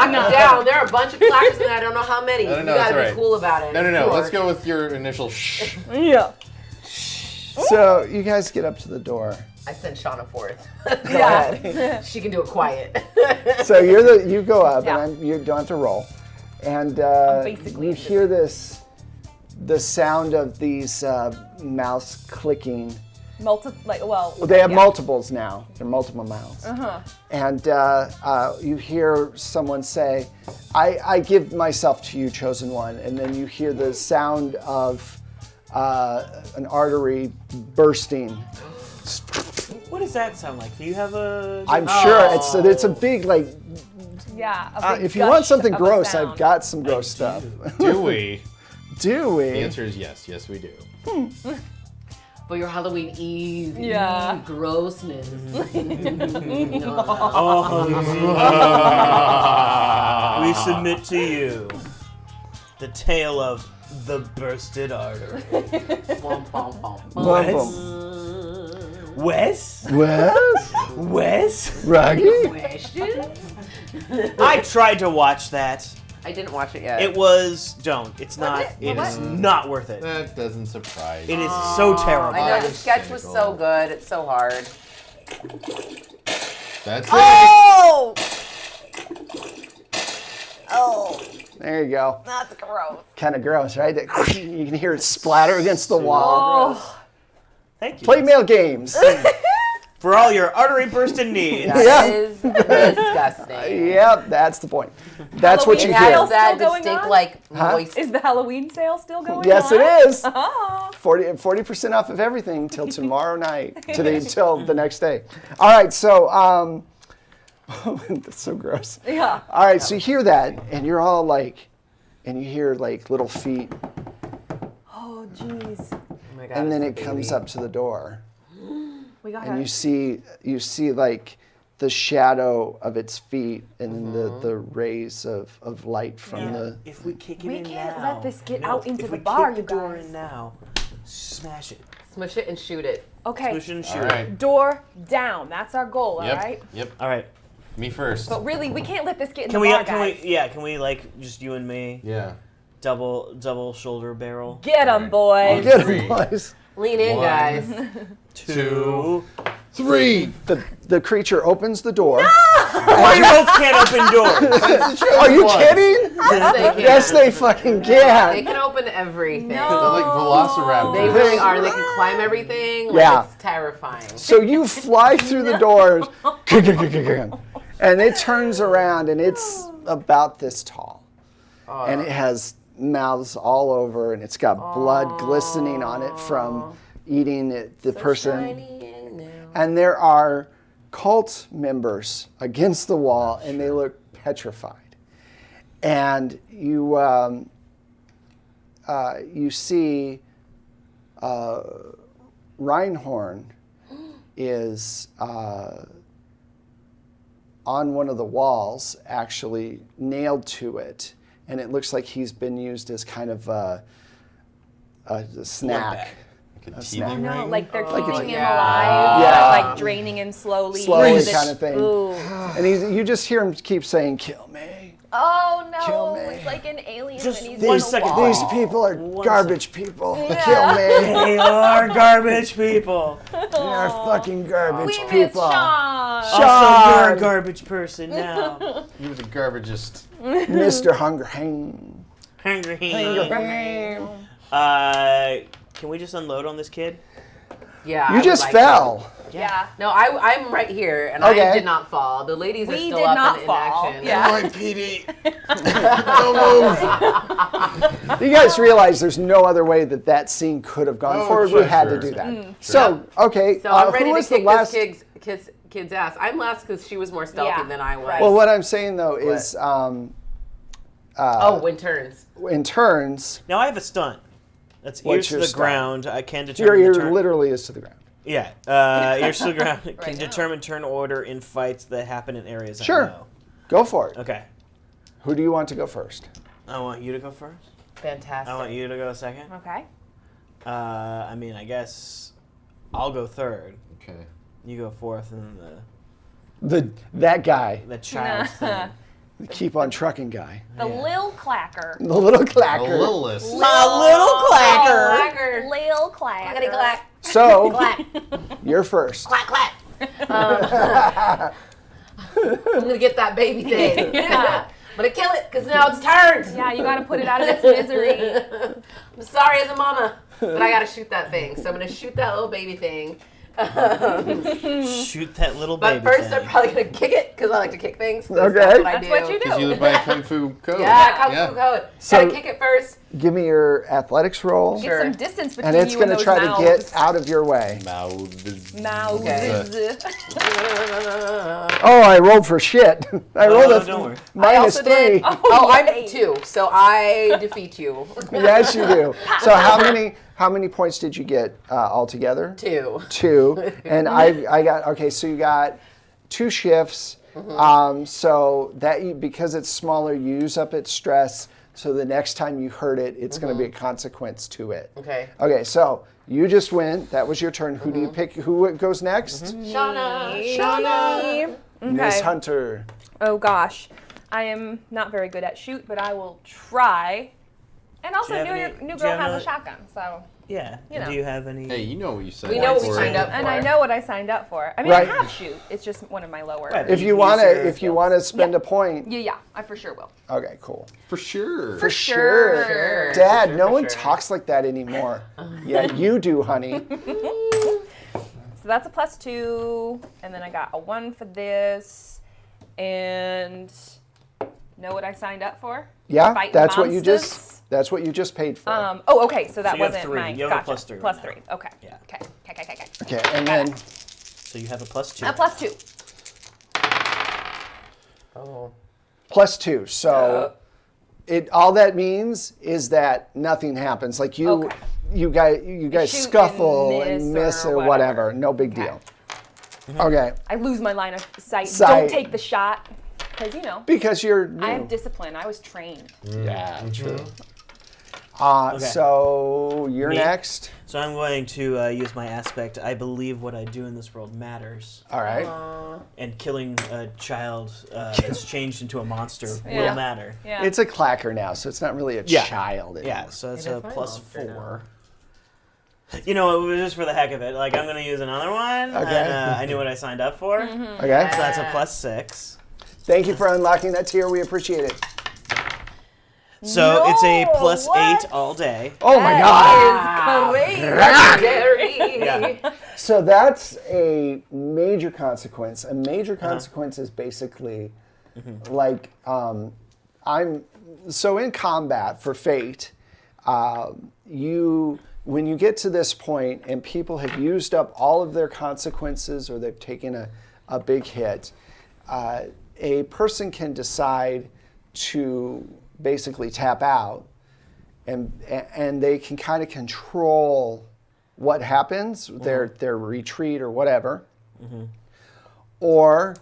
it down. There are a bunch of placards in there. I don't know how many.
No,
You
no,
gotta
it's
be
alright.
cool about it.
No.
Sure.
Let's go with your initial shh.
Yeah.
So you guys get up to the door.
I sent Shauna forth.
Yeah.
She can do it quiet.
So you go up,
Yeah.
and you don't have to roll, and
basically
you
just-
hear the sound of these mouths clicking. Well, they have multiples now. They're multiple mouths. And you hear someone say, I give myself to you, chosen one. And then you hear the sound of an artery bursting.
What does that sound like? Do you have a?
I'm sure it's a big, like,
Yeah. a big
if you want
gush
something
of a
gross,
sound.
I've got some gross stuff.
Do we?
Do we?
The answer is yes. Yes, we do.
For your Halloween Eve.
Yeah.
Grossness.
We submit to you the tale of the bursted artery.
Womp, womp, womp.
Boom, boom.
Wes?
Raggy?
I tried to watch that.
I didn't watch it yet.
It was don't. It's not.
it?
It
What?
is not worth it.
That doesn't surprise me.
It is so terrible.
I know the sketch was so good. It's so hard.
That's it.
Oh! Oh,
There you go.
that's gross.
Kind of gross, right? You can hear it splatter against the wall.
Oh,
Thank you.
Play mail games.
For all your artery bursting needs.
That
Yeah.
is disgusting.
Yep, that's the point. That's what you
It has
hear.
that
Still going
distinct,
on?
like,
Huh?
moist.
is the Halloween sale still going
Yes,
on?
it is.
Oh.
40% off of everything till tomorrow night, till the next day. All right, so that's so gross.
Yeah.
All right, so you hear that, and you're all like, and you hear like little feet,
Oh, jeez.
Oh my God,
and then it
it's a
comes
baby.
up to the door,
We got
and
it.
you see like the shadow of its feet, and then the rays of light from the.
If we kick it
We
in
can't
now.
let this get out into
if
the
we
bar,
kick
you
the door
guys.
in now. Smash it.
Smush it and shoot it.
Okay.
Push and shoot
All right.
it.
Door down. That's our goal,
Yep.
all right?
Yep.
All right.
Me first.
But really, we can't let this get in
Can
the
we?
bar,
Can
guys.
we? Yeah. Can we like just you and me?
Yeah.
Double shoulder barrel.
Get them, boys.
Get
Three.
him, boys.
Lean in,
One.
guys.
2.
3.
The creature opens the door.
Why you both can't open doors?
Are you kidding?
Yes, they can.
Yes, they fucking
They
can.
can open everything.
They're like velociraptors.
They really are. They can climb everything. Like,
Yeah.
It's terrifying.
So you fly through the doors, and it turns around, and it's about this tall. And it has mouths all over, and it's got blood glistening on it from eating the person.
Shiny and new.
And there are cult members against the wall, and they look petrified. And you see Reinhorn is on one of the walls, actually nailed to it, and it looks like he's been used as kind of a snack.
Like a
snack.
TV
No,
ring.
like they're
Like
keeping
it's-
him
Yeah.
alive,
Yeah.
but like draining him slowly.
Slowly
so that-
kind of thing.
Ooh.
And you just hear him keep saying, "Kill me."
Oh
Kill
no,
me.
it's like an alien
Just
and he's
one
on a
second.
wall.
These people are
One
garbage people.
Yeah.
Kill me.
They are garbage people.
They are fucking garbage
We miss
people.
Sean.
Also, you're
Sean.
a garbage person now.
He was a garbageist.
Mr. Hungerhang.
Hungry. Can we just unload on this kid?
Yeah. I
You
would
just
like
fell.
to.
Yeah.
No, I'm right here, and
Okay.
I did not fall. The ladies are
We
still
did
up
not
and in
fall.
action.
Yeah.
Come on, PD. Don't move.
You guys realize there's no other way that scene could have gone
Oh,
forward.
sure,
we had
sure.
to do that. So, okay,
So I'm
who
ready to
was the
kick
last?
this kid's ass. I'm last because she was more stealthy
Yeah.
than I was.
Right.
Well, what I'm saying though is,
Oh, in turns.
in turns,
Now I have a stunt. That's
What's
ears to
your
the
stunt?
ground. I can
your
determine
ear
the turn.
literally is to the ground.
Yeah, ears to the ground can
now.
determine turn order in fights that happen in areas I
Sure.
know.
Go for it.
Okay,
Who do you want to go first?
I want you to go first.
Fantastic.
I want you to go second.
Okay.
I mean, I guess I'll go third.
Okay.
You go fourth, and then
That guy,
the child thing.
the keep on trucking guy,
The Lil Clacker.
the little
A
clacker.
little list.
My little clacker.
Clacker.
Lil Clacker.
Clackety clack.
So
Clack.
you're first.
Clack clack. I'm gonna get that baby thing.
Yeah.
I'm gonna kill it because now it's turned.
Yeah, you gotta put it out of its misery.
I'm sorry as a mama, but I gotta shoot that thing. So I'm gonna shoot that little baby thing.
Shoot that little baby.
But first,
thing.
I'm probably gonna kick it because I like to kick things. 'cause
Okay.
That's what I
That's
do.
what you
Because you
do.
live by a kung fu code.
Yeah, kung fu code.
So-
Gotta kick it first.
Give me your athletics roll,
Get some distance between
and it's
you
going
and
to
those
try
mouths.
to get out of your way.
Mouths.
Mouths.
Okay.
Oh, I rolled for shit. I rolled
no,
a
don't worry.
I
minus
also did.
3.
Oh, I'm
yay.
2, so I defeat you.
Yes, you do. So how many points did you get altogether?
2.
2. And I got, okay, so you got 2 shifts, So that because it's smaller, you use up its stress. So the next time you hurt it, it's going to be a consequence to it.
Okay.
Okay, so you just win. That was your turn. Who do you pick? Who goes next?
Shauna.
Miss
Okay.
Hunter.
Oh gosh, I am not very good at shoot, but I will try. And also,
Do you have any-
new
do you
girl
have
has a
any-
shotgun, so.
Yeah.
You know.
Do you have any?
Hey, you know what you said.
We know what we
for
signed
it.
up for.
And I know what I signed up for. I mean,
Right.
I have shoot. It's just one of my lower.
Right.
If you
You
want
use your
to, if you
skills.
want to spend
Yeah.
a point,
Yeah, I for sure will.
okay, cool.
For sure.
For
sure.
Sure.
Dad,
For
no
sure,
one
for sure.
talks like that anymore. Yeah, you do, honey.
So that's a +2, and then I got a 1 for this, and know what I signed up for?
Yeah,
Fight
that's what you
monsters?
just paid for.
Okay, so that
you have
wasn't
3.
my.
You have a
gotcha.
+3
Plus
right now.
3. Okay.
Yeah.
Okay.
Okay, and then
So you have a +2.
A +2.
Oh.
+2. So it all that means is that nothing happens. Like you
Okay.
you guys
shoot
scuffle
and
and
miss
miss
or
or whatever. No big
Okay.
deal. Okay,
I lose my line of sight.
Sight.
Don't take the shot, because
because you're new.
I have discipline. I was trained.
Yeah, true.
Okay.
So you're
Me?
next.
So I'm going to use my aspect. I believe what I do in this world matters,
All right.
and killing a child that's changed into a monster
Yeah.
will matter.
Yeah.
It's a clacker now, so it's not really a
Yeah.
child anymore.
Yeah, so that's
It
a
is my
+4.
monster
You know, it was just for the heck of it. Like, I'm going to use another one,
Okay.
and I knew what I signed up for.
Okay.
So that's a +6.
Thank you for unlocking that tier. We appreciate it.
So it's a
No,
+8
what?
all day.
Oh my God.
Legendary.
Yeah.
So that's a major consequence. A major consequence is basically like I'm so in combat for Fate. When you get to this point and people have used up all of their consequences or they've taken a big hit, a person can decide to basically tap out, and they can kind of control what happens, their retreat or whatever. Or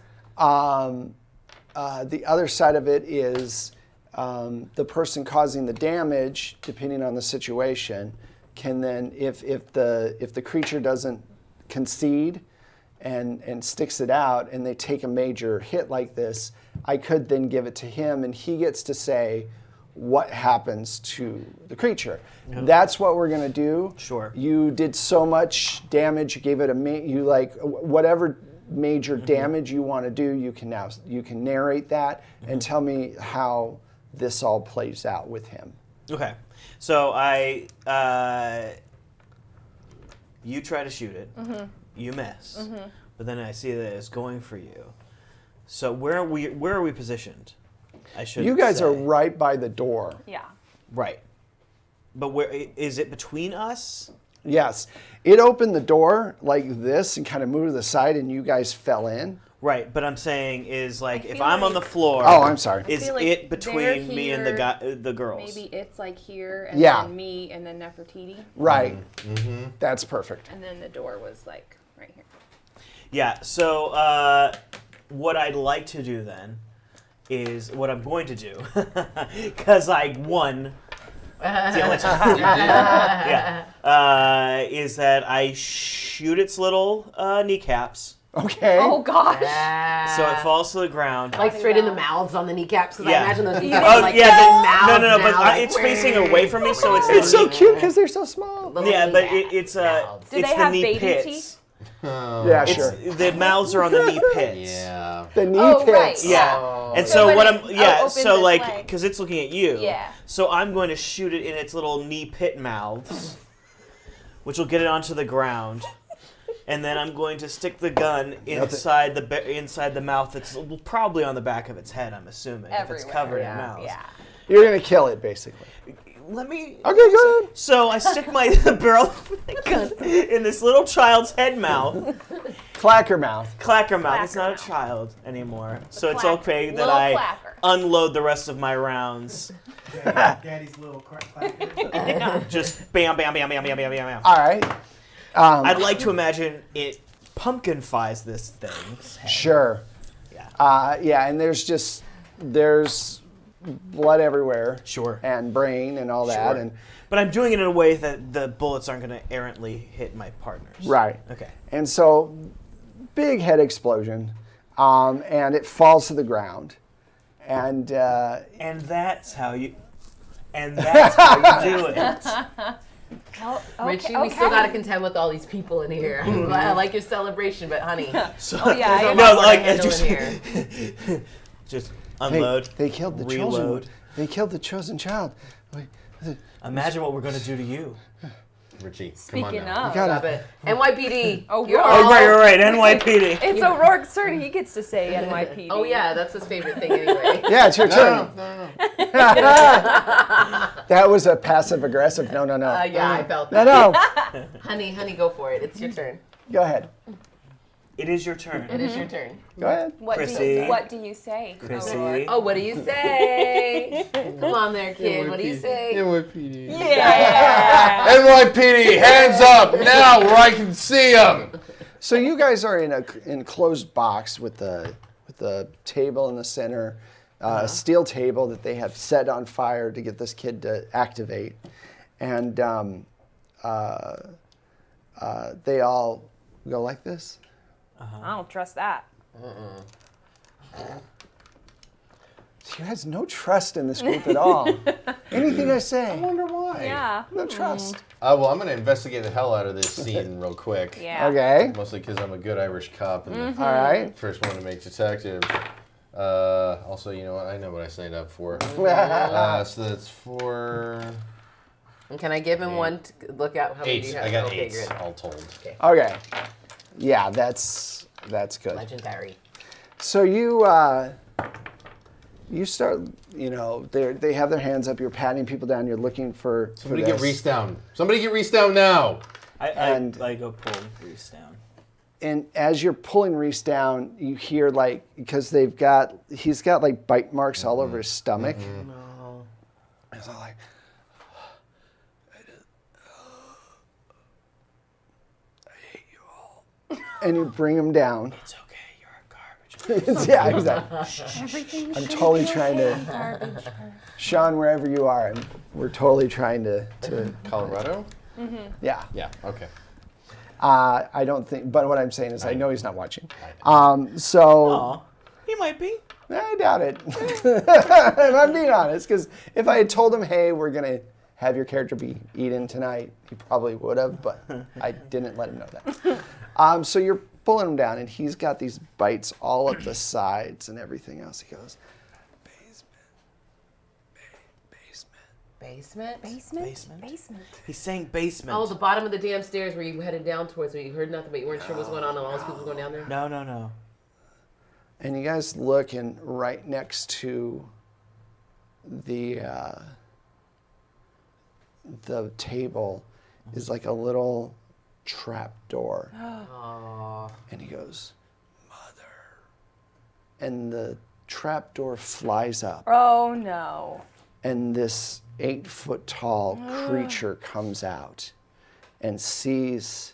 the other side of it is the person causing the damage, depending on the situation, can then, if the creature doesn't concede and sticks it out, and they take a major hit like this, I could then give it to him, and he gets to say what happens to the creature. That's what we're gonna do.
Sure.
You did so much damage. You gave it whatever major damage you want to do. You can narrate that and tell me how this all plays out with him.
Okay. So you try to shoot it, you miss, but then I see that it's going for you. So where are we positioned? I should.
You guys
say.
are right by the door.
Yeah.
Right. But where is it between us?
Yes. It opened the door like this and kind of moved to the side, and you guys fell in.
Right, but I'm saying is like if
feel
I'm on
like-
the floor.
Oh, I'm sorry.
Is
feel like
it
they're
between me and the
here,
guy, the girls?
Maybe it's like here, and
Yeah.
then me, and then Nefertiti,
Right. That's perfect.
and then the door was like right here.
Yeah. So what I'd like to do then is what I'm going to do because I won. It's the only time. Yeah. Is that I shoot its little kneecaps,
Okay.
Oh gosh.
so it falls to the ground.
Like straight in the mouths on the kneecaps, because
Yeah.
I imagine those kneecaps
Oh
are like
yeah,
mouths
no, but
now, like,
it's facing away from me, so it's the
It's so
knee-
cute because they're so small.
little
Yeah, but
kneecaps,
it's
mouths.
Do
it's
they
the
have
knee
baby
pits.
teeth?
Yeah,
It's
sure.
the mouths are on the knee pits.
Yeah.
The knee
Oh, right.
pits.
Yeah.
Oh.
And
So
so
when
what
it
so
opens its
like
leg.
because it's looking at you.
Yeah.
So I'm going to shoot it in its little knee pit mouths, which will get it onto the ground. And then I'm going to stick the gun inside the mouth that's probably on the back of its head, I'm assuming, if it's
Everywhere.
covered in
Yeah.
mouths.
Yeah.
You're going to kill it, basically.
Let me
Okay, go ahead.
So I stick my barrel of the gun in this little child's head mouth.
Clacker mouth.
Clacker mouth. It's
Clacker
not
mouth.
a child anymore. So it's
Clacker.
okay that
Little
I
clacker.
unload the rest of my rounds.
Daddy's little clacker.
Just bam, bam, bam, bam, bam, bam, bam, bam.
All right.
I'd like to imagine it pumpkin-fies this thing.
Sure.
Yeah.
Yeah, and there's blood everywhere.
Sure.
And brain and all that.
Sure.
And
But I'm doing it in a way that the bullets aren't going to errantly hit my partners.
right.
Okay.
And so, big head explosion, and it falls to the ground. And
that's how you do it.
Oh,
Richie, we still gotta contend with all these people in here. I like your celebration, but honey,
So,
Oh, yeah,
there's a
no,
lot more to
like
handle
just,
in here.
just unload.
they killed the children.
reload.
They killed the chosen child. Wait,
Imagine what we're going to do to you.
Richie,
Speaking
come on now.
of,
gotta-
Stop it. NYPD.
Oh,
You're
Rourke.
Oh, right, NYPD.
it's O'Rourke's turn. He gets to say NYPD.
Oh yeah, that's his favorite thing anyway.
Yeah, it's your turn.
No.
That was a passive aggressive. No.
Yeah, I felt
No,
that.
no.
Honey, go for it. It's your turn.
Go ahead.
It is your turn.
It is your turn.
Go ahead.
What
Chrissy.
do you say?
Chrissy.
O'Rourke?
Oh, what do you say? Come on there, kid. What do you say?
NYPD.
Yeah.
NYPD, hands up now where I can see them.
So you guys are in a enclosed box with the table in the center, a steel table that they have set on fire to get this kid to activate, and they all go like this.
I don't trust that.
You guys no trust in this group at all. Anything I say,
Wonder why.
Yeah.
no trust.
Well, I'm gonna investigate the hell out of this scene real quick.
Yeah.
Okay.
Mostly because I'm a good Irish cop and
All right.
the first one to make detective. Also, you know what? I know what I signed up for. So that's 4.
And can I give him one to look at how many do
8.
you have?
I got
Okay,
8
good.
all told.
Okay. Yeah, that's good.
Legendary.
So you start, they have their hands up, you're patting people down, you're looking for
Somebody
this.
get Reese down. Somebody get Reese down now.
I go pull Reese down.
And as you're pulling Reese down, you hear because he's got like bite marks all over his stomach.
No.
It's all like, I hate you all. And you bring him down.
It's okay, you're a garbage.
Yeah, exactly. I'm totally trying to, Sean, wherever you are, we're totally trying to
Colorado?
yeah.
Yeah, okay.
I don't think, but what I'm saying is I know he's not watching. So,
Aw, he might be.
I doubt it. If I'm being honest, because if I had told him, hey, we're going to have your character be eaten tonight, he probably would have, but I didn't let him know that. So you're pulling him down, and he's got these bites all up the sides and everything else. He goes,
Basement?
Basement.
He's saying basement.
Oh, the bottom of the damn stairs where you headed down towards, where you heard nothing, but you weren't sure what was going on, and all those people going down there?
No.
and you guys look, and right next to the table is like a little trap door. And he goes, Mother. And the trap door flies up.
Oh no.
And this 8-foot-tall creature comes out and sees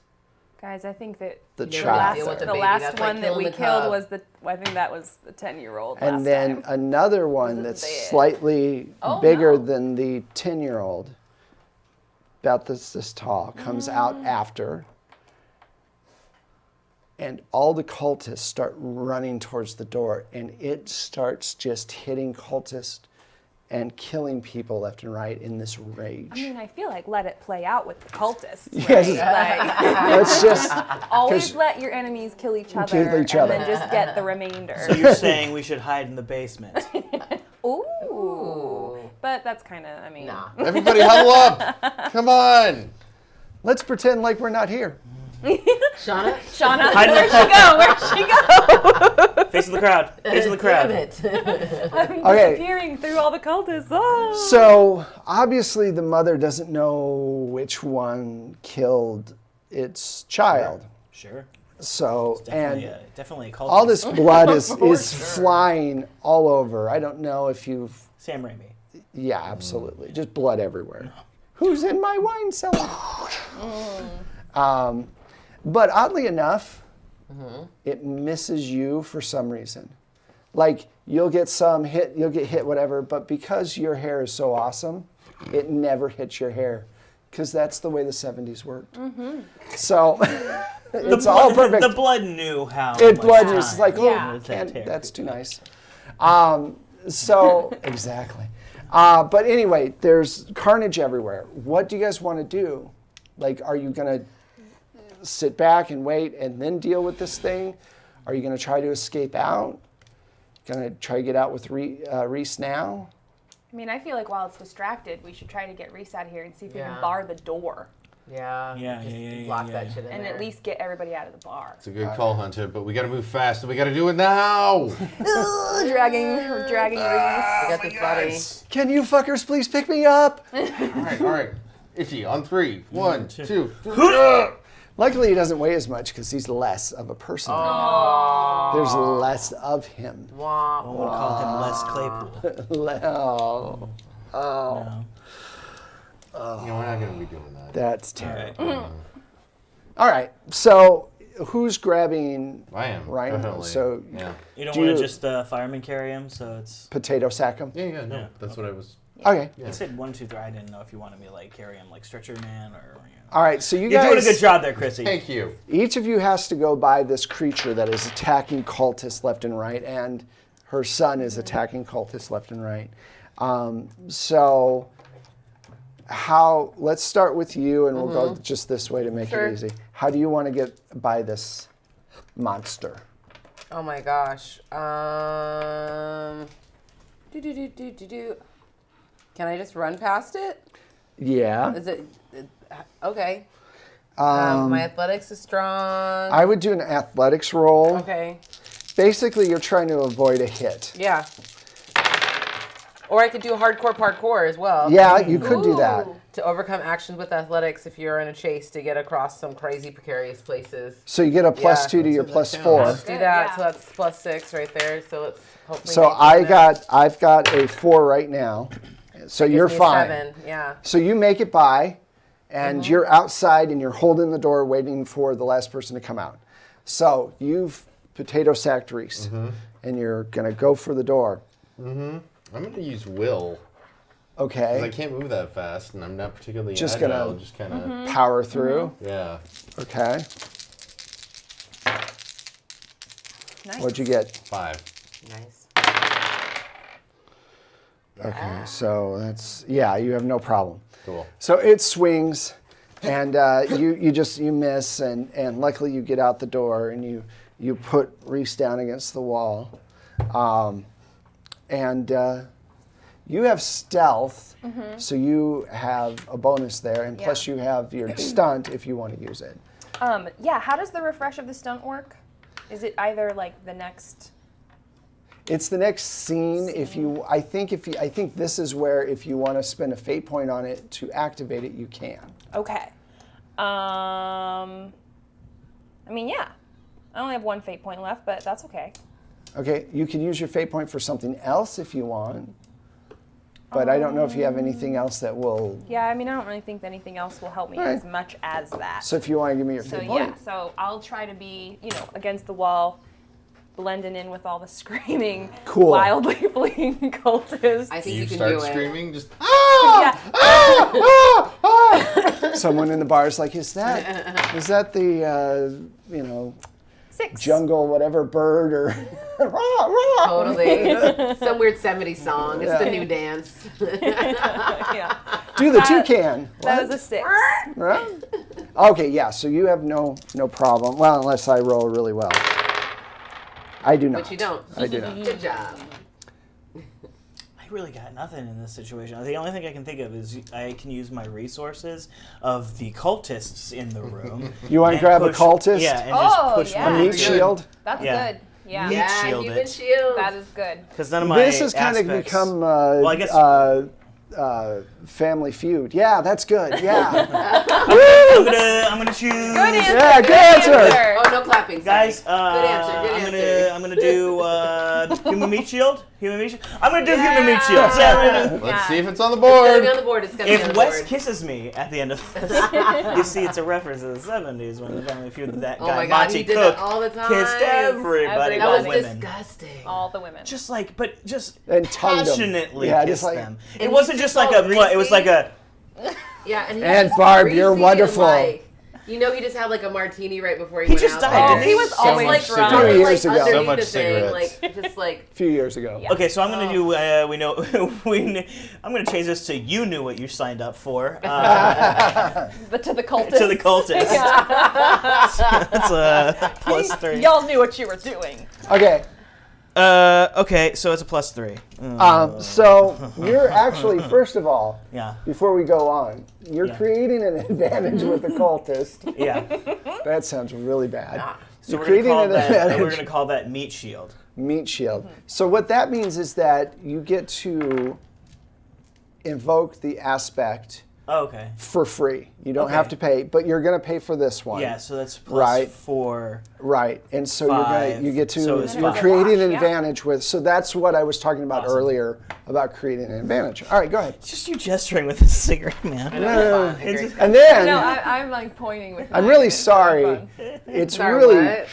Guys, I think that
the
You never
child.
deal with
the
the baby.
last
That's like
one that
killing
we
the
killed
cub.
was I think that was the 10-year-old
And
last
then
time.
another one
This
that's
is bad.
slightly
Oh,
bigger
no.
than the 10-year-old, about this tall, comes out after. And all the cultists start running towards the door, and it starts just hitting cultists and killing people left and right in this rage.
I mean, I feel like let it play out with the cultists.
Yes.
Like,
It's just
always
'cause-
let your enemies kill each other,
Kill each other.
and then just get the remainder.
So you're saying we should hide in the basement?
Ooh. But that's kind of, I mean.
Nah.
Everybody huddle up. Come on.
let's pretend like we're not here.
Shauna?
Shauna,
Hide in the
where'd she go? Where'd she go?
Face of the crowd. Face of the crowd.
Damn it.
I'm
Okay.
disappearing through all the cultists. Oh.
So obviously the mother doesn't know which one killed its child.
Sure.
So
Definitely a cult.
all this blood is flying all over. I don't know if you've.
Sam Raimi.
Yeah, absolutely. Just blood everywhere. Who's in my wine cellar? But oddly enough, it misses you for some reason. Like you'll get some hit, you'll get hit, whatever. But because your hair is so awesome, it never hits your hair, because that's the way the '70s worked. So it's all perfect.
The blood knew how.
It
much
blood is
time
like, oh,
Yeah.
that's too nice. So exactly. But anyway, there's carnage everywhere. What do you guys want to do? Like, are you gonna sit back and wait and then deal with this thing? Are you gonna try to escape out? Gonna try to get out with Reese now?
I mean, I feel like while it's distracted, we should try to get Reese out of here and see if we
Yeah.
can bar the door
Yeah.
Yeah,
Just
yeah,
block
yeah,
that
yeah.
shit in
and
there.
at least get everybody out of the bar.
It's a good call, Hunter, but we gotta move fast and we gotta do it now.
Dragging Reese.
We got this body.
Can you fuckers please pick me up?
All right. Itchy, on 3. 1, 2, 3.
Luckily, he doesn't weigh as much because he's less of a person. There's less of him.
Wah,
I want to call him Les Claypool.
Oh,
We're not gonna be doing that.
that's terrible. All right, so who's grabbing
I am.
Rhino?
Definitely.
So
Yeah.
You don't
Do
want
you-
to just fireman carry him, so it's.
potato sack him?
Yeah, no.
Yeah.
That's what I was.
Okay.
You said 1, 2, 3. I didn't know if you wanted me to like carry him like stretcher man or.
All right, so you
You're
guys,
doing a good job there, Chrissy.
Thank you.
each of you has to go by this creature that is attacking cultists left and right, and her son is attacking cultists left and right. So let's start with you, and we'll go just this way to make
Sure.
it easy. How do you want to get by this monster?
Oh my gosh. Can I just run past it?
Yeah.
Is it okay? My athletics is strong.
I would do an athletics roll.
Okay.
Basically, you're trying to avoid a hit.
Yeah. Or I could do hardcore parkour as well.
Yeah, you could do that.
To overcome actions with athletics if you're in a chase to get across some crazy precarious places.
So you get a +2
Yeah.
to your +4.
Let's do that.
yeah.
So that's +6 right there. So let's hopefully.
So I've got a 4 right now. So you're fine.
7. Yeah.
So you make it by, and you're outside and you're holding the door waiting for the last person to come out. So you've potato sacked Reese, and you're gonna go for the door.
I'm gonna use will. 'Cause
Okay.
I can't move that fast, and I'm not particularly
Just
agile.
gonna-
Just kind of.
Power through.
Yeah.
Okay.
Nice.
What'd you get?
5.
Nice.
Okay. So that's, yeah, you have no problem.
Cool.
So it swings, and you miss, and luckily you get out the door, and you put Reese down against the wall, and you have stealth, so you have a bonus there, and plus you have your stunt if you want to use it.
Yeah, how does the refresh of the stunt work? Is it either like the next?
It's the next scene. I think this is where if you want to spend a fate point on it to activate it, you can.
Okay. I mean, yeah. I only have 1 fate point left, but that's okay.
Okay, you can use your fate point for something else if you want, but I don't know if you have anything else that will.
Yeah, I mean, I don't really think that anything else will help me
Alright.
as much as that.
So if you want to give me your
So
fate
yeah,
point.
so I'll try to be, against the wall, blending in with all the screaming,
Cool.
wildly fleeing cultists.
I think
You
you can
start
do it.
screaming. Just.
Yeah.
Someone in the bar is like, is that the
6.
jungle whatever bird or
Totally. Some weird 70s song. It's
Yeah.
the new dance.
Yeah.
do the toucan?
That was a 6.
Right? Okay, yeah. So you have no problem. Well, unless I roll really well. I do not.
But you don't.
I do not.
Good job.
I really got nothing in this situation. The only thing I can think of is I can use my resources of the cultists in the room.
You want to
and
grab a
push-
cultist?
Yeah, and just
Oh,
push
yeah.
A
one
meat
through.
shield?
That's
Yeah.
good. Yeah.
Meat
Yeah,
shield
you
it.
can shield.
That is good.
Because none of my
This has kind of
aspects-
become
I guess-
Family Feud. Yeah, that's good. Yeah.
I'm gonna choose.
Good answer.
Yeah, good answer.
Oh, no clapping. Sorry.
Guys,
good answer. Good answer.
I'm gonna do human meat shield. Human meat shield. I'm gonna do human meat shield. So I'm gonna-
Let's see if it's on the
It's gonna
board.
be on the board. It's gonna be on
If
the
Wes
board.
kisses me at the end of this, you see it's a reference to the 70s when the Family Feud that
Oh
guy
my God,
Monty
he did
Cook
that all the time.
kissed everybody
That
but
That was
women.
disgusting.
All the women.
Just like, but just
And tongued 'em.
passionately
Yeah,
kiss
just like-
them.
And
It wasn't
he's
just
just
like
all
a. It was like a.
Yeah, and,
And Barb, you're
greasy
wonderful.
And like, you know, he just had like a martini right before he
He
went
just
out.
died,
there.
didn't he?
He was
So
always
much
drunk.
cigarettes.
2 years ago.
Underneath
So much
the thing,
cigarettes.
like just like
A few years ago.
Yeah.
Okay, so I'm gonna do. We know. I'm gonna change this to you knew what you signed up for.
But to the cultists.
To the cultists.
Yeah.
That's a plus 3.
Y'all knew what you were doing.
Okay.
Okay, so it's a plus 3.
So you're actually, first of all,
Yeah.
before we go on, you're
Yeah.
creating an advantage with the cultist.
Yeah.
That sounds really bad.
So
You're
we're gonna
creating
call
an
that. We're
advantage.
gonna call that meat shield.
Meat shield. So what that means is that you get to invoke the aspect
Oh, okay.
for free. You don't
Okay.
have to pay, but you're going to pay for this one.
Yeah, so that's plus
Right.
4.
Right. And so you're
Five.
going to, you get to,
So it's
you're
five.
creating an
Yeah.
advantage with, so that's what I was talking about
Awesome.
earlier about creating an advantage. All right, go ahead.
It's just you gesturing with a cigarette, man.
No.
It's just-
And then,
No, I'm like pointing with.
I'm
mine.
really
It's
sorry.
fun.
It's
sorry,
really,
what?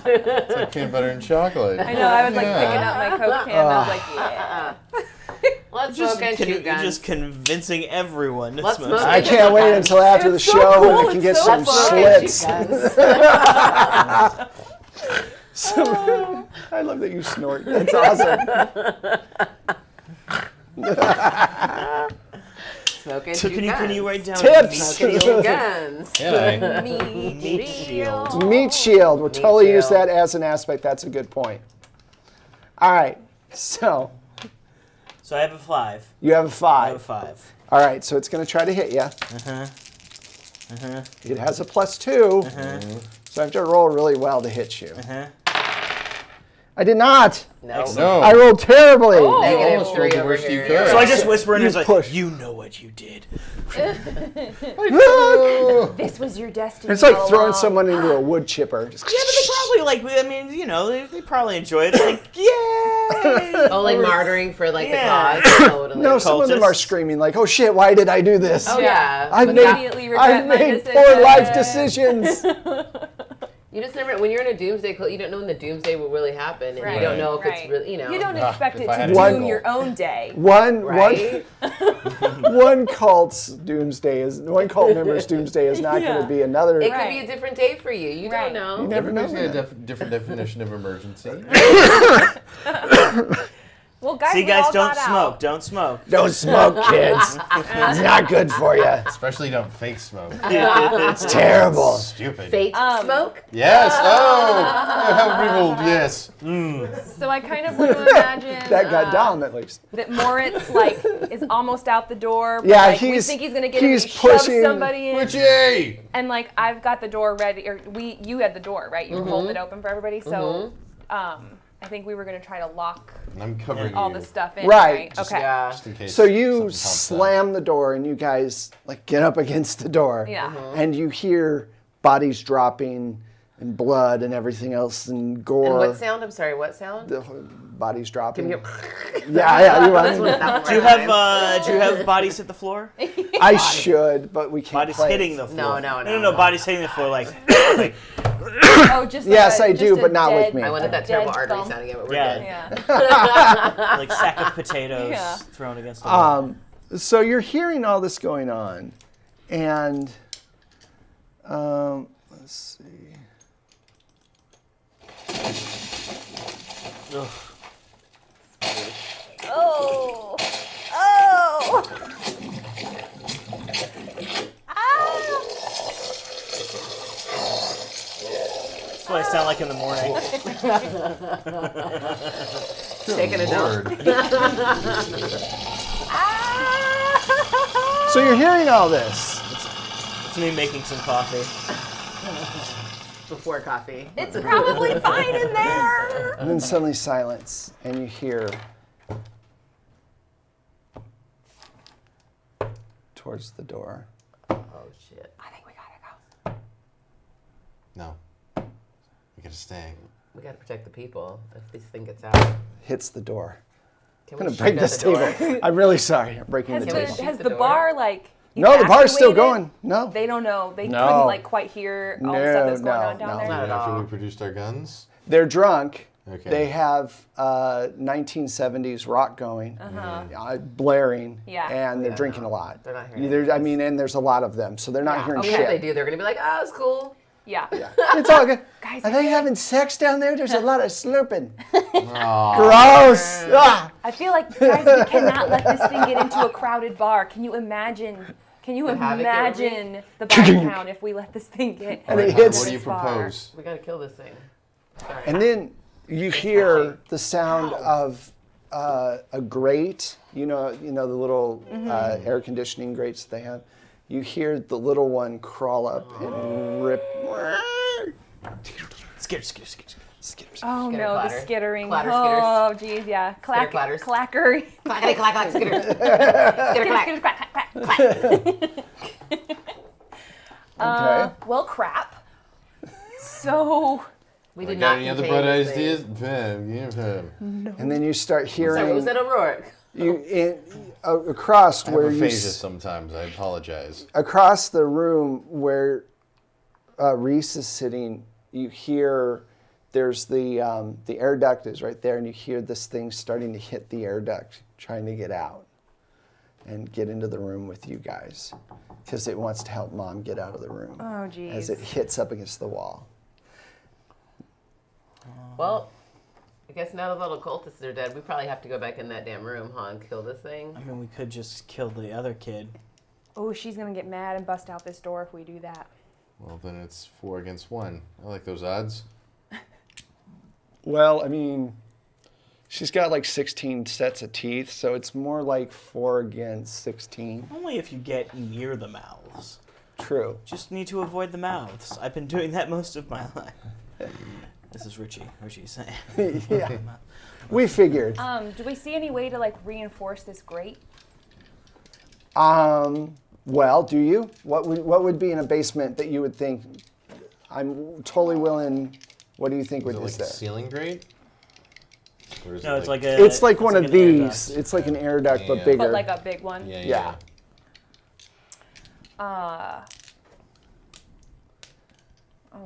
It's like peanut butter and chocolate.
I know. I was like
Yeah.
picking up my Coke can. And I was like, yeah.
Let's
just,
smoke and shoot
you're
guns.
just convincing everyone to
Let's
smoke.
smoke.
I can't wait until after the
It's so
show
cool,
when I can
it's
get
so
some
fun.
slits. So, I love that you snort. That's awesome.
Smoke and
So
shoot
can
guns.
you write down
Tips.
meat
Smoke and
shield?
shoot guns.
Yeah.
Meat shield.
Meat shield. We'll totally use
shield.
that as an aspect. That's a good point. All right. So
So I have a 5.
you have a
I have a
5.
5.
All right. So it's going to try to hit you. It has a +2. So I have to roll really well to hit you. I did not.
No.
No.
I rolled terribly.
Oh.
You
Negative
almost
3
rolled the
over
worst you
here.
could.
So I just whisper in his like,
push.
you know what you did.
Look.
This was your destiny.
It's like
all
throwing
along.
someone into a wood chipper. Just
Yeah, but they probably like. I mean, you know, they probably enjoy it. It's like, yay!
Oh, like martyring for like
Yeah.
the cause. Totally.
no, some of them are
cultists.
screaming like, "Oh shit, why did I do this?
Oh yeah.
I've
But
made,
that-
Immediately regret
I've
my
made
decision.
poor life decisions."
you just never. When you're in a doomsday cult, you don't know when the doomsday will really happen, and
Right.
you don't know if
Right.
it's really. You know.
You don't
Ah,
expect
if
it
I had
to
a
doom
goal.
your own day.
Right.
One cult's doomsday is one cult member's doomsday is not going
Yeah.
to be another.
It could
Right.
be a different day for you. You
Right.
don't know.
You never know.
Everybody's got a different definition of emergency.
Well, guys,
See,
we
guys,
all
don't
got
smoke.
out.
Don't smoke.
Don't smoke, kids. It's not good for you.
Especially don't fake smoke.
It's terrible.
Stupid.
Fate smoke.
Yes. Oh. How people. Yes.
So I kind of want to imagine
That got Dom at least.
that Moritz like is almost out the door. But,
Yeah,
like, we
he's-
think he's gonna get him.
he's
He shoves
pushing-
somebody in,
Richie.
and like I've got the door ready. Or you had the door, right? You were holding it open for everybody. So I think we were gonna try to lock
I'm covering
all
you.
the stuff in.
Right.
Okay.
Yeah.
Just in case.
So you
something pops
slam the door and you guys like get up against the door.
Yeah.
And you hear bodies dropping and blood and everything else and gore.
And what sound? I'm sorry. What sound?
The bodies dropping.
Can you
Yeah, you
That's
want
what that
Do you
one
have do you have bodies hit the floor?
I should, but we can't
Bodies
play it.
hitting the floor.
No.
Bodies hitting the floor like
Oh, just
Yes,
like
I
a,
do,
just a
but not with
dead-
me.
I wanted that
dead
terrible artery
thump.
sound again, but we're
Yeah.
good.
Yeah.
like sack of potatoes
Yeah.
thrown against the wall.
So you're hearing all this going on, and let's see.
Ugh.
Oh. Oh.
That's what I sound like in the morning.
Taking a dump.
Lord.
So you're hearing all this.
It's me making some coffee.
Before coffee.
It's probably fine in there.
And then suddenly silence, and you hear towards the door.
shit.
I think we gotta go.
No. We gotta stay.
We gotta protect the people if this thing gets out.
Hits the door.
Can
I'm
we
gonna break
shoot
this
at the
table.
door?
I'm really sorry. I'm breaking
Has
the
Can we
table.
shoot
has
the
the
door?
bar like?
No, the bar's still
evacuated?
going. No.
They don't know. They
No.
couldn't like quite hear all the stuff that's going on down
no.
there.
Not at
After
all.
we produced our guns?
They're drunk.
Okay.
They have 1970s rock going, blaring,
Yeah.
and they're
Yeah,
drinking
no.
a lot.
They're not hearing
I mean, and there's a lot of them, so they're not hearing
Even
shit.
if they do, they're gonna be like, "Oh, it's cool."
Yeah.
It's all good.
Guys,
Are they having sex down there? There's a lot of slurping.
Aw.
Gross. Ah.
I feel like guys, we cannot let this thing get into a crowded bar. Can you imagine? Can you
The havoc it would
imagine the body count if we let this thing get?
And it
What
hits.
do you propose?
We gotta kill this thing. Sorry.
And then you hear the sound of a grate. You know the little air conditioning grates they have. You hear the little one crawl up and rip.
Skitters.
Skitters.
Oh
Skitter
no,
clatter.
the skittering.
Clatter
Oh geez, yeah.
Skitter clatters.
Clackery.
Clackety clack clack skitter. Skitter clack.
Skitter, clack, clack, clack.
Okay.
Well, crap. So
We did
Got
not
any other
contain
bright
this
ideas?
thing.
And then you start
Sorry, what
hearing
was that O'Rourke?
across
I have
where
aphasia
you
sometimes. I apologize.
across the room where Reese is sitting. You hear there's the air duct is right there, and you hear this thing starting to hit the air duct, trying to get out and get into the room with you guys, because it wants to help Mom get out of the room
Oh geez.
as it hits up against the wall.
Well, I guess now that all the cultists are dead, we probably have to go back in that damn room, huh, and kill this thing.
I mean, we could just kill the other kid.
Oh, she's gonna get mad and bust out this door if we do that.
Well, then it's 4 against 1. I like those odds.
Well, I mean, she's got like 16 sets of teeth, so it's more like 4 against 16.
Only if you get near the mouths.
True.
Just need to avoid the mouths. I've been doing that most of my life. This is Richie. Richie's saying.
Yeah. We figured.
Do we see any way to like reinforce this grate?
Well, do you? What would be in a basement that you would think? I'm totally willing. What do you think
Is
would
it
is
like a
there?
ceiling grate? Or is
No,
it
it's like a.
It's like one of
an air
these.
duct.
It's like an air duct, but
Yeah.
bigger.
But like a big one.
Yeah.
Oh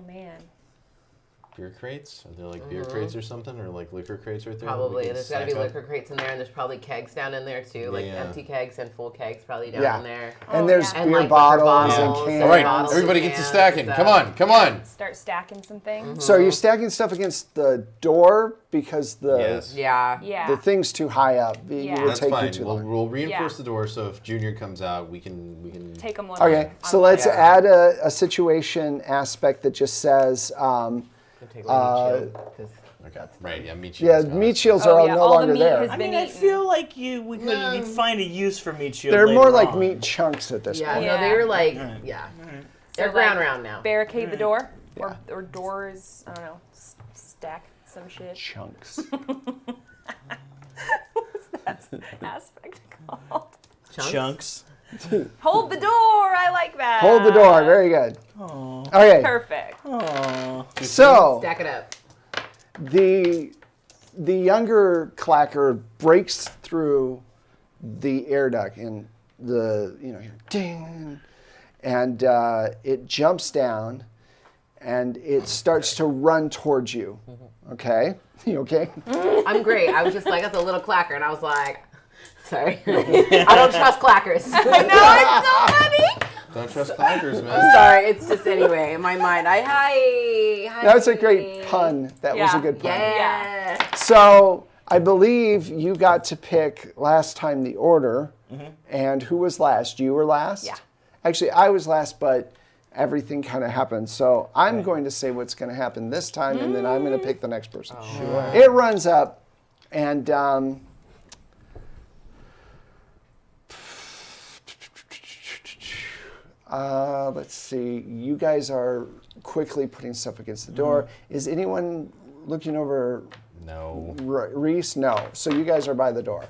man.
Beer crates? Are there like beer crates or something? Or like liquor crates right there? that we
Probably.
can
There's got to be
stack up?
liquor crates in there, and there's probably kegs down in there too, like
Yeah.
empty kegs and full kegs probably down
Yeah.
in there.
And
Oh,
there's
yeah.
And,
beer
like, liquor
bottles
bottles
and
and
cans.
All right,
bottles
everybody
and
get to
cans
stacking.
and
Come
stuff.
on, come on.
Start stacking some things.
So you're stacking stuff against the door because the
Yes.
Yeah.
Yeah.
the thing's too high up. It
Yeah.
would
That's
take
fine.
you too
We'll,
long.
we'll reinforce
Yeah.
the door so if Junior comes out, we can
Take them one.
Okay,
on
so
one.
let's add a situation aspect that just says,
We'll take away meat shield, 'cause
Okay. Right. Yeah. Meat
yeah,
shields gone.
meat shields
Oh,
are all
yeah,
no
all the
longer
meat
there.
has
I
been
mean, I
eaten.
feel like we could find a use for meat shield.
They're more
later
like
on.
meat chunks at this
Yeah,
point.
no,
Yeah.
they're like,
Alright.
yeah.
So,
They're
like,
ground round now.
Barricade the door,
Yeah.
or doors. I don't know. Stack some shit.
Chunks.
What's that aspect called?
Chunks.
Hold the door. I like that.
Hold the door. Very good.
Aww.
Okay,
Perfect.
Aww.
so
Stack it up.
the younger clacker breaks through the air duct and the ding, and it jumps down and it starts to run towards you. Okay, you okay?
I'm great. I was just like, that's a little clacker, and I was like, sorry. I don't trust clackers.
I know, it's so funny.
Don't trust clackers,
I'm
man.
sorry. It's just anyway in my mind. Hi.
That was a great pun. That was a
Yeah.
good pun.
Yeah.
So I believe you got to pick last time the order, and who was last? You were last?
Yeah.
Actually, I was last, but everything kind of happened. So I'm going to say what's going to happen this time, and then I'm going to pick the next person.
Sure.
It runs up, and let's see. You guys are quickly putting stuff against the door. Is anyone looking over
No.
Reese? No. So you guys are by the door.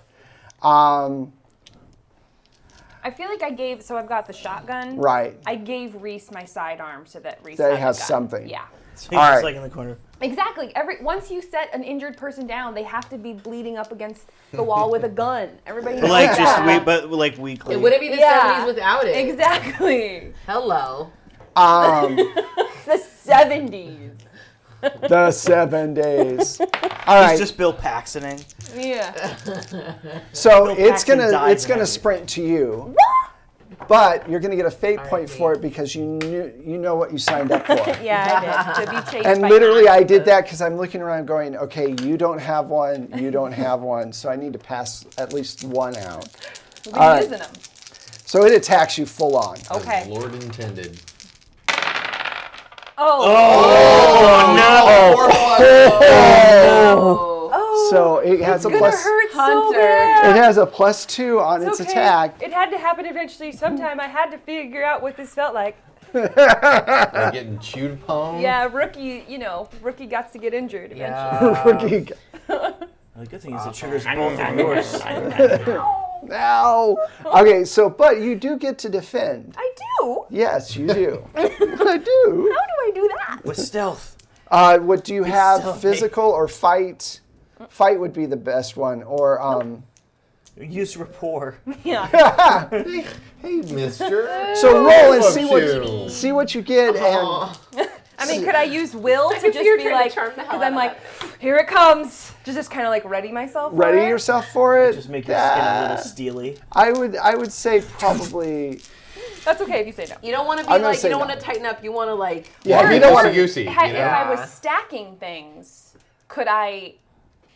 I feel like I gave, so I've got the shotgun.
Right.
I gave Reese my sidearm so that Reese
That
has
has
a gun.
something.
Yeah.
He's
All
just
right.
like in the corner.
Exactly. Once you set an injured person down, they have to be bleeding up against the wall with a gun. Everybody knows
Like
that.
but like weekly.
It wouldn't be the
Yeah.
70s without it.
Exactly.
Hello.
The 70s.
The 7 days. All right.
He's just Bill Paxtoning.
Yeah.
So
Bill
it's
Paxton
gonna
dies in that
sprint to you, but you're gonna get a fate point for it because you know what you signed up for.
Yeah, I did. To be chased
And
by
literally, I did
axes.
that because I'm looking around going, okay, you don't have one, you don't have one, so I need to pass at least one out.
We've
All
been
right.
using them.
So it attacks you full on.
Okay.
Lord intended.
Oh.
So it has a
It's gonna
plus.
hurt so
Hunter.
bad.
It has a +2 on its
Okay.
attack.
It had to happen eventually. Sometime I had to figure out what this felt like.
Like getting chewed upon.
Yeah, rookie got to get injured eventually.
Yeah.
Rookie.
The good thing is it triggers both of yours.
Ow. Okay, but you do get to defend.
I do.
Yes, you do. I do.
How do I do that?
With stealth.
What do you have?
stealthy.
Physical or fight? Fight would be the best one. Or
Use rapport.
Yeah.
Hey, mister.
so roll and
Fuck
see
you.
see what you get and
I mean, could I use will to
can
just
see you're
be
trying to
like,
charm the hell
because I'm
out of
like, here it comes. To just kind of like ready myself.
ready
for it.
yourself for it.
Just make your skin a little steely.
I would say probably.
That's okay if you say no.
You don't want to be
I'm gonna
like,
say
you don't
no.
want to tighten up. You want to like.
Yeah, you don't want to
Goosey.
If
You know?
I was stacking things, could I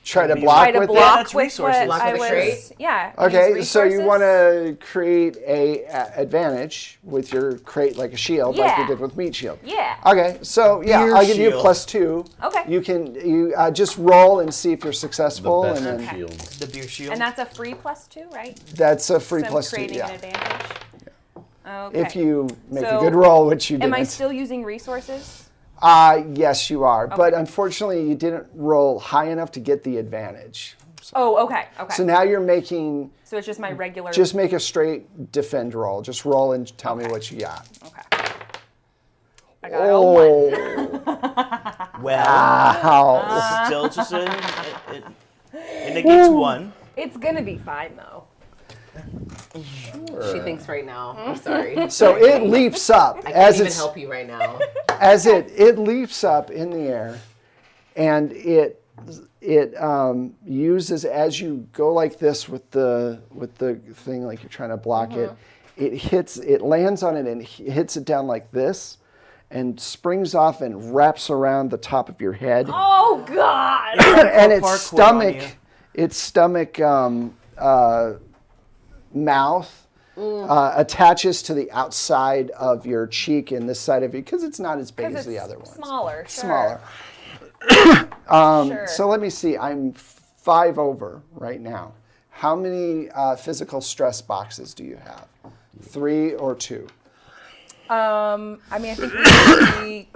try to
Try
block
try to
with
block
Yeah, that's
with
resources.
what
Block
I
with
was?
a crate?
Yeah.
it. Okay,
use
so you
resources?
want to create a advantage with your crate like a shield, like you
Yeah.
did with meat shield.
Yeah.
Okay, so yeah,
Beer
I'll give you
shield.
+2.
Okay.
You just roll and see if you're
The
successful,
best
and
of
then
shields.
The beer shield.
And that's a free +2, right?
that's a free
So I'm
+2.
creating
Yeah,
an advantage. Okay.
if you make a
So,
good roll, which you didn't.
Am I still using resources?
Yes, you are, but
Okay.
unfortunately, you didn't roll high enough to get the advantage.
Oh, okay. Okay.
So now you're making.
So it's just my regular.
Just make a straight defend roll. Just roll and tell me
Okay.
what you got.
Okay. I got a 1.
Oh,
well,
wow.
still just it negates 1.
It's gonna be fine though.
She thinks right now. I'm sorry.
So it leaps up
I
as
can't even
it's
help you right now.
as it leaps up in the air, and it uses as you go like this with the thing like you're trying to block it. It lands on it and hits it down like this, and springs off and wraps around the top of your head.
Oh God!
And
Parkour on
its stomach mouth attaches to the outside of your cheek and this side of you because it's not as big as
Because
the
it's
other ones.
smaller. Sure.
Smaller.
Sure.
So let me see. I'm 5 over right now. How many physical stress boxes do you have? 3 or 2?
I mean, I think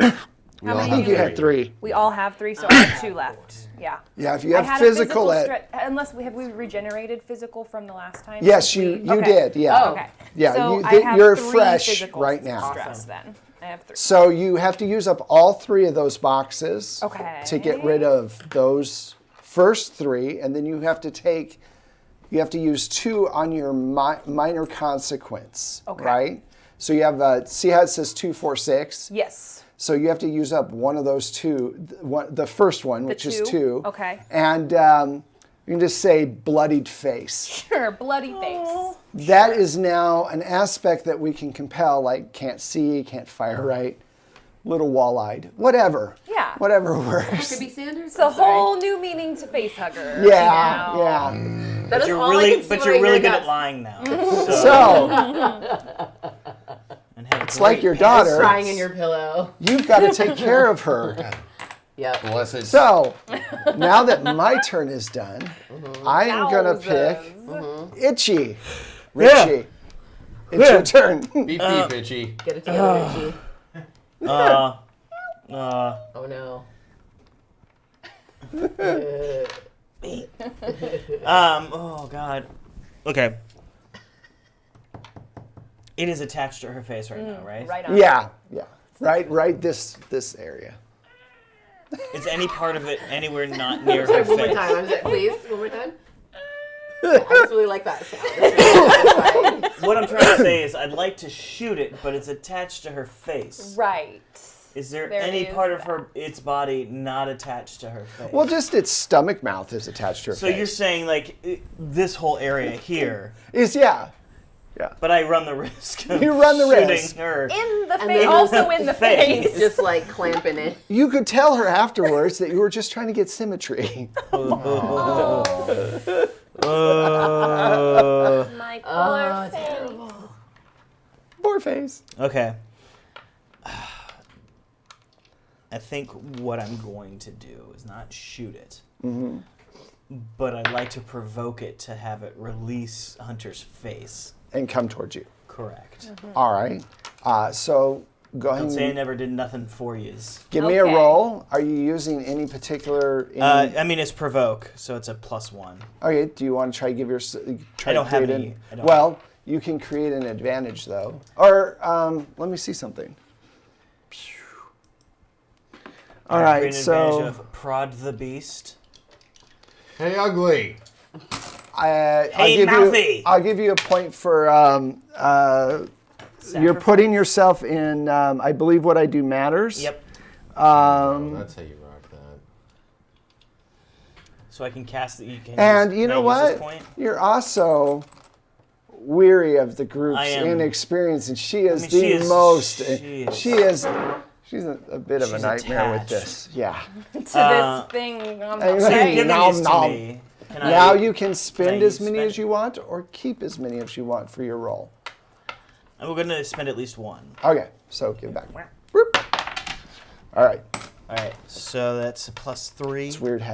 We all
I
have
think you had
3.
3.
we all have 3, so I have 2 left. Yeah.
Yeah, if you
I
have
had
physical,
a physical unless we regenerated physical from the last time.
yes,
since
you
okay.
did. Yeah.
Oh, okay.
Yeah,
So
you-
I have
you're
3
fresh
physical
right now.
Stress then. I have 3.
So you have to use up all 3 of those boxes
Okay.
to get rid of those first 3, and then you have to use 2 on your minor consequence,
Okay.
right? So you have see how it says 2, 4, 6.
Yes.
So you have to use up one of those 2, the first one, which is
2?
2.
Okay.
And you can just say bloodied face.
Sure. Bloody face.
That is now an aspect that we can compel, like can't see, can't fire right, little wall-eyed, whatever.
Yeah.
Whatever works.
Could be Sanders.
It's a
I'm sorry.
whole new meaning to face hugger.
Yeah,
now.
yeah.
That is
You're
all I
really,
can see
but
when
you're
I hear
really good
that.
at lying now.
So
And have
it's like your
great
daughter.
Crying in your pillow.
You've got to take care of her.
Yep.
Bless it.
So now that my turn is done, I am gonna pick Itchy. Richie. It's your turn.
Beep beep, itchy.
Get it together, Richie.
hands.
Oh no.
Oh God. Okay. It is attached to her face right now, right?
Right on.
Yeah. Right. This area.
Is any part of it anywhere not near her
Sorry,
face?
one more time. Please, one more time. I just really like that sound. That's really
What I'm trying to say is I'd like to shoot it, but it's attached to her face.
Right.
Is there
There
any
is
part of
that.
its body not attached to her face?
Well, just its stomach mouth is attached to her
so
face.
you're saying like this whole area here,
Yeah.
but I run the risk of
You run the
shooting
risk.
her.
In the
And
face.
then
Also in the
face.
face.
just like clamping it.
You could tell her afterwards that you were just trying to get symmetry.
My poor face.
Terrible.
Poor face.
Okay. I think what I'm going to do is not shoot it, but I'd like to provoke it to have it release Hunter's face.
And come towards you.
Correct.
All right. So go ahead
Don't say I
and
never did nothing for you.
give me a
Okay.
roll. Are you using any particular...
I mean, it's provoke, so it's a +1.
Okay, do you want to try to give your... Try
I don't
to
have
create
any- I don't.
Well, you can create an advantage, though. Or, let me see something. All right,
Create an
so...
advantage of prod the beast.
Hey, ugly.
Hey, mouthy!
I'll give you a point for you're putting yourself in. I believe what I do matters.
Yep.
Oh, that's how you rock that.
So I can cast it. You can.
And
use,
you
can
know
I use this
what?
point?
You're also weary of the group's
I am.
inexperience, and she is
mean,
the
she is-
most.
she is-
She's a bit of a
She's
nightmare with
attached.
this. Yeah.
To this thing on
Hey,
the
So you're
Hey,
giving
nom,
this to
nom.
me. Can
Now
I,
you can spend as many
spend-
as you want, or keep as many as you want for your roll.
I'm going to spend at least one.
Okay, so give it back. Whoop. All right.
All right. So that's a +3.
It's weird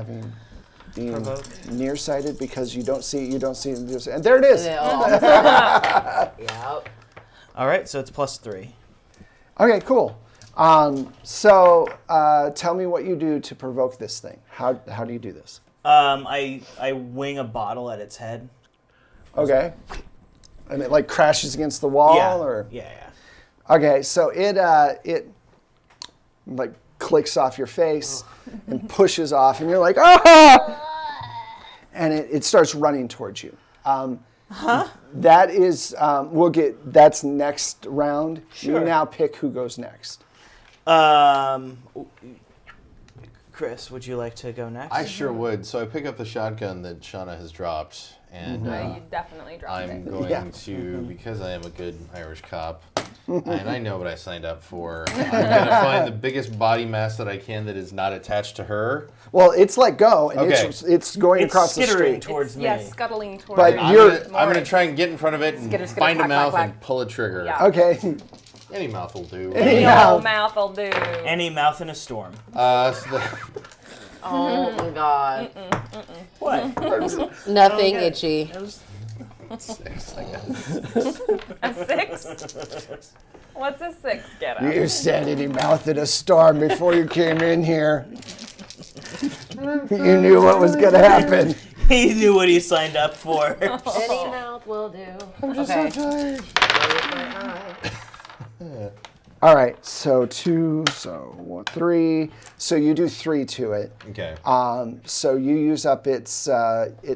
being
Provoke.
nearsighted because you don't see it, and there it is.
Yeah.
All right. So it's +3.
Okay, cool. So tell me what you do to provoke this thing. How do you do this?
I wing a bottle at its head.
Okay. And it like crashes against the wall,
Yeah.
or
Yeah.
okay. So it like clicks off your face and pushes off, and you're like, ah! And it starts running towards you. That is, that's next round.
Sure.
You now pick who goes next.
Chris, would you like to go next?
I sure would. So I pick up the shotgun that Shauna has dropped, and
You definitely dropped
I'm
it.
going
Yeah.
to, because I am a good Irish cop, and I know what I signed up for, I'm going to find the biggest body mass that I can that is not attached to her.
Well, it's let go, and
Okay.
it's going
It's
across the
skittering
street.
towards me.
Yeah, scuttling towards
But
you.
I'm
you're-
going to try and get in front of it and
Skitter, skitter,
find a
clack,
mouth
clack,
and pull a trigger.
Yeah.
Okay.
Any mouth will do.
Any
Yeah.
old mouth will do.
Any mouth in a storm.
Oh my god.
What?
Nothing itchy.
Six, I guess.
A 6? What's a 6 get us?
You said any mouth in a storm before you came in here. You knew what was going to happen.
He knew what he signed up for.
Any mouth will do.
I'm just
Okay.
so tired.
Close my eye.
All right, so 2, so 3. So you do 3 to it.
Okay.
So you use up its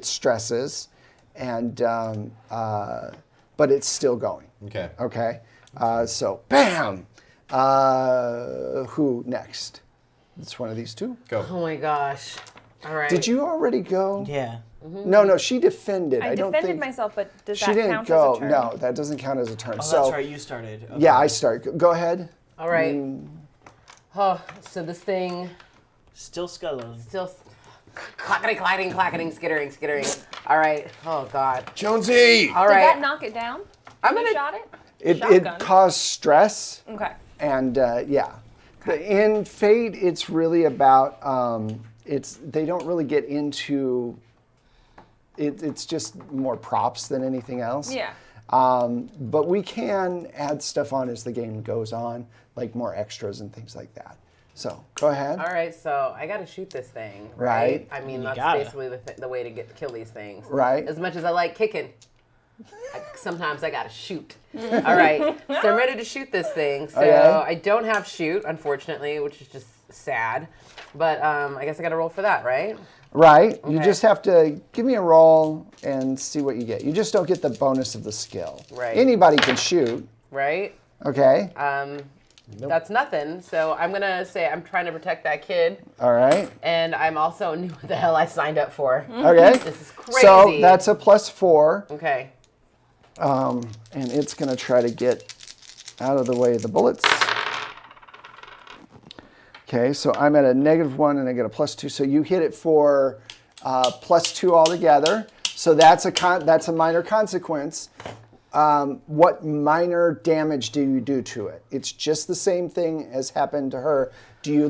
stresses, and but it's still going.
Okay.
Okay. So bam. Who next? It's one of these two.
Go.
Oh my gosh. All right.
Did you already go?
Yeah.
No, she defended.
I
don't
defended
think
myself, but does
she
that
didn't
count
go.
as a turn?
No, that doesn't count as a turn.
Oh,
so
that's right. You started. Okay.
yeah, I start. Go ahead.
All right. Oh, so this thing
Still scuttling.
still clackety, clacking, clacketing, skittering. All right. Oh god.
Jonesy!
All
Did
right.
that knock it down?
I'm
You
gonna.
shot it?
It
Shotgun.
caused stress,
Okay.
and yeah. In Fate, it's really about they don't really get into. It's just more props than anything else.
Yeah.
But we can add stuff on as the game goes on, like more extras and things like that. So go ahead.
All right. So I gotta shoot this thing.
Right.
I mean,
You
that's
gotta.
basically the way to kill these things.
Right.
As much as I like kicking. Sometimes I gotta shoot. All right, so I'm ready to shoot this thing. So
Okay.
I don't have shoot, unfortunately, which is just sad. But I guess I gotta roll for that, right?
Right. You
Okay.
just have to give me a roll and see what you get. You just don't get the bonus of the skill.
Right.
Anybody can shoot.
Right.
Okay.
That's nothing. So I'm gonna say I'm trying to protect that kid,
All right.
and I'm also knew what the hell I signed up for.
Okay.
This is crazy.
So that's a +4.
Okay.
And it's going to try to get out of the way of the bullets. Okay, so I'm at a -1 and I get a +2. So you hit it for +2 altogether. So that's a minor consequence. What minor damage do you do to it? It's just the same thing as happened to her. Do you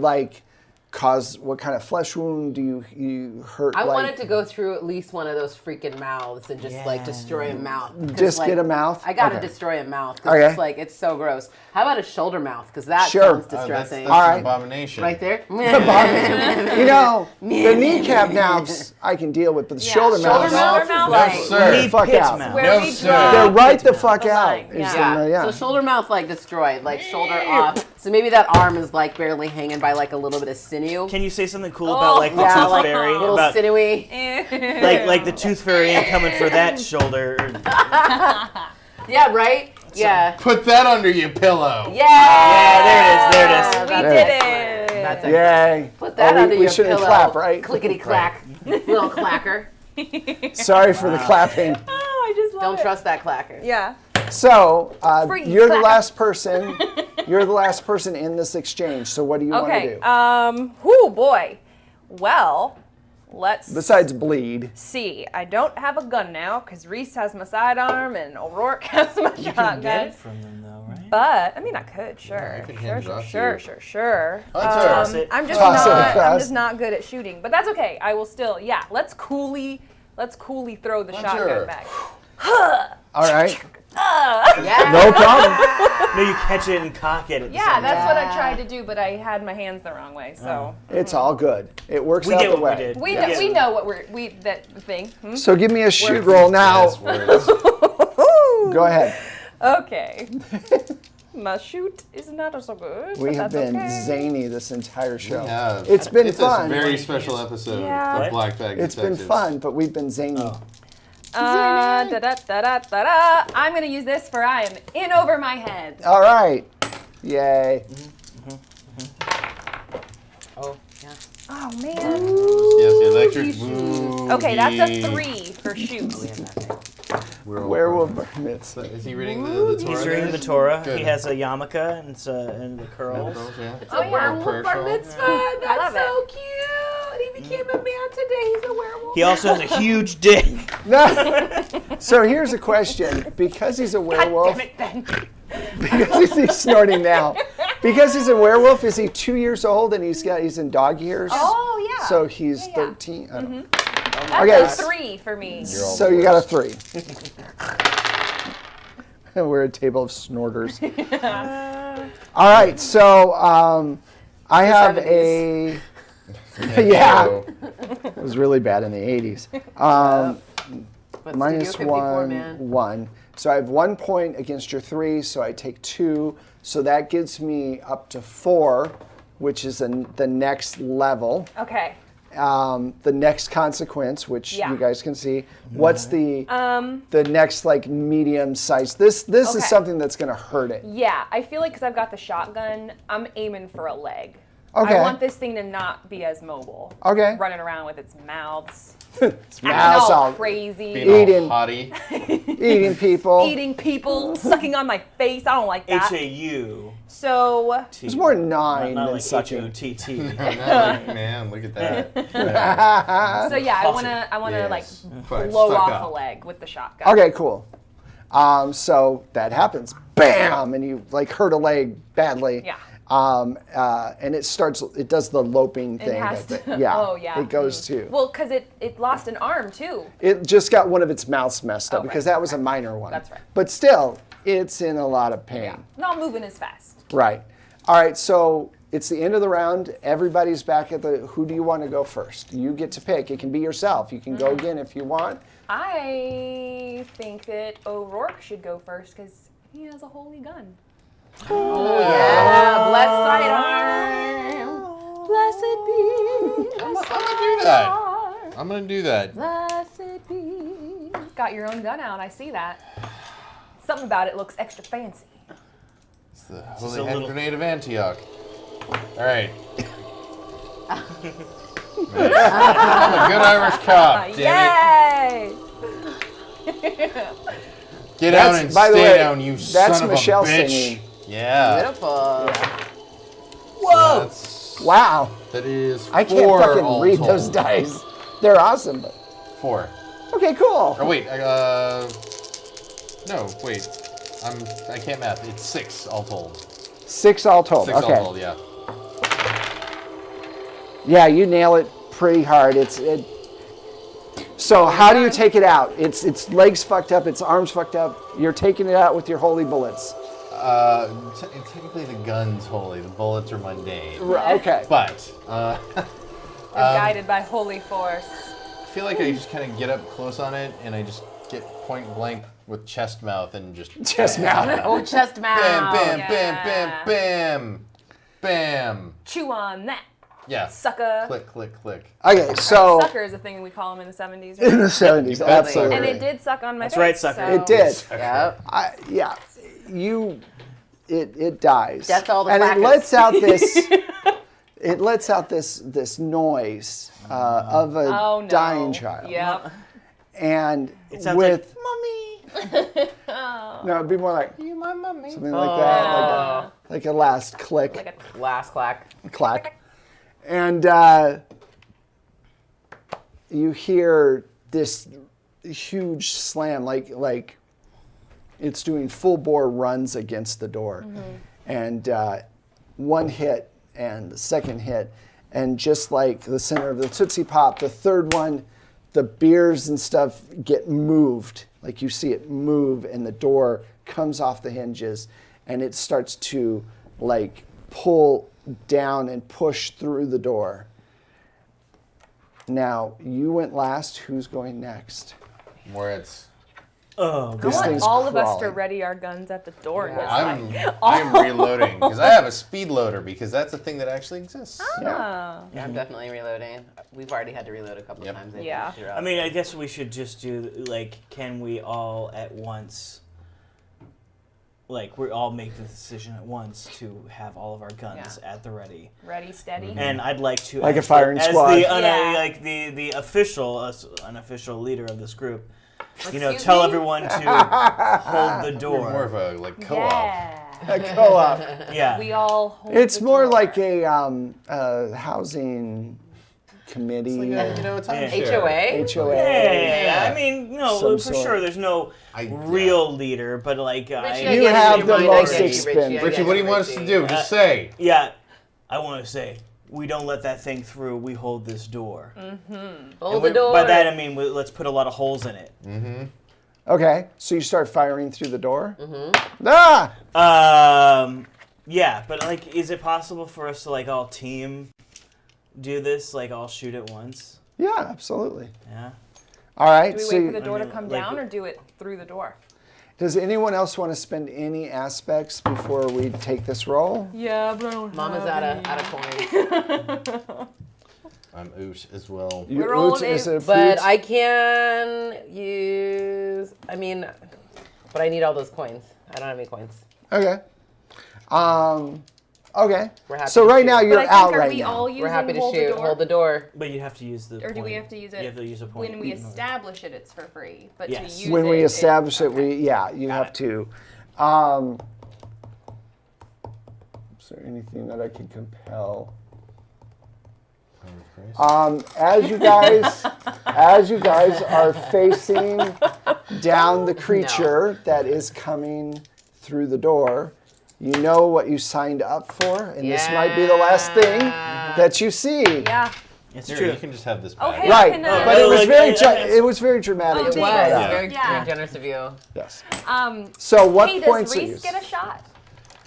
cause what kind of flesh wound? Do you hurt?
I wanted to go through at least one of those freaking mouths and just destroy a mouth. 'Cause,
Just get a mouth?
I gotta
Okay.
destroy a mouth because
Okay.
it's so gross. How about a shoulder mouth? Because that
Sure.
sounds
That's
distressing.
All
an
right.
abomination.
Right there.
You know, the kneecap mouths I can deal with, but the shoulder
Shoulder
mouths,
mouth is
No,
like
sir.
Need
fuck
Pit's
out.
mouth.
Where
No,
we
sir.
draw
they're right the fuck
the
out.
line,
is
yeah.
the-
So shoulder mouth destroyed, shoulder off. So maybe that arm is barely hanging by a little bit of sinew.
Can you say something cool about the
yeah,
tooth fairy?
little
About
sinewy.
like the tooth fairy ain't coming for that shoulder.
Yeah, right? Yeah.
Put that under your pillow.
Yeah.
Yeah, there it is.
We
That's
did
excellent.
it.
That's excellent.
Yay.
Put that under
we
your
shouldn't
pillow.
clap, right?
Clickety clack. Little clacker.
Sorry for the clapping.
Oh, I just love
Don't
it.
trust that clacker.
Yeah.
So
Free
you're the
clap.
last person. You're the last person in this exchange. So what do you want to
Okay.
do?
Whoo boy. Well, let's
Besides bleed.
see. I don't have a gun now because Reese has my sidearm and O'Rourke has my
You can
shotgun.
get it from them though, right?
But I mean, I could, sure,
I can hand it off to you.
sure.
Toss
it.
I'm just
Toss it
not.
across.
I'm just not good at shooting, but that's okay. I will still. Yeah, let's coolly throw the
Hunter.
shotgun back.
All right.
Yeah.
No problem.
No, you catch it and cock it. At the
Yeah,
same
that's
time.
what I tried to do, but I had my hands the wrong way. So
It's all good. It works
We
out
get
the
what
way.
we did.
we
Yeah.
we know what that thing.
So give me a shoot roll now.
Yes, words.
Go ahead.
Okay. My shoot is not so good.
We
but
have
that's
been
okay.
zany this entire show.
Yeah.
It's been
It's
fun.
a very special episode
Yeah.
of Black Bag
It's been
Detectives.
fun, but we've been zany.
Da-da-da-da-da-da. I'm gonna use this for I am in over my head.
All right. Yay.
Oh, yeah.
Oh man.
Yes, the electric boogie.
Okay, that's a 3 for shoot.
Werewolf bar mitzvah.
Is he reading the Torah?
He's reading
there?
the Torah.
Good.
He has a yarmulke and the curls.
Yeah.
It's a werewolf bar
Partial.
mitzvah.
I
That's
love
so cute. He became a man today. He's a werewolf.
He also has a huge dick.
So here's a question. Because he's a werewolf,
Damn it, Ben.
because he's snorting now. Because he's a werewolf, is he 2 years old and he's in dog years?
Oh yeah.
So he's
Yeah.
13. I don't know.
That's
Okay.
a 3 for me.
You're all
So
the
you got a
worst.
3. We're a table of snorters. All right, so I have
70s.
yeah, it was really bad in the 80s.
But
Minus
Studio 54,
1,
man.
1. So I have 1 point against your 3, so I take 2. So that gives me up to 4, which is the next level.
Okay.
The next consequence, which
Yeah.
you guys can see. What's the next medium size? This
Okay.
is something that's gonna hurt it.
Yeah, I feel like because I've got the shotgun, I'm aiming for a leg.
Okay.
I want this thing to not be as mobile.
Okay.
Running around with its mouths.
It's
Acting
mouse
all
all
crazy.
Being all
Eating.
haughty.
eating people.
Eating people, sucking on my face. I don't like that.
H-A-U.
So
It's more 9
Not
than
like
sucking.
H-O-T-T.
Man, look at that.
so yeah, I wanna
Yes. Quite
blow
stuck
off
up.
a leg with the shotgun.
Okay, cool. So that happens. Bam! And you hurt a leg badly.
Yeah.
And it does the loping thing.
has
that-
to-
yeah.
oh, yeah.
It goes too.
Well, because it lost an arm too.
It just got one of its mouths messed up
Oh,
because
right,
that was a minor one.
That's right.
But still, it's in a lot of pain.
Not moving as fast.
Right. All right, so it's the end of the round. Everybody's back at who do you want to go first? You get to pick. It can be yourself. You can go again if you want.
I think that O'Rourke should go first because he has a holy gun.
Oh, yeah. Blessed sidearm. Blessed be.
I'm gonna do that. I'm gonna do that.
Blessed be.
Got your own gun out. I see that. Something about it looks extra fancy.
It's the
a
Holy Hand
little-
Grenade of Antioch. All right. Nice. I'm a good Irish cop, damn
Yay!
it. Get down and
by the
stay
way,
down, you
that's
son of
Michelle
a bitch.
singing.
Yeah.
Beautiful.
Whoa!
That's,
Wow.
that is
I can't
four
fucking
all
read
told.
those dice. They're awesome. But...
4.
Okay, cool.
Or wait, no, wait. I can't math. It's 6 all told.
6 all told.
6
okay.
all told, yeah.
Yeah, you nail it pretty hard. So how do you take it out? Its legs fucked up, its arms fucked up. You're taking it out with your holy bullets.
Technically the gun's holy. The bullets are mundane.
Okay.
But
We're guided by holy force.
I feel like I just kind of get up close on it and I just get point blank with chest mouth and just
Chest mouth.
Oh, chest mouth.
bam, bam,
Yeah.
bam, bam, bam, bam.
Chew on that,
Yeah.
sucker.
Click, click, click.
Okay, so
Sucker is a thing we call them in the 70s.
in the
Right?
70s, absolutely.
And it did suck on my
That's
face.
right, sucker.
so-
It did.
Yep.
It dies.
That's all the
and
practice.
it lets out this noise of a
Oh, no.
dying child.
Yep.
And
It sounds
with
like,
no, it'd be more like
You my mummy.
something like that, like a last click,
Like a
Last clack.
clack, and you hear this huge slam, like it's doing full bore runs against the door, and one hit and the second hit, and just like the center of the Tootsie Pop, the third one, the beers and stuff get moved, like you see it move, and the door comes off the hinges, and it starts to like pull down and push through the door. Now, you went last. Who's going next?
Moritz.
oh,
I
This
want
thing's
all of us to
crawling.
ready our guns at the door.
Yeah.
I'm reloading because I have a speed loader because that's a thing that actually exists.
Ah.
Yeah, I'm definitely reloading. We've already had to reload a couple
Yep.
of times. I think,
Yeah.
throughout.
I mean, I guess we should just do, like, can we all at once, like, we all make the decision at once to have all of our guns at the ready.
Ready, steady.
And I'd like to,
Like a
as
firing
the,
squad.
As
Yeah.
like the official, unofficial leader of this group,
Excuse
tell
me?
everyone to hold the
We're more
door.
of a like co-op.
Yeah.
A co-op.
Yeah.
We all hold
It's
the
more
door.
like a housing committee.
It's like a, you know, a timeshare.
HOA?
HOA.
Yeah, I mean, no,
Some
for
sort.
sure, there's no real leader, but like,
Richie,
You
I get
have
your
the
mind. I
most
get you,
expensive.
Richie, I
Richie,
get
what do you
you,
want us to
Richie.
do? Just say.
yeah, I want to say, we don't let that thing through. We hold this door.
Hold the door.
By that I mean, let's put a lot of holes in it.
Okay, so you start firing through the door. Ah!
Yeah, but like, is it possible for us to like all team do this? Like, all shoot at once?
Yeah, absolutely.
Yeah.
All right.
Do we
So,
wait for the door to come
like-
down or do it through the door?
does anyone else want to spend any aspects before we take this roll?
Yeah, but I don't
Mama's out of coins.
I'm oot as well.
You,
We're all
Oots, is it a
But
Poots?
I can use. I mean, but I need all those coins. I don't have any coins.
Okay. Okay.
We're happy
So
to
right
shoot.
now
But
you're
I think
out
are
right
we
now.
all using
We're happy to
hold
shoot.
the door?
Hold the door.
But you have to use the
Or do we
point.
have to use it
You have to use a point.
when we establish it? It's for free, but
Yes.
to use
When
it,
we establish it,
okay.
you have
it.
to. Is there anything that I can compel? As you guys are facing down the creature that is coming through the door, you know what you signed up for, and this might be the last thing that you see.
Yeah.
It's
Here,
true.
you can just have this back.
Okay.
Right,
Can,
but it
Oh,
was
like,
very
yeah,
it was very dramatic.
Oh,
to
thank
try
you.
it out.
Very,
Yeah.
very generous of you.
Yes.
Um,
So what
hey,
points
does
are you?
Reese get a shot?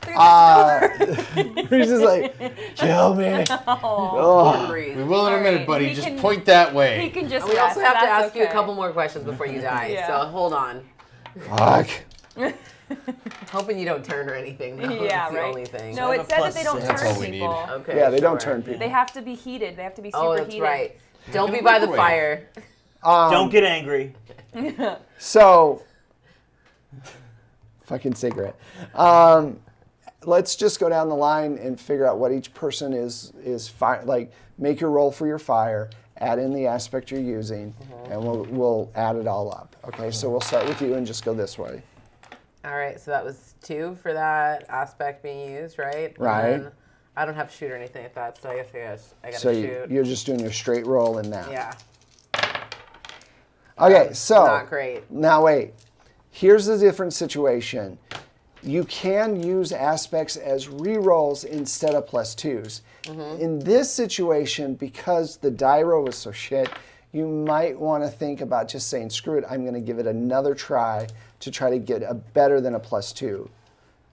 Through the
Reese is like, kill me. Oh.
Breathe.
We will in a
All
minute,
right,
buddy.
he
Just
can-
point that
He
way.
can just
We also
rest,
have to
that's
ask you a
okay.
couple more questions before you die.
Yeah.
So hold on.
Fuck.
Hoping you don't turn or anything. No,
Yeah,
that's the
right.
only thing.
No,
I
it
have a
said that
plus
they don't
six.
turn
That's all we
people.
need.
Okay.
Yeah, they don't
sure.
turn people.
They have to be heated. They have to be super
Oh, that's
heated.
right. Don't be by the
microwave.
fire.
Don't get angry.
So, fucking cigarette. Let's just go down the line and figure out what each person is like. Make your roll for your fire. Add in the aspect you're using, and we'll add it all up. Okay, so we'll start with you and just go this way.
All right, so that was 2 for that aspect being used, right?
Right.
And then I don't have to shoot or anything like that, so I guess I gotta
So
shoot.
you're just doing your straight roll in that.
Yeah.
Okay, so
Not great.
now wait. Here's a different situation. You can use aspects as rerolls instead of +2s. In this situation, because the die roll was so shit, you might want to think about just saying, screw it, I'm going to give it another try to try to get a better than a +2.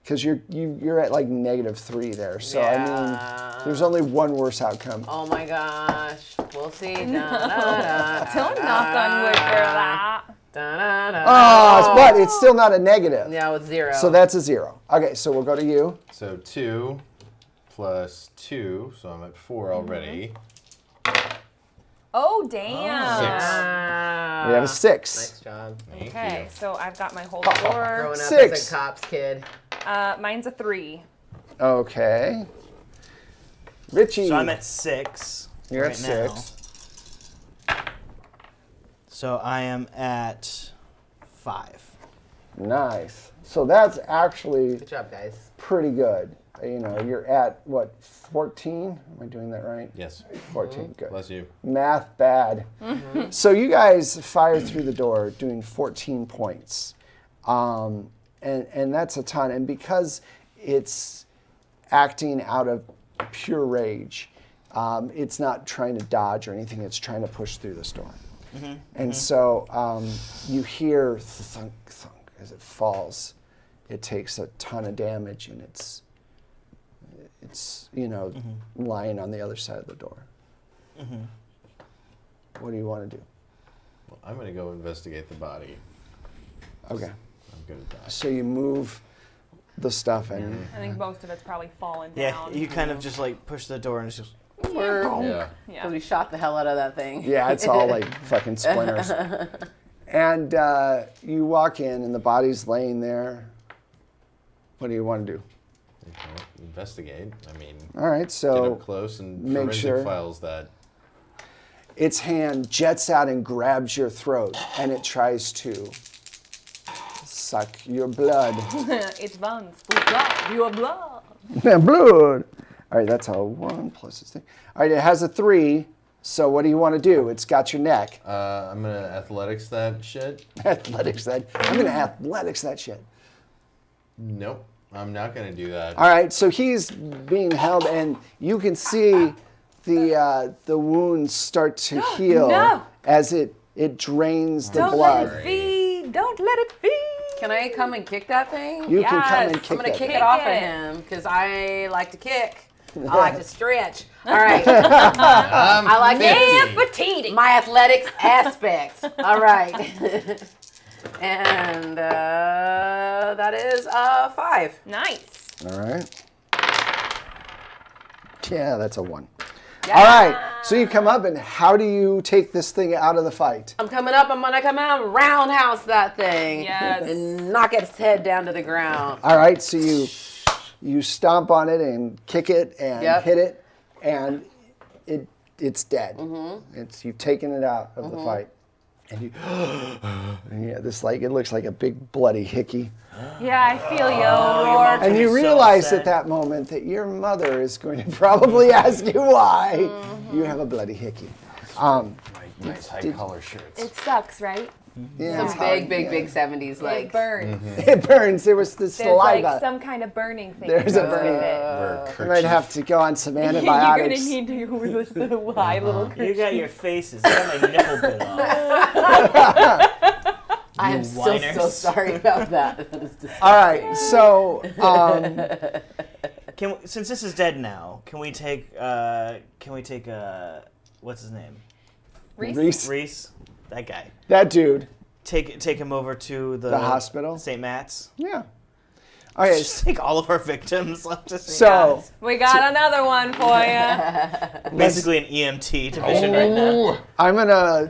Because you're at like -3 there. So, I mean, there's only one worse outcome.
Oh my gosh. We'll see.
Don't knock on wood for that.
But it's still not a negative.
No, it's 0.
So that's a 0. Okay, so we'll go to you.
So 2 plus 2, so I'm at 4 already.
Oh, damn.
6.
We have a 6.
Nice job.
Thank
Okay,
you.
so I've got my whole score.
Growing up
6.
as a cops kid.
Mine's a 3.
Okay. Richie.
So I'm at 6.
You're
right
at
now.
6.
So I am at 5.
Nice. So that's actually
Good job, guys.
pretty good. You know, you're at what, 14? Am I doing that right?
Yes.
14. Good.
Bless you.
Math bad. So you guys fire through the door doing 14 points. And that's a ton. And because it's acting out of pure rage, it's not trying to dodge or anything. It's trying to push through this door. And so you hear thunk, thunk as it falls. It takes a ton of damage, and it's lying on the other side of the door. What do you want to do?
Well, I'm going to go investigate the body.
Okay.
I'm good at that.
So you move the stuff and
I think most of it's probably fallen
Yeah,
down.
you kind of just like push the door and it's just.
Yeah.
Because we shot the hell out of that thing.
yeah, it's all like fucking splinters. And you walk in and the body's laying there. What do you want to do?
Okay. Investigate. I mean,
All right,
get
so
up close and
make
forensic
sure.
files that.
its hand jets out and grabs your throat, and it tries to suck your blood.
It's buns. Blood. Your blood.
Blood. All right, that's a 1 plus its thing. All right, it has a 3. So what do you want to do? It's got your neck.
I'm going to athletics that shit.
Athletics that. I'm gonna athletics that shit.
Nope. I'm not going to do that.
All right, so he's being held, and you can see the wounds start to heal
No.
as it drains the
Don't
blood.
let it feed. Don't let it feed.
Can I come and kick that thing?
You can come
Yes.
and
I'm
kick
I'm gonna
that
kick
thing.
it off of
it.
him because I like to kick. I like to stretch. All right. I like
Petite.
my athletics aspect. All right. And that is 5.
Nice.
All right. Yeah, that's a 1. All right, so you come up, and how do you take this thing out of the fight?
I'm coming up. I'm gonna come out and roundhouse that thing.
Yes.
And knock its head down to the ground.
All right, so you stomp on it and kick it and
Yep.
hit it, and it's dead. You've taken it out of the fight, and you and yeah, this like it looks like a big bloody hickey.
Yeah, I feel you, Rourke.
And you
so
realize
upset.
at that moment that your mother is going to probably ask you why you have a bloody hickey.
Nice high collar shirts.
It sucks, right?
Yeah, it's
Some
hard,
big
yeah.
70s
It
like.
burns.
It burns. There was the
There's
saliva.
like some kind of burning thing.
There's
that
a
goes with
burning-
it.
Wear a
You
kerchief.
might have to go on some
You're gonna
antibiotics.
need to go with the Y little
You
kerchief.
got your faces. I got my nipple bit off.
I am
You
so
whiners.
sorry about that. That is disgusting.
All right, so
Since this is dead now, can we take what's his name?
Reese?
Reese,
Reese? That guy.
that dude,
take him over to the
hospital?
St. Matt's.
Yeah. Okay.
Just take all of our victims left to St.
So
Matt's.
We got another one for you.
Basically an EMT division right now.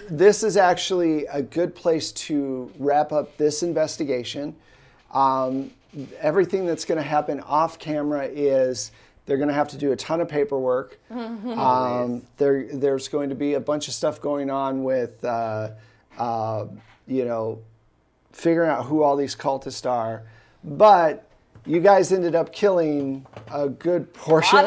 This is actually a good place to wrap up this investigation. Everything that's going to happen off camera is they're going to have to do a ton of paperwork. There's going to be a bunch of stuff going on with, figuring out who all these cultists are. But you guys ended up killing a good portion.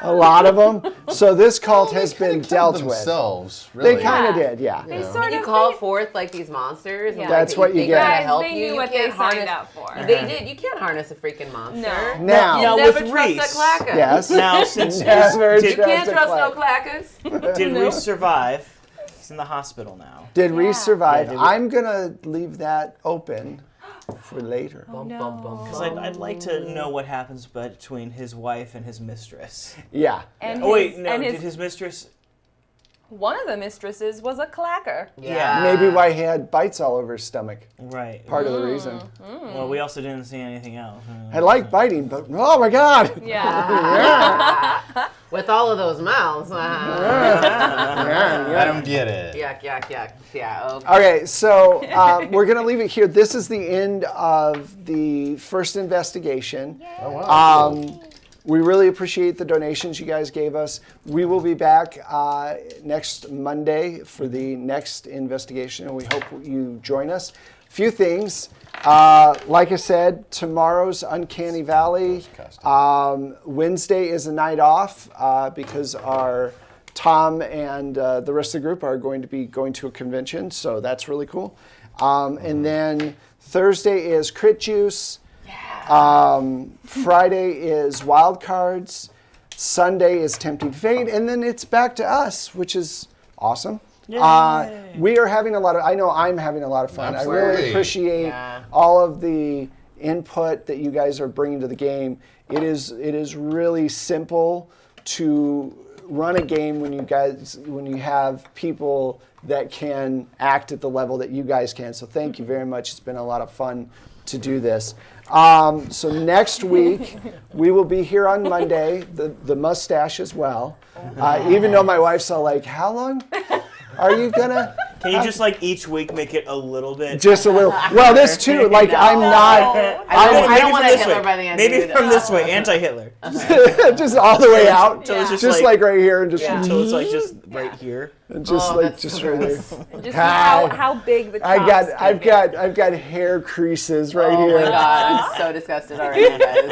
A lot of them. So this cult has been dealt with.
Themselves, really.
They kind of did, yeah.
They sort
You
of
call forth like these monsters.
Yeah.
And,
That's what you
think
get.
they're gonna
Guys,
help
they
you.
knew
You
what they
can't
signed
harness.
up for.
They did. You can't harness a freaking monster.
No.
Now,
Now,
Never
with
trust
Reese.
a clacker.
yes.
Now, since
Never
did,
You can't trust no
clacker.
clackers.
did Reese survive? He's in the hospital now.
Did Reese survive?
Yeah, did
I'm going to leave that open for later.
Because I'd like to know what happens between his wife and his mistress.
Yeah.
And
Oh, wait,
his-
no,
and
did his mistress...
one of the mistresses was a clacker.
Yeah.
Maybe why he had bites all over his stomach.
Right.
Part of the reason.
Well, we also didn't see anything else.
I like biting, but oh my God.
Yeah.
With all of those mouths.
I don't get it.
Yuck, yuck, yuck. Yeah, okay.
Okay, so we're going to leave it here. This is the end of the first investigation.
Oh, wow.
We really appreciate the donations you guys gave us. We will be back next Monday for the next investigation, and we hope you join us. Few things. Like I said, tomorrow's Uncanny Valley. Wednesday is a night off because our Tom and the rest of the group are going to be going to a convention, so that's really cool. And then Thursday is Crit Juice. Friday is Wild Cards. Sunday is Tempting Fate, and then it's back to us, which is awesome. We are having a lot of, I know I'm having a lot of fun. I really
Absolutely.
appreciate all of the input that you guys are bringing to the game. It is really simple to run a game when you have people that can act at the level that you guys can. So thank you very much. It's been a lot of fun to do this. So next week we will be here on Monday. The mustache as well. Even though my wife's all like, "How long are you gonna?"
Can you just like each week make it a little bit?
Just a little. Well, this too. Like I'm not.
I don't want
from
a
this
Hitler
way.
by the end.
Maybe
dude.
from this way, anti-Hitler.
just all the way out.
So it's
Just like right here and just
until it's like just right here.
and just
Oh,
like
that's
just
so
right there.
Just see how big the chops
I've got hair creases right
Oh
here.
my god, I'm so disgusted already, guys.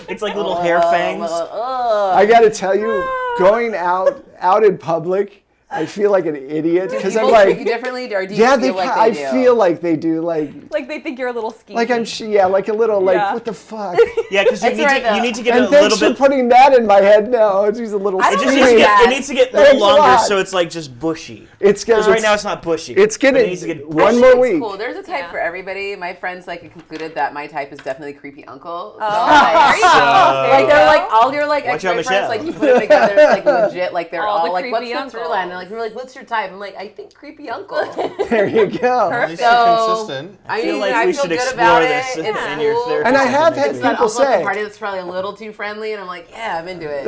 It's like little hair fangs.
I got to tell you, going out in public, I feel like an idiot because I'm
People
like,
treat you differently, or do you
yeah,
feel like
I
they do?
feel like they do, like
they think you're a little skeevy.
I'm like a little like
Yeah.
what the fuck.
Yeah, because you,
That's right, though.
you need to get
And
a little
thanks for
bit.
putting that in my head now. It's just a little.
I
It
don't
just
think
needs to
that-
get. It needs to get a
Thanks
little
a
longer,
lot.
so it's like just bushy.
It's
Because
good.
right now it's not bushy.
It's
But
gonna
it needs to get
one
Actually,
more
it's
week.
Cool. There's a type
Yeah.
for everybody. My friends concluded that my type is definitely creepy uncle. So,
There you
they're
go.
like all your like
Watch out,
ex-boyfriends,
Michelle.
like you put them together, it's like legit, like they're
All
all
the
like, what's
creepy
the
uncle.
through line? And like we're like, what's your type? I'm like, I think creepy uncle.
There you go.
At least
So-
you're
consistent.
I
feel
mean,
like
I
we
feel
should
good
explore
about
this
it. It's
in your
cool.
therapy.
And I have had
It's that
people
uncle at the
say,
party that's probably a little too friendly, and I'm like, yeah, I'm into it.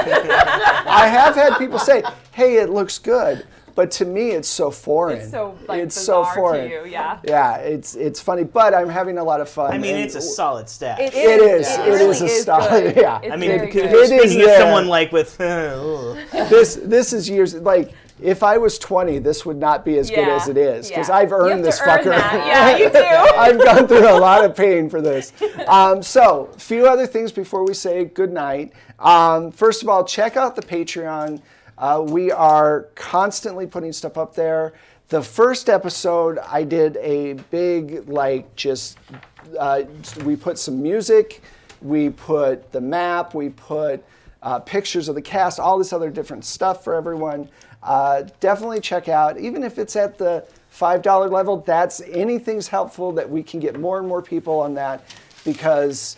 I have had people say, "Hey, it looks good," but to me, it's so foreign.
It's so like
It's so
bizarre
foreign.
to you, yeah.
Yeah, it's funny, but I'm having a lot of fun.
I mean,
and
it's a solid stat.
It is.
It
It
really
is a
is
style.
good.
Yeah.
It's
I mean,
very good.
It is
speaking as
there.
someone like with.
This is years like. If I was 20, this would not be as good
Yeah.
as it is because
Yeah.
I've
You
earned
have to
this
earn
fucker.
that. Yeah, you do.
I've gone through a lot of pain for this. So, a few other things before we say goodnight. First of all, check out the Patreon. We are constantly putting stuff up there. The first episode, I did a big, we put some music, we put the map, we put pictures of the cast, all this other different stuff for everyone. Definitely check out, even if it's at the $5 level, anything's helpful that we can get more and more people on that because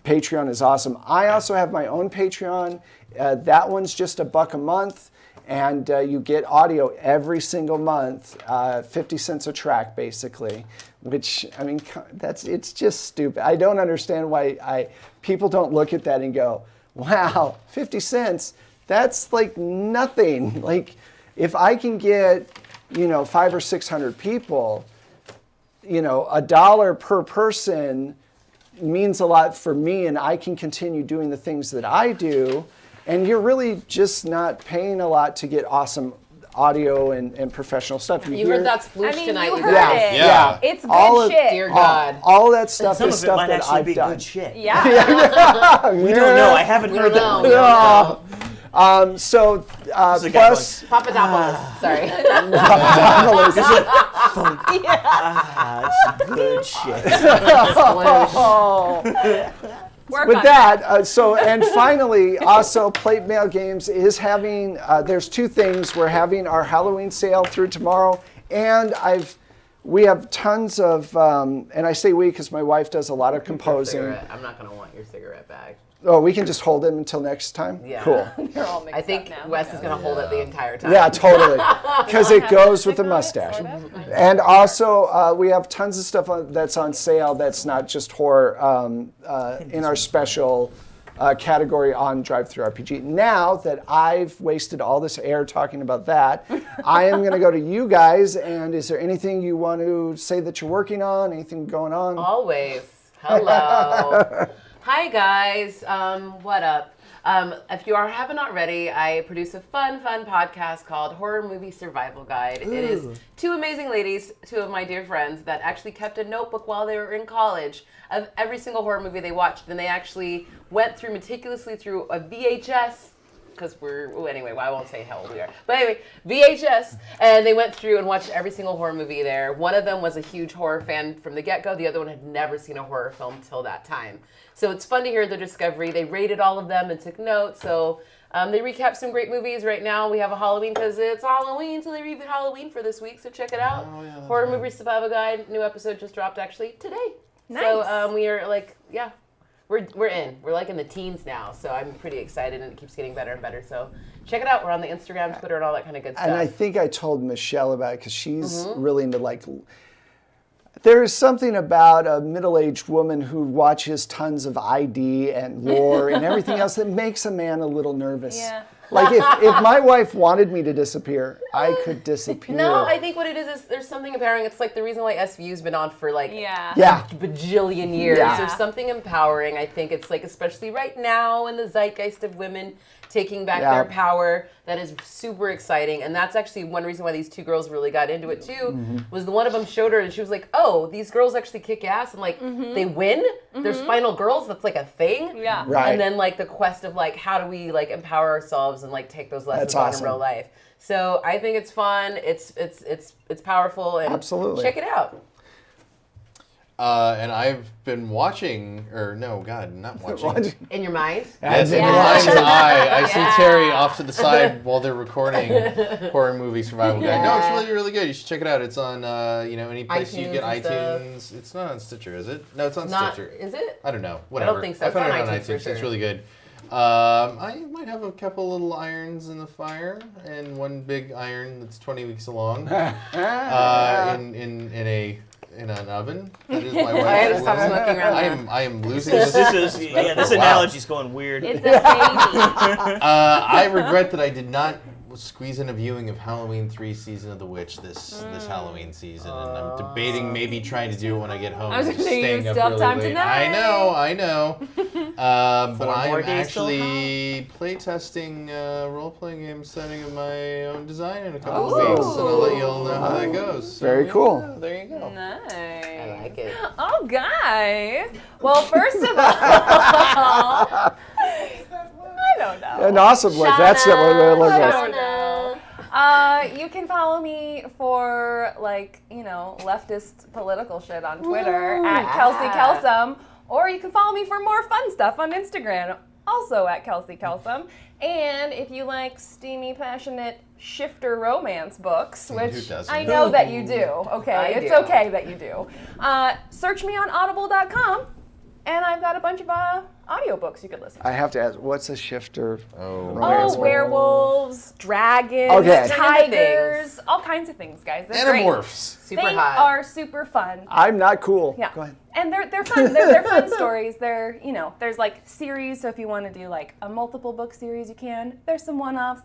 Patreon is awesome. I also have my own Patreon. That one's just $1 a month. And you get audio every single month, 50 cents a track, basically. Which, I mean, it's just stupid. I don't understand why people don't look at that and go, wow, 50 cents, that's like nothing. Like, if I can get, 500 or 600 people, $1 per person means a lot for me, and I can continue doing the things that I do. And you're really just not paying a lot to get awesome audio and professional stuff.
You heard that sploosh tonight.
You
you
heard
guys.
it.
Yeah.
It's good
All of-
shit.
Dear God.
All that stuff
Some
is
of it
stuff
might
that
actually
I've
be
done.
good shit.
Yeah.
We don't know. I haven't
We
heard
don't
that.
know. We don't know.
So
There's a guy
plus,
Papadopoulos. Sorry.
It's good shit.
Work
with
on
that, and finally, also, Plate Mail Games is having, there's two things. We're having our Halloween sale through tomorrow, and we have tons of, and I say we because my wife does a lot of composing.
Cigarette. I'm not going to want your cigarette bag.
Oh, we can just hold them until next time?
Yeah.
Cool.
They're all mixed
I think
up now.
Wes is going to hold it the entire time.
Yeah, totally. Because it goes with the
Sticker on it,
mustache.
sort of.
And also, we have tons of stuff that's on sale that's not just horror in our special category on Drive-Thru RPG. Now that I've wasted all this air talking about that, I am going to go to you guys. And is there anything you want to say that you're working on? Anything going on?
Always. Hello. Hi, guys. What up? If you haven't already, I produce a fun podcast called Horror Movie Survival Guide. It is two amazing ladies, two of my dear friends, that actually kept a notebook while they were in college of every single horror movie they watched. And they actually went meticulously through a VHS, because anyway, I won't say how old we are. But anyway, VHS, and they went through and watched every single horror movie there. One of them was a huge horror fan from the get-go. The other one had never seen a horror film till that time. So it's fun to hear their discovery. They rated all of them and took notes. So they recap some great movies. Right now we have a Halloween, because it's Halloween, so they reboot Halloween for this week. So check it out.
Oh, yeah,
Horror Movie Survival Guide. New episode just dropped actually today.
Nice.
So we are like, yeah. We're in. We're like in the teens now, so I'm pretty excited, and it keeps getting better and better. So check it out. We're on the Instagram, Twitter, and all that kind of good stuff.
And I think I told Michelle about it because she's really into there is something about a middle-aged woman who watches tons of ID and lore and everything else that makes a man a little nervous.
Yeah.
Like if my wife wanted me to disappear, I could disappear.
No, I think what it is there's something empowering. It's like the reason why SVU's been on for like
Yeah.
bajillion years.
Yeah.
There's something empowering. I think it's like, especially right now in the zeitgeist of women taking back their power, that is super exciting. And that's actually one reason why these two girls really got into it too, was the one of them showed her and she was like, oh, these girls actually kick ass and like they win. There's final girls, that's like a thing.
Yeah.
Right.
And then like the quest of like, how do we like empower ourselves and like take those lessons
That's
on
awesome.
in real life. So I think it's fun. It's powerful, and
Absolutely.
check it out.
And I've been watching, or no, God, not watching.
In your mind.
Yes, in
Yeah.
your mind's eye. I
Yeah.
see Terry off to the side while they're recording Horror Movie Survival Guide. No, it's really, really good. You should check it out. It's on, any place you
iTunes
get
and
iTunes. It's not on Stitcher, is it? No, it's on
Not
Stitcher.
is it?
I don't know. Whatever.
think so.
I
It's
found
on
it on
iTunes for
iTunes.
sure.
It's really good. I might have a couple little irons in the fire, and one big iron that's 20 weeks along, in an oven. That is my wife.
I had to stop smoking around there.
I am losing
This
this.
this
Wow.
analogy's going weird.
It's a baby.
I regret that I did not squeeze in a viewing of Halloween 3 Season of the Witch this Halloween season, and I'm debating maybe trying to do it when I get home.
I was
and
gonna
just
say,
staying
you
up
still have
really
time
late.
tonight.
I know. But
4
I
more
am
days till
actually playtesting a role-playing game setting of my own design in a couple
Oh.
of weeks, and I'll let you all know how that goes. So,
Very cool.
yeah, there you go.
Nice.
I like it.
Oh, guys. Well, first of all, I don't know.
An awesome look. That's what it look
I
like.
don't know. You can follow me for leftist political shit on Twitter at Kelsey Kelsum, or you can follow me for more fun stuff on Instagram, also at Kelsey Kelsum. And if you like steamy, passionate shifter romance books,
Who
which
doesn't?
I know that you do, okay,
I
it's
do.
okay that you do. Search me on Audible.com. And I've got a bunch of audiobooks you could listen to.
I have to ask, what's a shifter?
Oh, werewolves, dragons,
Okay.
tigers, all kinds of things, guys. They're great.
Animorphs.
Super
They
hot.
are super fun.
I'm not cool.
Yeah.
Go ahead.
And they're fun. They're fun stories. They're, there's like series, so if you want to do like a multiple book series, you can. There's some one-offs.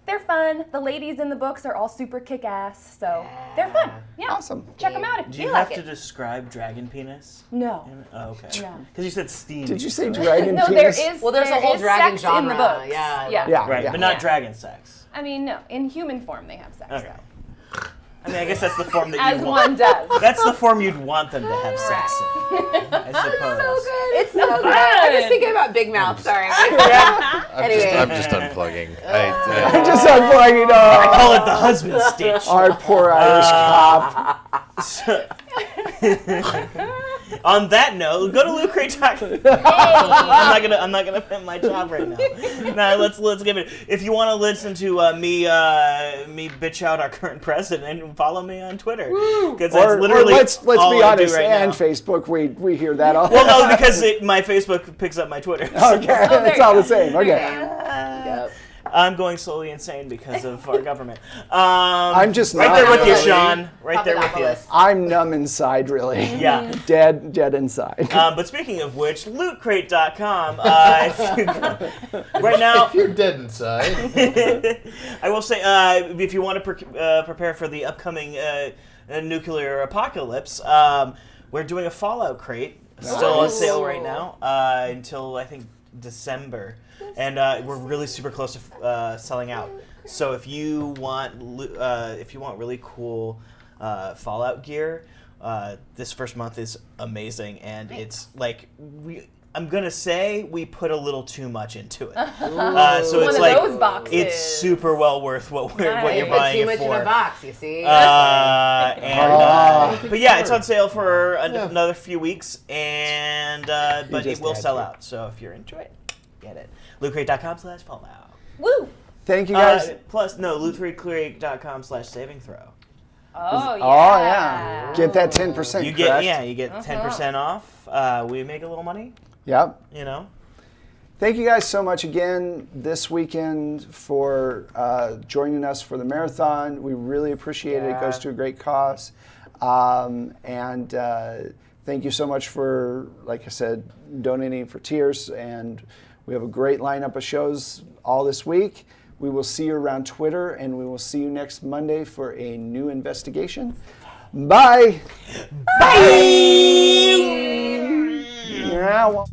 They're fun. The ladies in the books are all super kick-ass, so they're fun. Yeah.
Awesome.
Check them out if
Do
you
you
like
have to
it.
describe dragon penis?
No.
Oh, okay.
No.
Because you said steam.
Did you say dragon
No,
penis?
there is.
Well, there's a
there
whole
is
dragon
sex in the
genre.
books.
Yeah.
Yeah.
Right, but not dragon sex.
I mean, no. In human form, they have sex.
Okay.
Though.
I mean, I guess that's the form that
As
you
one
want.
does.
That's the form you'd want them to have sex in, I suppose.
It's so good.
I'm just thinking about Big Mouth. Sorry. Anyway.
I'm just unplugging.
I'm just unplugging
I call it the husband stitch.
our poor Irish cop.
On that note, go to lootcrate.com. I'm not gonna pimp my job right now. No, let's give it. If you want to listen to me bitch out our current president, follow me on Twitter because that's literally
let's
all
be
I do
honest,
right
and
now.
Facebook, we hear that all.
Well, no, because my Facebook picks up my Twitter.
Okay, it's all the same. Okay.
Yep.
I'm going slowly insane because of our government.
I'm just
right
not
there with you,
really.
Sean. Right there with you.
Papadopoulos.
I'm numb inside, really.
Yeah.
Dead inside.
But speaking of which, lootcrate.com. Right now,
If you're dead inside.
I will say, if you want to prepare for the upcoming nuclear apocalypse, we're doing a Fallout crate, still on sale right now, until I think December, and we're really super close to selling out. So if you want really cool Fallout gear, this first month is amazing, and it's like I'm gonna say we put a little too much into it. So
One
it's
of
like
those boxes.
it's super well worth what you're
Nice.
buying
Too
it
much
for.
in a box, you see.
But yeah, it's on sale for another few weeks, and but it
just
will
had
sell
to.
out. So if you're into it, get it. lootcrate.com/fallout.
Woo!
Thank you guys.
Plus, no, lootcrate.com/savingthrow.
Oh, yeah.
Oh yeah. Get that 10%.
You
correct?
get 10% off. We make a little money,
Yep.
you know.
Thank you guys so much again this weekend for joining us for the marathon. We really appreciate it. It goes to a great cause. And thank you so much for, like I said, donating for Tears. And we have a great lineup of shows all this week. We will see you around Twitter, and we will see you next Monday for a new investigation. Bye. Bye. Yeah, well.